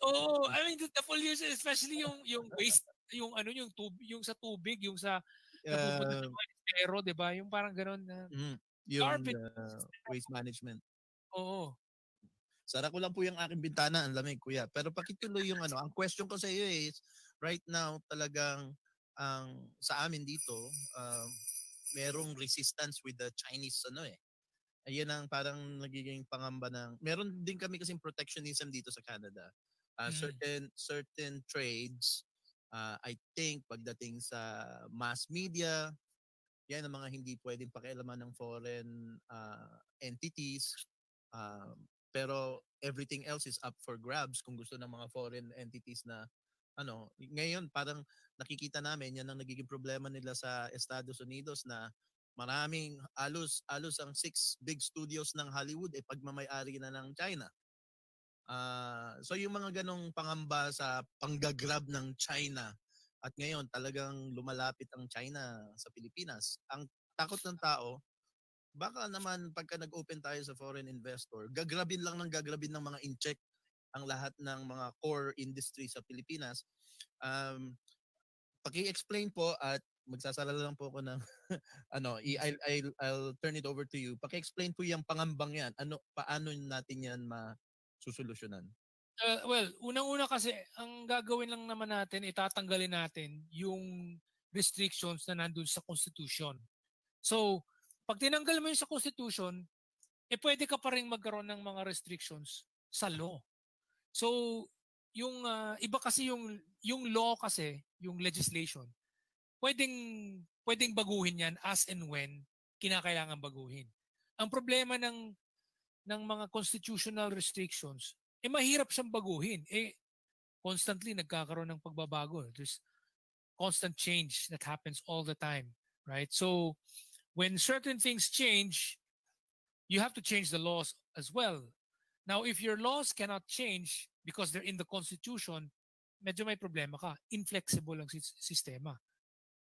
oh, I mean the pollution, especially yung waste, yung sa tubig, yung sa napupunta sa mga estero, 'di ba? Yung parang gano'n na yung waste management. Oo. Sara ko lang po yung aking bintana, ang lamig, kuya. Pero pakituloy yung ang question ko sa iyo is, right now talagang sa amin dito, merong resistance with the Chinese Ayun ang parang nagiging pangamba ng, meron din kami kasing protectionism dito sa Canada. Certain trades, I think pagdating sa mass media, yan ang mga hindi pwedeng pakialaman ng foreign entities. Pero everything else is up for grabs kung gusto ng mga foreign entities na ngayon parang nakikita namin yan ang nagiging problema nila sa Estados Unidos, na maraming alos ang 6 big studios ng Hollywood pagmamay-ari na ng China. So yung mga ganong pangamba sa panggagrab ng China, at ngayon talagang lumalapit ang China sa Pilipinas. Ang takot ng tao, baka naman pagka nag-open tayo sa foreign investor, gagrabin ng mga in-check ang lahat ng mga core industry sa Pilipinas. Paki-explain po, at magsasala lang po ako ng I'll turn it over to you. Paki-explain po yung pangambang yan. Paano natin yan masusolusyonan? Well, unang-una kasi, ang gagawin lang naman natin, itatanggalin natin yung restrictions na nandun sa Constitution. So, pag tinanggal mo yun sa Constitution, pwede ka pa rin magkaroon ng mga restrictions sa law. So, yung iba kasi yung law kasi, yung legislation, pwedeng baguhin yan as and when kinakailangan baguhin. Ang problema ng mga constitutional restrictions, mahirap siyang baguhin. Constantly nagkakaroon ng pagbabago. There's constant change that happens all the time, right? So, when certain things change, you have to change the laws as well. Now, if your laws cannot change because they're in the Constitution, medyo may problema ka. Inflexible ang sistema.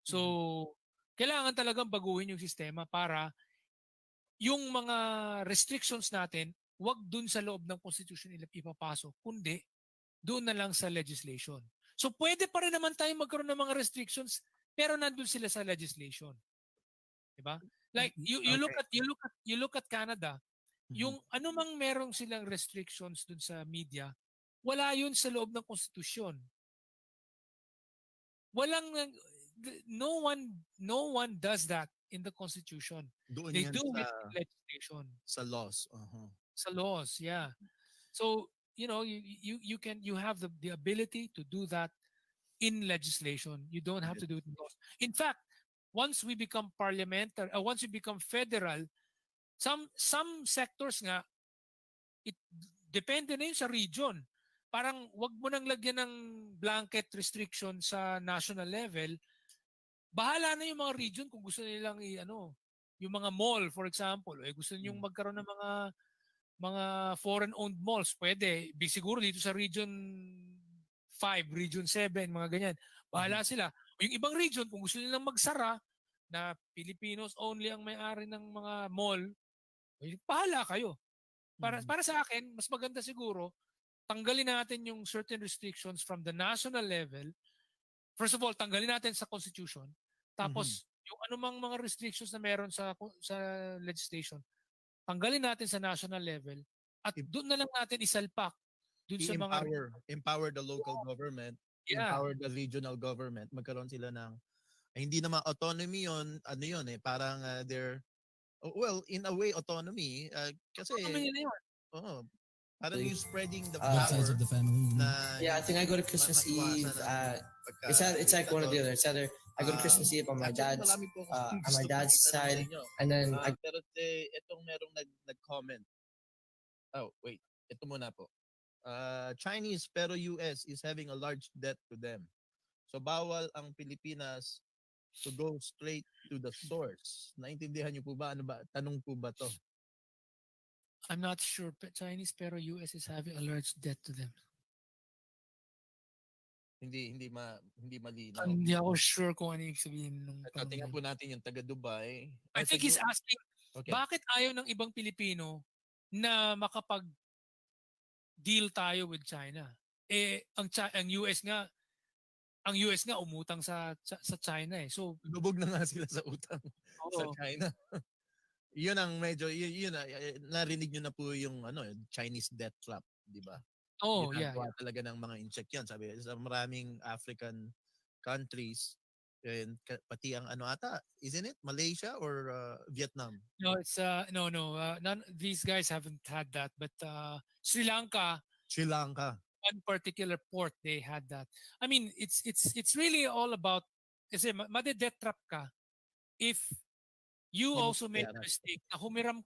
So, kailangan talagang baguhin yung sistema para yung mga restrictions natin, wag dun sa loob ng Constitution ipapasok, kundi doon na lang sa legislation. So, pwede pa rin naman tayo magkaroon ng mga restrictions, pero nandun sila sa legislation. Diba? Like you look at Canada, yung anumang merong silang restrictions dun sa media, wala yun sa loob ng konstitusyon. No one does that in the Constitution. They do it in legislation. Sa laws. Sa laws, yeah. So, you have the ability to do that in legislation. You don't have to do it in laws. In fact, once we become parliamentary, once we become federal, some sectors nga, it depende na yun sa region. Parang wag mo nang lagyan ng blanket restriction sa national level. Bahala na yung mga region kung gusto nilang yung mga mall, for example, gusto niyo magkaroon ng mga foreign-owned malls, pwede. Siguro dito sa Region 5, Region 7, mga ganyan. Bahala sila. O yung ibang region, kung gusto nilang magsara, na Filipinos only ang may-ari ng mga mall, bahala kayo. Para sa akin, mas maganda siguro, tanggalin natin yung certain restrictions from the national level. First of all, tanggalin natin sa Constitution. Tapos, yung anumang mga restrictions na meron sa legislation, tanggalin natin sa national level at doon na lang natin isalpak doon sa mga empower the local government, empower the regional government, magkaroon sila ng hindi naman autonomy yon, parang they're in a way autonomy kasi parang yung spreading the both sides power of the family. Yeah, I think I go to Christmas Eve. It's like one or the other. It's either I go to Christmas Eve on my dad's side, and then pero itong merong nag-comment. Oh, wait. Ito muna po. Chinese pero US is having a large debt to them. So bawal ang Pilipinas to go straight to the source. Naintindihan niyo po ba? Ano ba? Tanong po ba to? I'm not sure. Chinese pero US is having a large debt to them. Hindi malinaw. Hindi ako sure kung ano yung sabihin ng tingnan po natin yung taga Dubai. I think he's asking, bakit ayaw ng ibang Pilipino na makapag-deal tayo with China? Ang US nga umutang sa China eh. So lubog na nga sila sa utang sa China. Yun ang medyo narinig niyo na po yung Chinese debt trap, di ba? Talaga ng mga incheck yan. Sabi sa maraming African countries and pati ang isn't it Malaysia or Vietnam? No, it's no. None these guys haven't had that, but Sri Lanka, one particular port they had that. I mean, it's really all about kasi made-debt trap ka if you also made a mistake na humiram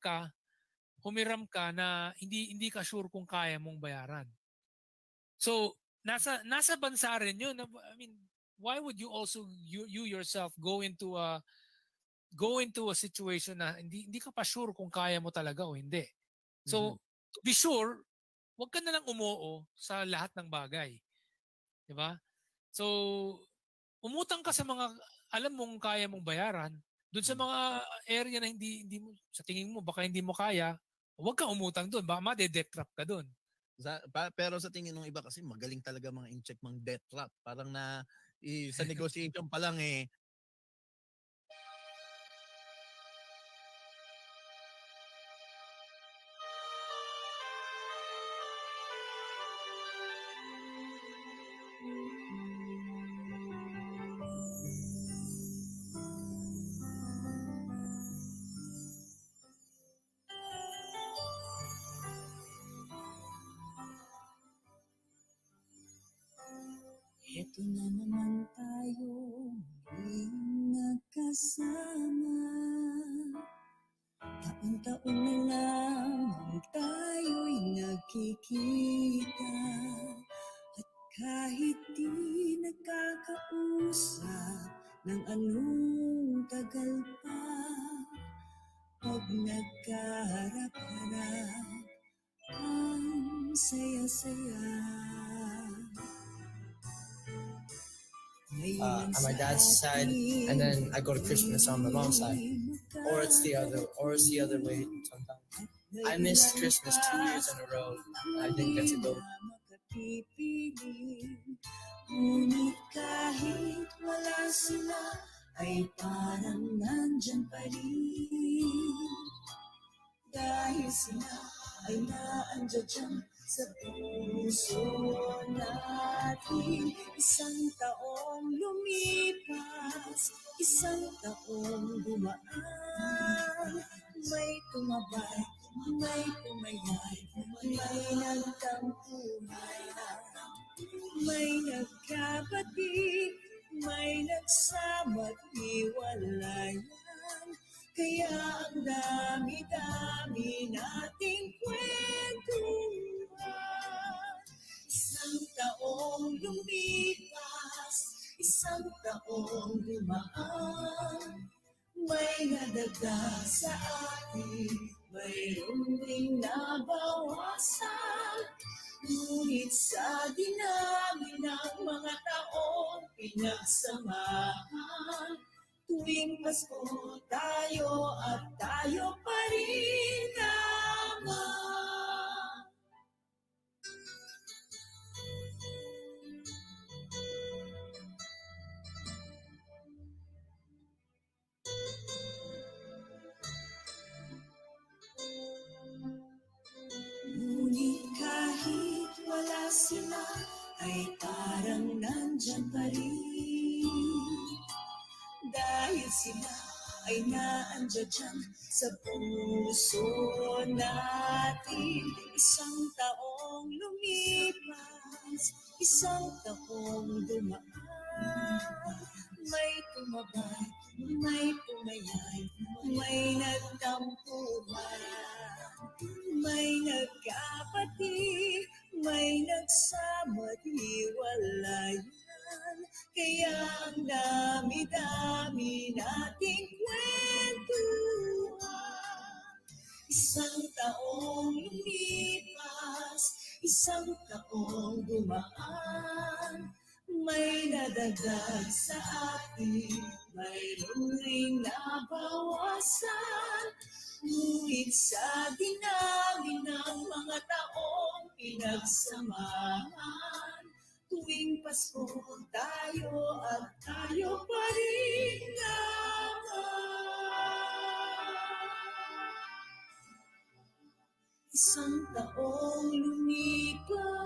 ka na hindi ka sure kung kaya mong bayaran. So, nasa bansa rin yun. I mean, why would you also you yourself go into a situation na hindi ka pa sure kung kaya mo talaga o hindi. So, to be sure, wag ka na lang umoo sa lahat ng bagay. 'Di ba? So, umutang ka sa mga alam mong kaya mong bayaran. Doon sa mga area na hindi mo sa tingin mo baka hindi mo kaya, huwag kang umutang doon. Baka ma-debt trap ka doon. Pero sa tingin ng iba kasi magaling talaga mga incheck mga debt trap. Parang sa negotiation pa lang Ito na naman tayo muling nagkasama. Taon-taon na lamang tayo'y nagkikita. At kahit di nakakausap ng anong tagal pa, pag nagkaharap-harap, ang saya-saya. On my dad's side, and then I go to Christmas on my mom's side, or it's the other way sometimes. I missed Christmas 2 years in a row. I didn't get to go. Ngunit kahit wala sila, ay parang nandyan pa rin. Dahil sila ay naandyan sa puso natin. Isang taong lumipas, isang taong dumaan. May tumabay, may pumayay, may nagtampuhan, may nagkabati, may nagsama't hiwalayan. Kaya ang dami-dami nating kwentuhan. Isang taong lumipas, isang taong dumaan, may nadagdag sa atin, mayroon ring nabawasan. Ngunit sa dinami ng mga taong pinagsamahan, tuwing Pasko tayo at tayo pa rin naman. Ngunit kahit wala sila, ay parang nandyan pa rin. Dahil sila ay naandyan dyan sa puso natin. Isang taong lumipas, isang taong dumaan. May tumabay, may tumayay, may nagtampuhan. May nagkapatid, may nagsama't hiwalayan. Kaya ang dami-dami nating kwentuhan. Isang taong lumipas, isang taong dumaan, may nadagdag sa atin, mayroon ring nabawasan. Ngunit sa dinami ng mga taong pinagsamahan, tuwing Pasko tayo at tayo pa rin naman. Isang taong lumipas.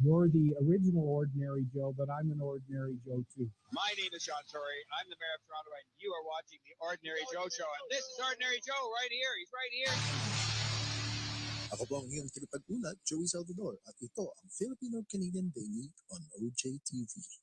You're the original Ordinary Joe, but I'm an Ordinary Joe too. My name is Sean Torrey. I'm the mayor of Toronto, and you are watching the Ordinary Joe Show. And this is Ordinary Joe right here. He's right here. Ako po ang iyong tagapag-ulat, Joey Salvador, at ito ang Filipino-Canadian Daily on OJTV.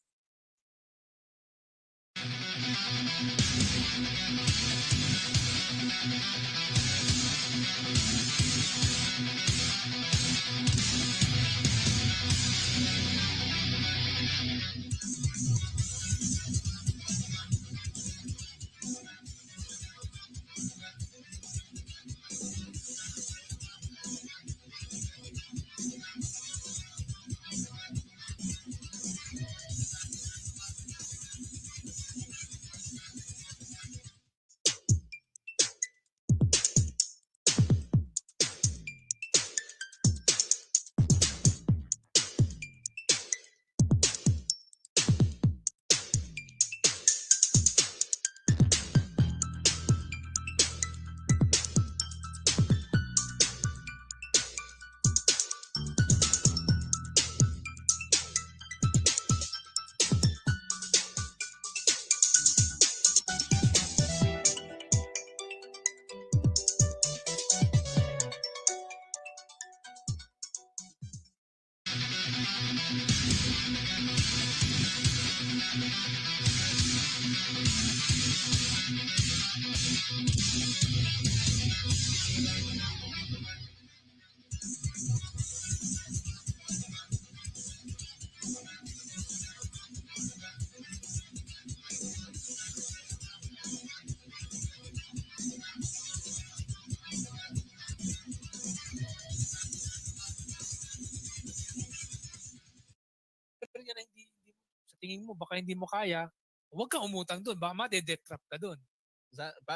tingin mo baka hindi mo kaya, huwag kang umutang doon. Baka ma-debt trap ka doon.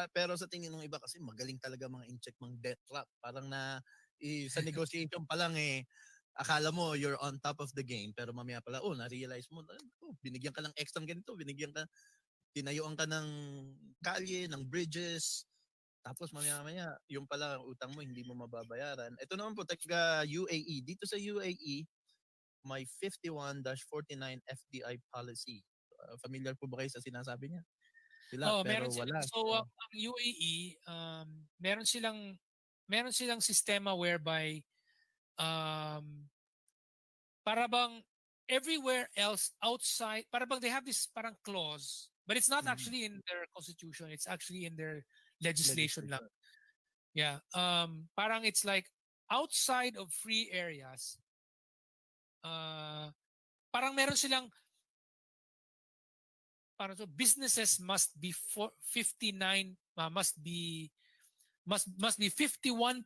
Pero sa tingin ng iba kasi magaling talaga mga in-check mga debt trap. Parang sa negotiation pa lang akala mo you're on top of the game pero mamaya pala na-realize mo binigyan ka ng extra ganito, tinayuan ka ng kalye, ng bridges, tapos mamaya yung pala utang mo hindi mo mababayaran. Ito naman po taga UAE. Dito sa UAE may 51-49 FDI policy. Familiar po ba kayo sa sinasabi niya? Sila, pero Meron sila. wala. So ang UAE, meron silang sistema whereby para bang everywhere else outside, para bang they have this parang clause, but it's not actually in their constitution. It's actually in their legislation lang. Yeah. Parang it's like outside of free areas, parang meron silang parang so businesses must be 59 must be 51%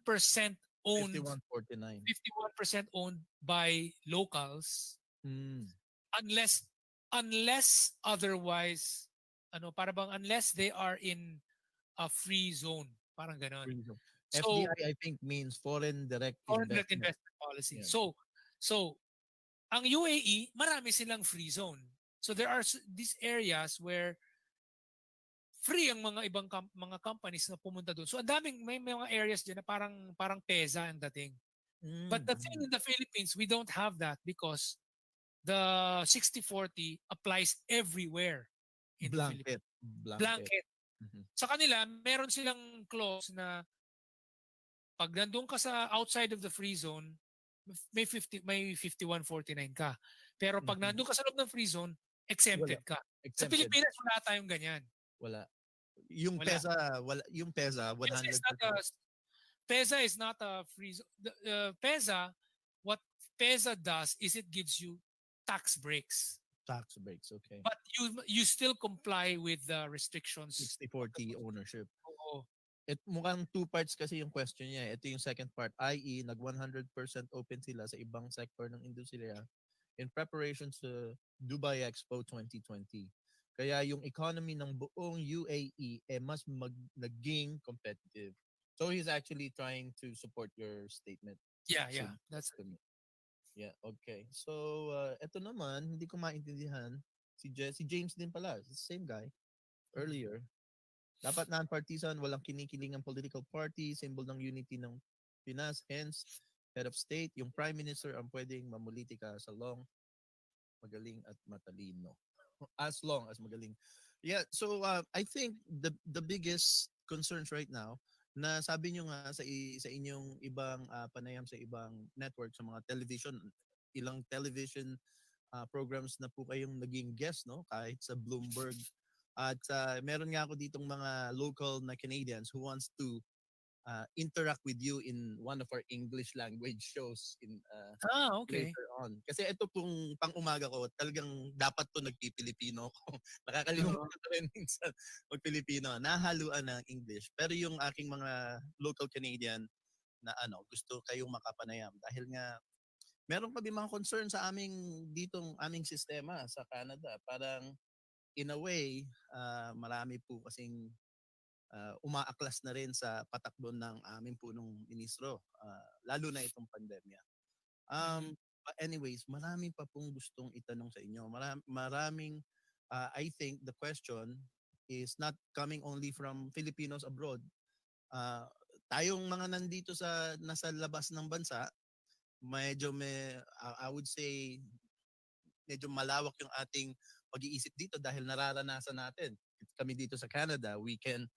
owned 51-49. 51% owned by locals Mm. unless otherwise para bang unless they are in a free zone, parang ganon. So FDI I think means foreign direct direct investment. investment policy. Yeah. So ang UAE marami silang free zone. So there are these areas where free ang mga ibang mga companies na pumunta doon. So ang daming may mga areas diyan na parang pesa ang dating. But the thing in the Philippines, we don't have that because the 60-40 applies everywhere in the Philippines. Blanket. Sa kanila, meron silang clause na pag nandun ka sa outside of the free zone, may 51-49 ka. Pero pag nandun ka sa loob ng free zone, exempted ka. Sa Pilipinas, wala tayong ganyan. Wala. Yung Wala. PESA 100%. PESA is not a free zone. PESA, what PESA does is it gives you tax breaks. Tax breaks, okay. But you still comply with the restrictions. 60-40 ownership. Oo. Mukhang two parts kasi yung question niya. Ito yung second part, i.e. nag 100% open sila sa ibang sector ng industriya in preparation sa Dubai Expo 2020. Kaya yung economy ng buong UAE mas naging competitive. So he's actually trying to support your statement. Yeah. That's to me. Yeah, okay. So eto naman, hindi ko maintindihan si James din pala, same guy earlier. Dapat non-partisan, walang kinikilingang political party, symbol ng unity ng Pinas, hence head of state, yung prime minister ang pwedeng mamulitika sa long, magaling at matalino. As long as magaling. Yeah, so I think the biggest concerns right now na sabi nyo nga sa inyong ibang panayam sa ibang network, sa mga television, ilang television programs na po kayong naging guest, no? Kahit sa Bloomberg. At meron nga ako ditong mga local na Canadians who wants to interact with you in one of our English language shows in okay. later on. Kasi ito pong pang-umaga ko, talagang dapat to nagpipilipino ko. Nakakalimutan ko rin minsan mag-Pilipino. Nahaluan ng English. Pero yung aking mga local Canadian na gusto kayong makapanayam. Dahil nga, meron kami mga concern sa aming sistema sa Canada. Parang, in a way, marami po kasing umaaklas na rin sa patakbo ng aming punong ministro, lalo na itong pandemya. But anyways, marami pa pong gustong itanong sa inyo. Maraming, I think the question is not coming only from Filipinos abroad. Tayong mga nandito nasa labas ng bansa, I would say, medyo malawak yung ating pag-iisip dito dahil nararanasan natin. Kami dito sa Canada, we can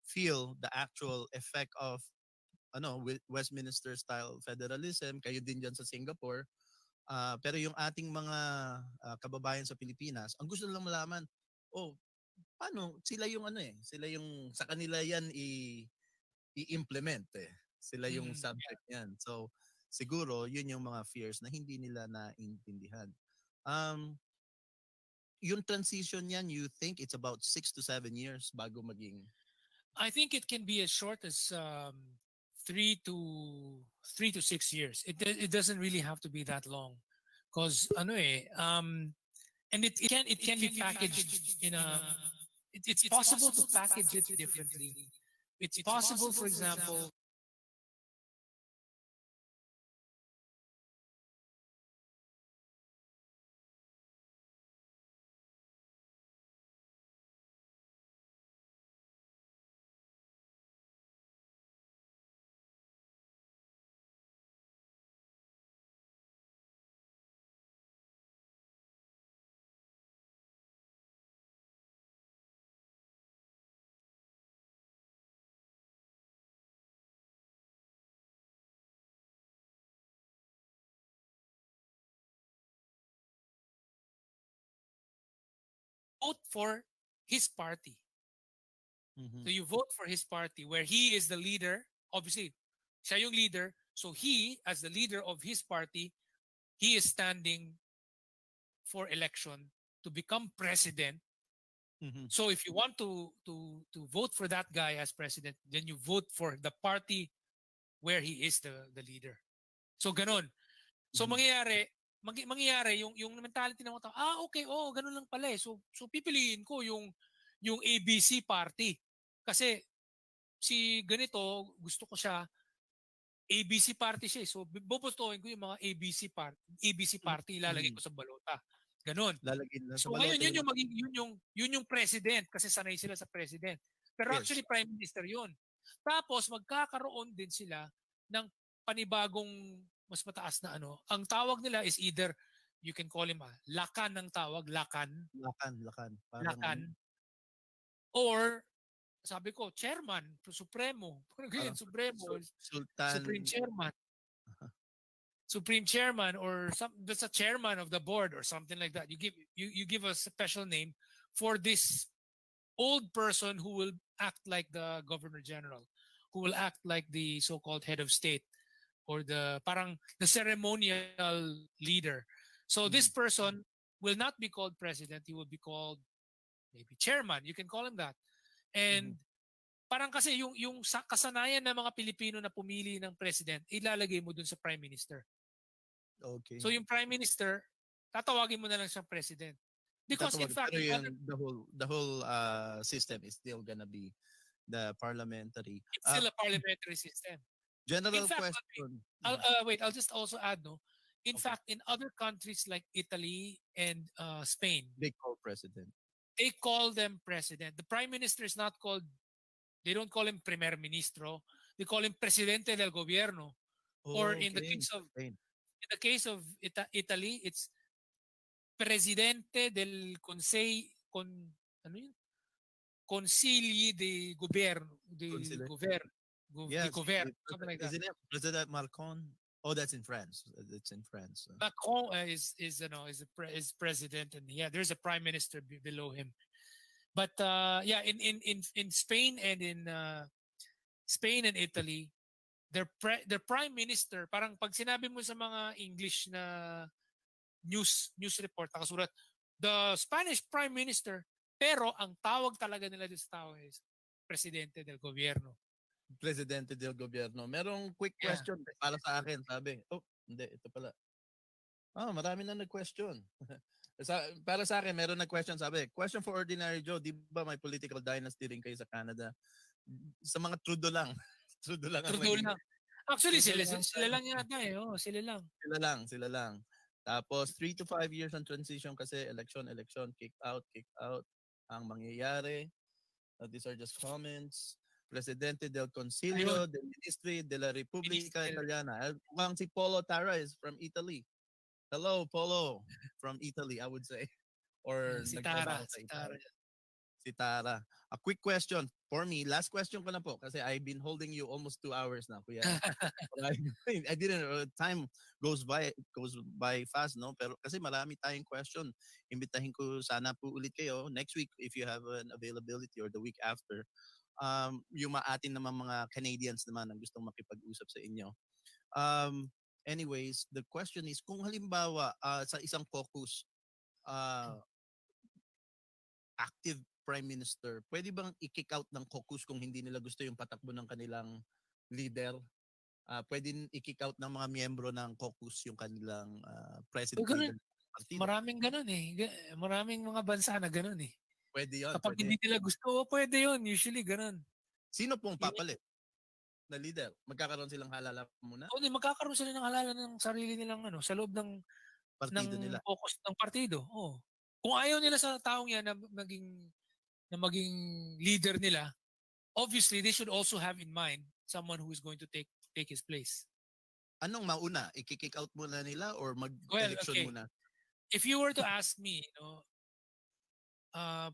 feel the actual effect of Westminster style federalism. Kayo din dyan sa Singapore. Pero yung ating mga kababayan sa Pilipinas, ang gusto lang malaman, paano sila yung sila yung sa kanila yan i-implement Sila yung subject yan. So siguro yun yung mga fears na hindi nila naintindihan. Yung transition yan, you think it's about 6 to 7 years bago maging? I think it can be as short as 3 to 6 years. It doesn't really have to be that long, because and it can be packaged in a it's possible to package it differently. It's possible, for example, vote for his party. Mhm. So you vote for his party where he is the leader. Obviously, siya yung leader. So he, as the leader of his party, he is standing for election to become president. Mhm. So if you want to vote for that guy as president, then you vote for the party where he is the leader. So ganon. So Mhm. mangyayari yung mentality ng mga tao, okay, ganun lang pala eh. So pipiliin ko yung ABC party. Kasi si ganito, gusto ko siya, ABC party siya eh. So bobotohin ko yung mga ABC party, ilalagay Mhm. ko sa balota. Ganon. Lalagyan na sa So ngayon balota yun yung yung maging yun yung president kasi sanay sila sa president. Pero yes. actually prime minister yun. Tapos magkakaroon din sila ng panibagong mas mataas na ano. Ang tawag nila is either you can call him lakan ng tawag, lakan, Lakan. Parang ano, lakan, or sabi ko chairman, supremo, parang supremo, sultan. supreme chairman. Supreme chairman or that's a chairman of the board or something like that. You give a special name for this old person who will act like the governor general, who will act like the so-called head of state or the parang the ceremonial leader. So this person will not be called president, he will be called maybe chairman, you can call him that. And parang kasi yung kasanayan ng mga Pilipino na pumili ng president, ilalagay mo dun sa prime minister. Okay. So yung prime minister, tatawagin mo na lang siyang president. Because in fact, pero yun, the whole system is still gonna be the parliamentary. it's still a parliamentary system. General In fact, question. I'll just also add, no. In fact, in other countries like Italy and Spain, They call president. they call them president. The prime minister is not called. They don't call him primer ministro. They call him presidente del gobierno. Or in the Spain. Italy, it's presidente del ano yun? Consigli di governo, Consigliere. di governo, something like that. President Macron. Oh, that's in France. It's in France. Macron is president, and yeah, there's a prime minister below him. But yeah, in Spain and in Spain and Italy, their prime minister, parang pag sinabi mo sa mga English na news report, nakasulat the Spanish prime minister, pero ang tawag talaga nila sa tao is presidente del gobierno. Presidente del gobierno. Merong quick question para sa akin. Sabi, hindi, ito pala. Marami na nag-question. Para sa akin, meron nag-question. Sabi, question for Ordinary Joe, di ba may political dynasty rin kayo sa Canada? Sa mga Trudeau lang. Trudeau lang. Actually, sila lang yata eh. Sila lang. Tapos, 3 to 5 years on transition kasi election, kick out. Ang mangyayari. These are just comments. Presidente del Consiglio, del Ministri della Repubblica Italiana. Mukhang si Polo Tara is from Italy. Hello, Polo. From Italy, I would say. Or Si Tara. Si Tara. A quick question for me. Last question ko na po kasi I've been holding you almost 2 hours now, kuya. I didn't time goes by fast, no? Pero kasi marami tayong question. Imbitahin ko sana po ulit kayo next week if you have an availability or the week after. Yung maatin naman mga Canadians naman ang gustong makipag-usap sa inyo. Anyways, the question is kung halimbawa sa isang caucus active prime minister, pwede bang i-kick out ng caucus kung hindi nila gusto yung patakbo ng kanilang leader? Pwede i-kick out ng mga miyembro ng caucus yung kanilang president. partido. Maraming ganun eh. Maraming mga bansa na ganun eh. Pwede yun. Kapag Pwede. hindi nila gusto, pwede yun. Usually ganun. Sino pong Yun papalit na leader? Magkakaroon silang halala muna? O di magkakaroon sila ng halalan ng sarili nilang ano sa loob ng Partido nila. focus ng partido. Oh. Kung ayaw nila sa taong yan na maging leader nila, obviously they should also have in mind someone who is going to take his place. Anong mauna? I-kick out muna nila or Well, mag-election okay. muna? If you were to ask me,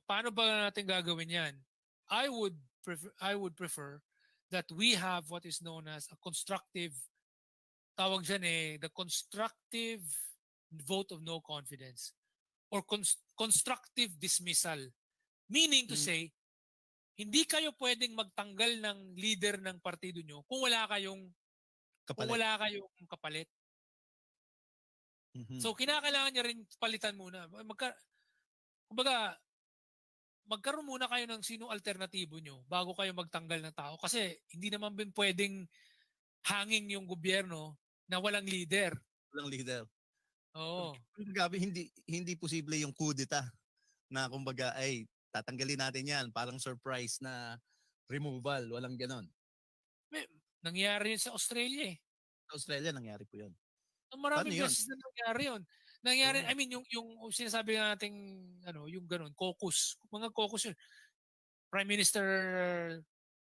paano ba natin gagawin yan? I would prefer that we have what is known as a constructive, tawag dyan the constructive vote of no confidence or constructive dismissal. Meaning to say, hindi kayo pwedeng magtanggal ng leader ng partido nyo kung wala kayong kapalit. So kinakailangan niya rin palitan muna. Kumbaga, magkaroon muna kayo ng sinong alternatibo nyo bago kayo magtanggal ng tao. Kasi hindi naman din pwedeng hanging yung gobyerno na walang leader. Walang leader. Oo. Gabi, hindi posible yung kudeta na kumbaga ay tatanggalin natin yan. Parang surprise na removal. Walang ganon. Nangyari yun sa Australia eh. Sa Australia, nangyari po yun. Maraming beses na nangyari yun. Nangyari, I mean, yung sinasabi nating, yung ganun, caucus. Mga caucus yun. Prime Minister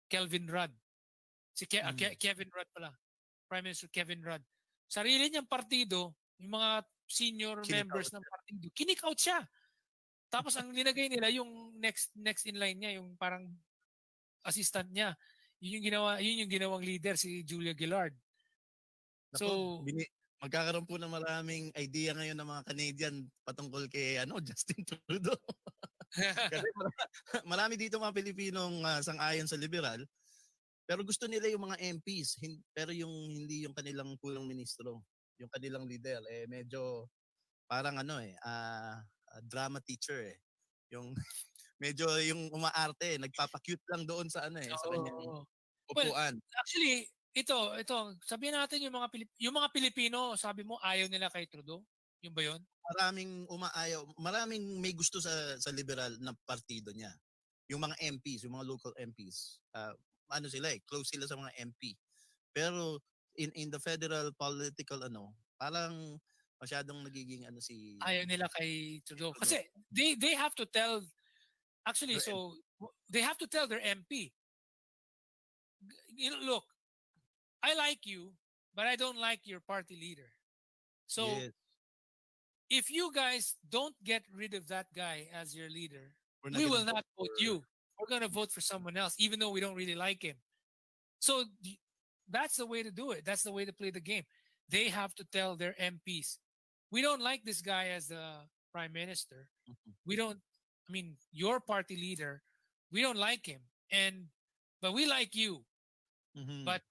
Kelvin Rudd. Kevin Rudd pala. Prime Minister Kevin Rudd. Sarili niyang partido, yung mga senior members ng partido, kinik out siya. Tapos ang linagay nila, yung next in line niya, yung parang assistant niya. Yun yung ginawang leader, si Julia Gillard. So, magkakaroon po ng maraming idea ngayon ng mga Canadian patungkol kay Justin Trudeau. Kasi marami dito mga Pilipinong sang-ayon sa liberal, pero gusto nila yung mga MPs, pero hindi yung kanilang punong ministro, yung kanilang leader medyo parang drama teacher yung medyo yung umaarte, nagpapa-cute lang doon sa sa kanyang upuan. Well, actually, ito, sabihin natin yung mga Pilipino, sabi mo ayaw nila kay Trudeau. Yung ba yun? Maraming may gusto sa liberal na partido niya. Yung mga MPs, yung mga local MPs. Close sila sa mga MP. Pero in the federal political parang masyadong nagiging ayaw nila kay Trudeau. Kasi they have to tell they have to tell their MP. Look, I like you, but I don't like your party leader. So, if you guys don't get rid of that guy as your leader, we will not vote you. We're going to vote for someone else, even though we don't really like him. So, that's the way to do it. That's the way to play the game. They have to tell their MPs, we don't like this guy as the prime minister. Your party leader, we don't like him. But we like you. But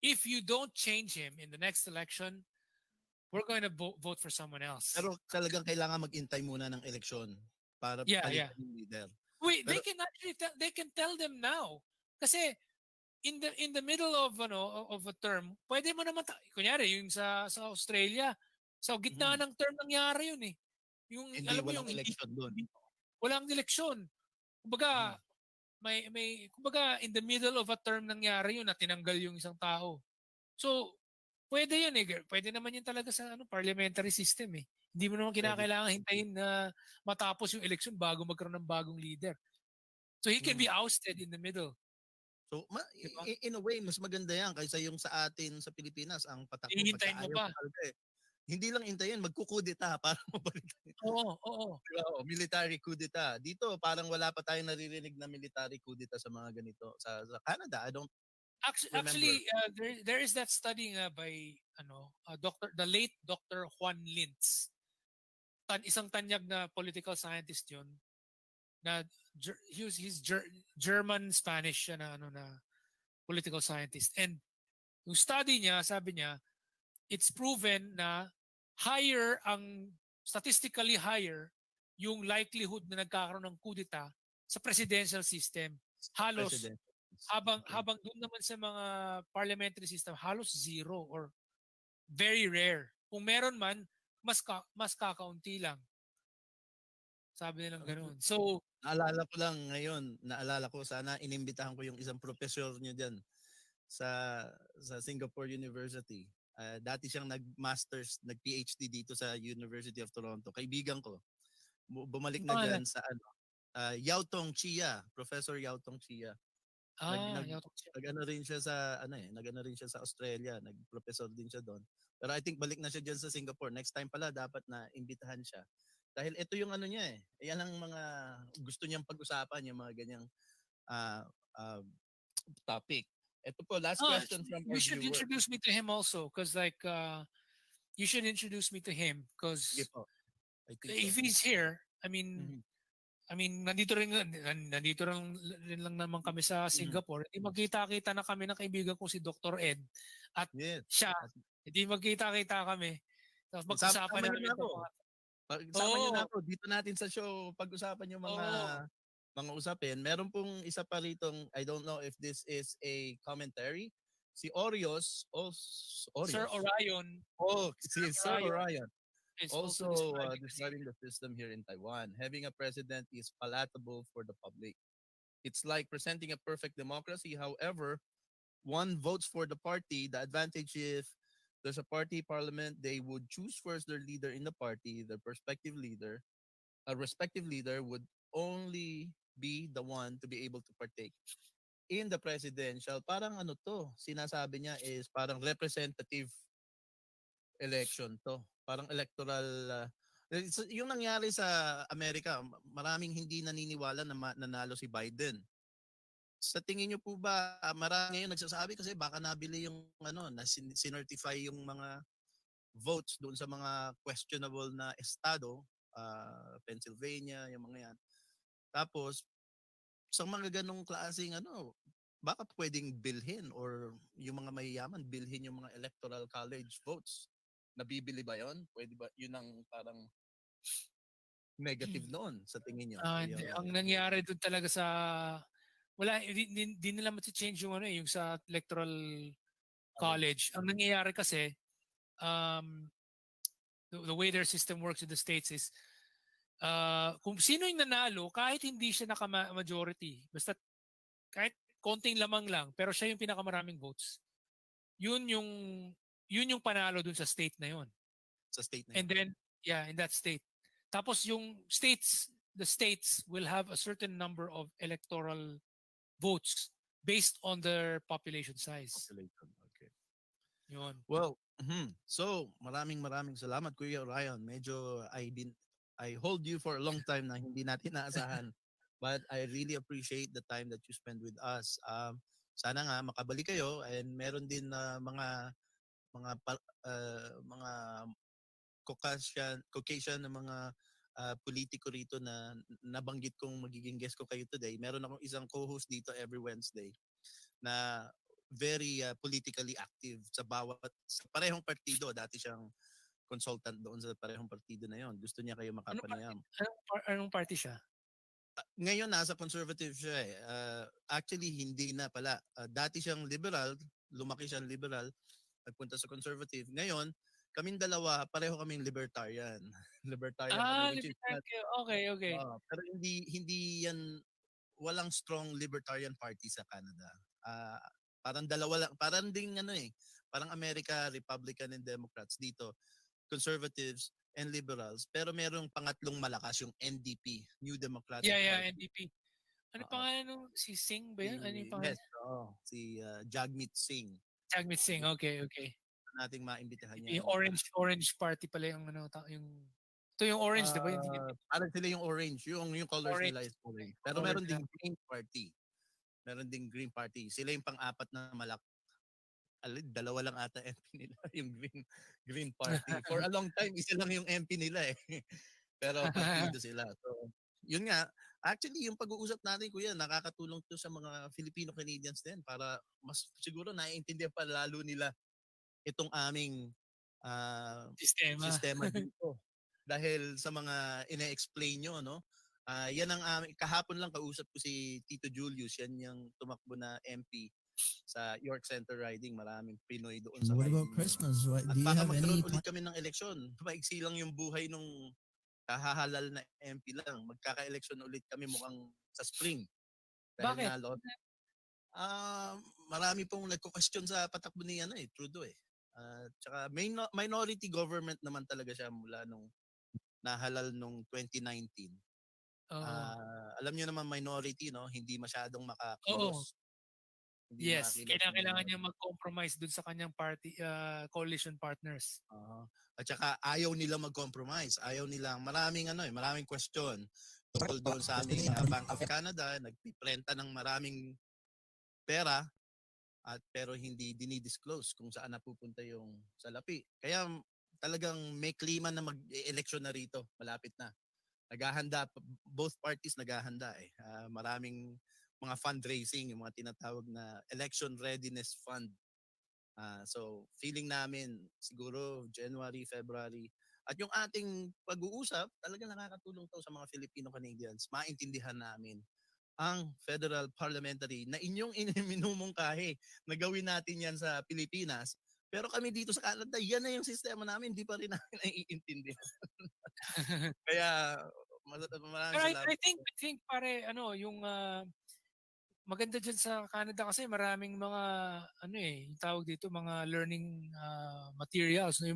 if you don't change him in the next election, we're going to vote for someone else. Pero talagang kailangan mag-intay muna ng eleksyon para palitan yung leader. They can tell them now. Kasi in the middle of a term, pwede mo naman kunyari yung sa Australia, sa gitna ng term nangyari yun eh. Yung walang eleksyon doon. Walang eleksyon. Kumbaga kumbaga in the middle of a term nangyari yun na tinanggal yung isang tao. So, pwede yun eh. Pwede naman yun talaga sa parliamentary system eh. Hindi mo naman kinakailangan hintayin na matapos yung election bago magkaroon ng bagong leader. So, he can be ousted in the middle. So, in a way, mas maganda yan kaysa yung sa atin sa Pilipinas, ang patakbo hihintayin mo pa. Hindi lang hintayin, magkukudeta para mabalikan. Oo. Military kudeta. Dito, parang wala pa tayong naririnig na military kudeta sa mga ganito. Sa Canada, I don't Actually, there is that study by the late Dr. Juan Lintz. Isang tanyag na political scientist yun. Na he's German Spanish na political scientist. And yung study niya, sabi niya, it's proven na statistically higher yung likelihood na nagkakaroon ng kudeta sa presidential system. Halos habang doon naman sa mga parliamentary system, halos zero or very rare. Kung meron man, mas kakaunti lang. Sabi nilang gano'n. So, Naalala ko lang ngayon, naalala ko sana inimbitahan ko yung isang professor niyo diyan sa Singapore University. Dati siyang nag-masters, nag-PhD dito sa University of Toronto. Kaibigan ko. Bumalik yung na pangalan? diyan sa ano, Yao Tong Chia, Professor Yao Tong Chia. Yaw siya. Nag-ano rin siya sa ano nag-ano rin siya sa Australia, nag-professor din siya doon. Pero I think balik na siya diyan sa Singapore. Next time pala dapat na imbitahan siya. Dahil ito yung ano niya Ayan ang mga gusto niyang pag-usapan, yung mga ganyang ah, ah, topic. Ito po, last question from You our should viewer. introduce me to him also, because like you should introduce me to him, Sige because po. I think if so. he's here, I mean, Mhm. nandito rin lang naman kami sa Singapore. Hindi magkita-kita na kami ng kaibigan ko si Dr. Ed at Yes. siya. Hindi magkita-kita kami. Tapos mag-usapan Sama niyo namin na ito ako. Sama niyo na Oo. ako. Dito natin sa show pag-usapan yung Oo. mga usapin. Meron pong isa pa ritong, I don't know if this is a commentary. Si Orios, Sir Orion. si Sir Orion. Is Also describing the describing the system here in Taiwan. Having a president is palatable for the public. It's like presenting a perfect democracy. However, one votes for the party. The advantage if there's a party parliament, they would choose first their leader in the party, their respective leader. A respective leader would only be the one to be able to partake in the presidential. Parang ano to, sinasabi niya is parang representative election to. Parang electoral yung nangyari sa Amerika, maraming hindi naniniwala na nanalo si Biden. Sa tingin niyo po ba marami ngayon nagsasabi kasi baka nabili yung ano na sinertify yung mga votes doon sa mga questionable na estado, Pennsylvania, yung mga yan. Tapos sa mga ganong klaseng ano, baka pwedeng bilhin or yung mga mayayaman bilhin yung mga electoral college votes. Nabibili ba 'yon? Pwede ba 'yun ang parang negative noon sa tingin niyo? Hindi. Ang nangyari doon talaga sa wala di nila ma-change yung yung sa electoral college. Ang nangyayari kasi the way their system works in the States is kung sino yung nanalo kahit hindi siya naka-majority, basta kahit konting lamang lang pero siya yung pinakamaraming votes. Yun yung panalo dun sa state na yun. Sa state na And then in that state. Tapos the states will have a certain number of electoral votes based on their population size. Okay. Yun. Well, so maraming salamat Kuya Ryan. Medyo I hold you for a long time na hindi natin naasahan. But I really appreciate the time that you spend with us. Sana nga makabalik kayo and meron din mga Caucasian na mga politiko rito na nabanggit kong magiging guest ko kayo today. Meron akong isang co-host dito every Wednesday na very politically active sa parehong partido. Dati siyang consultant doon sa parehong partido na yon. Gusto niya kayo makapanayam. Anong party siya? Ngayon nasa conservative siya eh. Actually hindi na pala. Dati siyang liberal, lumaki siyang liberal, nagpunta sa conservative. Ngayon, kaming dalawa, pareho kaming libertarian. Libertarian kami. Libertarian. Okay. Pero hindi yan, walang strong libertarian party sa Canada. Parang dalawa lang, parang ding parang America, Republican and Democrats dito, conservatives and liberals. Pero merong pangatlong malakas yung NDP, New Democratic Party. NDP. Ano pangalan nung si Singh ba yun? Ano yung pangalan? Yes, si Jagmeet Singh. Jagmeet Singh, okay. Nating maimbitahan niya. Yung orange party pala yung ito yung orange, di ba? Parang sila yung orange, yung colors nila is orange. Pero meron ding green party. Green party. Sila yung pang-apat na dalawa lang ata MP nila, yung green party. For a long time, isa lang yung MP nila eh. Pero partido sila. So, yun nga, actually yung pag-uusap natin kuya, nakakatulong to sa mga Filipino-Canadians din para mas siguro naiintindihan pa lalo nila itong aming sistema dito. Dahil sa mga ine-explain nyo, no? Yan ang kahapon lang kausap ko si Tito Julius, yan yung tumakbo na MP sa York Center riding, maraming Pinoy doon sa What riding. about Christmas? What, At do you baka have magkaroon any ulit kami ng eleksyon. Maiksi lang yung buhay nung kahahalal na MP lang. Magkaka-eleksyon ulit kami mukhang sa spring. Dahil Bakit? nga marami pong nagko-question sa patakbo ni Trudeau eh. Tsaka minority government naman talaga siya mula nung nahalal nung 2019. Alam niyo naman minority, no? Hindi masyadong Oo. makakilos. Hindi Yes, makakilos yung kailangan niya minority. mag-compromise dun sa kanyang party coalition partners. At saka ayaw nila mag-compromise. Ayaw nila maraming maraming question tungkol doon sa aming Bank of Canada, nagpiprenta ng maraming pera at pero hindi dinidisclose kung saan napupunta yung salapi. Kaya talagang may klima na mag-eleksyon na rito, malapit na. Naghahanda, both parties naghahanda eh. Maraming mga fundraising, yung mga tinatawag na election readiness fund. So feeling namin siguro January, February at yung ating pag-uusap talaga nakakatulong to sa mga Filipino-Canadians. Maintindihan namin ang federal parliamentary na inyong minumungkahi na gawin natin yan sa Pilipinas. Pero kami dito sa Canada, yan na yung sistema namin, hindi pa rin namin naiintindihan. Kaya maraming salamat. I think pare yung maganda diyan sa Canada kasi maraming mga yung tawag dito mga learning materials, no,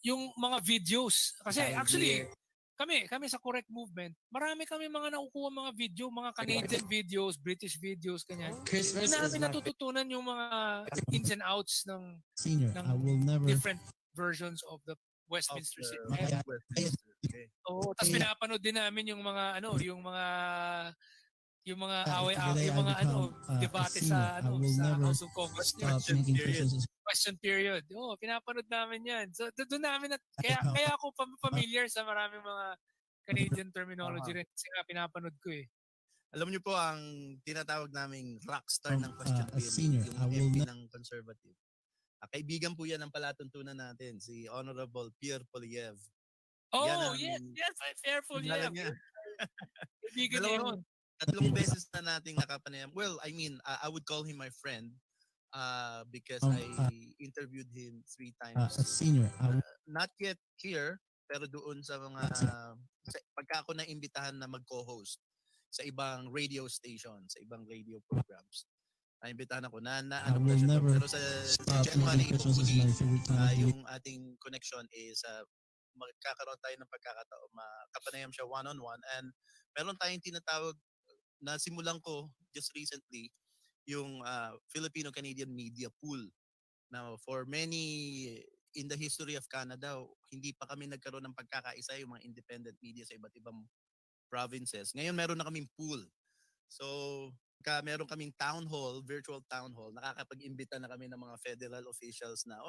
yung mga videos kasi actually kami sa Correct Movement, marami kami mga nakukuha mga video, mga Canadian videos, British videos, kanyan. Christmas Doon is namin my natututunan yung mga ins and outs ng Senior, I will never different versions of the Westminster City. Okay. Tapos pinapanood din namin yung mga yung mga yung mga today yung I mga become a debate senior. sa I will sa never House of Congress. stop making Christmas Question period. Pinapanood namin 'yan. So doon namin kaya ako familiar sa maraming mga Canadian terminology rin kasi nga pinapanood ko eh. Alam niyo po ang tinatawag naming rockstar ng question a senior. I yung will MP ng conservative. Kaibigan po yan ng palatuntunan natin, si Honorable Pierre Polyev. Yes, Pierre Polyev. Kaibigan niya yun. Tatlong beses na nating nakapanayam. Well, I mean, I would call him my friend because I interviewed him 3 times. a senior. Not yet here, pero doon sa mga pagka ako naimbitahan na mag-co-host sa ibang radio station, sa ibang radio programs. Naimbitahan ako na ano pa siya. Pero sa January, yung ating connection is magkakaroon tayo ng pagkakataon, makapanayam siya one-on-one, and meron tayong tinatawag na simulan ko just recently yung Filipino-Canadian Media Pool. Now, for many in the history of Canada, hindi pa kami nagkaroon ng pagkakaisa yung mga independent media sa iba't ibang provinces. Ngayon meron na kaming pool. So, meron kaming town hall, virtual town hall, nakakapag-imbita na kami ng mga federal officials na,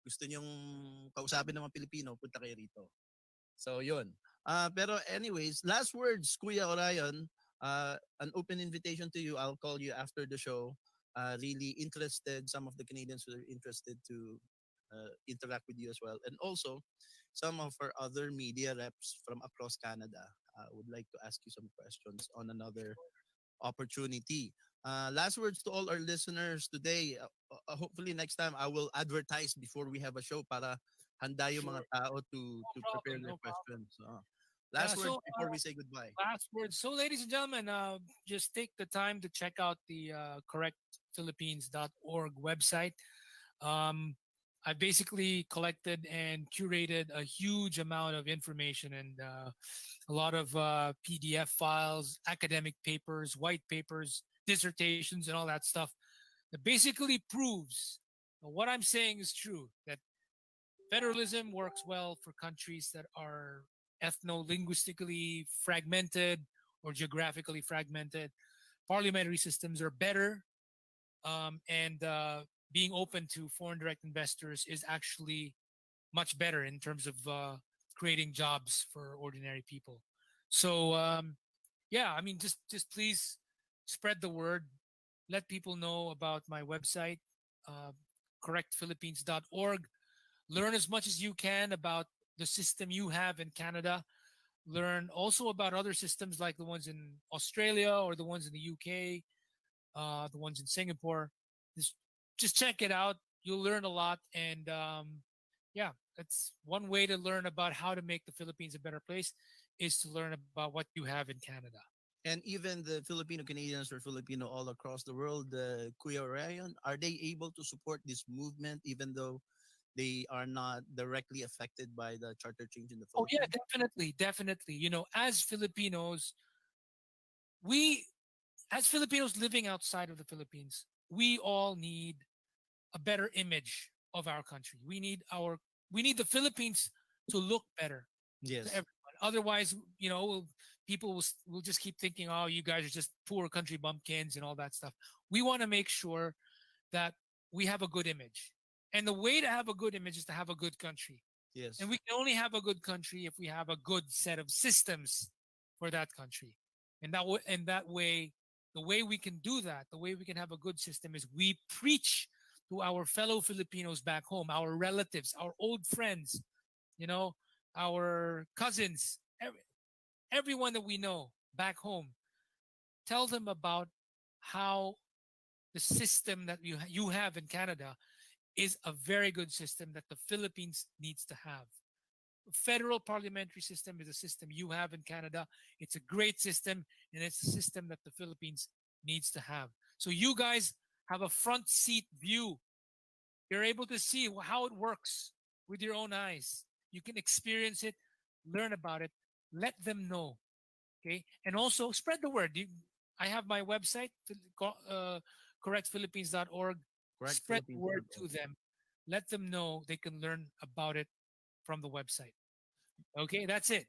gusto nyong kausapin ng mga Pilipino, punta kayo rito. So, yun. Pero anyways, last words, Kuya Orion, an open invitation to you. I'll call you after the show. Really interested, some of the Canadians who are interested to interact with you as well. And also, some of our other media reps from across Canada would like to ask you some questions on another opportunity. Last words to all our listeners today. Hopefully next time I will advertise before we have a show para handa yung mga tao to prepare their questions. Last words before we say goodbye. Last words. So ladies and gentlemen, just take the time to check out the correctphilippines.org website. I basically collected and curated a huge amount of information and a lot of PDF files, academic papers, white papers, dissertations, and all that stuff that basically proves that what I'm saying is true, that federalism works well for countries that are ethno-linguistically fragmented or geographically fragmented. Parliamentary systems are better, and being open to foreign direct investors is actually much better in terms of creating jobs for ordinary people. So I mean, just please spread the word. Let people know about my website, correctphilippines.org. Learn as much as you can about the system you have in Canada. Learn also about other systems like the ones in Australia or the ones in the UK. the ones in Singapore. Just just check it out. You'll learn a lot, and yeah, that's one way to learn about how to make the Philippines a better place is to learn about what you have in Canada. And even the Filipino Canadians or Filipino all across the world, Kuya Ryan, are they able to support this movement even though they are not directly affected by the charter change in the Oh yeah, Philippines? definitely, definitely. As Filipinos, we as Filipinos living outside of the Philippines, we all need a better image of our country. We need the Philippines to look better to Yes. everyone. Otherwise, people will just keep thinking, "Oh, you guys are just poor country bumpkins and all that stuff." We want to make sure that we have a good image, and the way to have a good image is to have a good country. Yes. And we can only have a good country if we have a good set of systems for that country. And that way, the way we can do that, the way we can have a good system is we preach to our fellow Filipinos back home, our relatives, our old friends, you know, our cousins, everyone that we know back home. Tell them about how the system that you have in Canada is a very good system that the Philippines needs to have. Federal parliamentary system is a system you have in Canada. It's a great system, and it's a system that the Philippines needs to have. So you guys have a front seat view. You're able to see how it works with your own eyes. You can experience it, learn about it, let them know. Okay, and also spread the word. I have my website, correctphilippines.org. Correct, Spread the Philippines. word to them. Let them know they can learn about it from the website. Okay, that's it.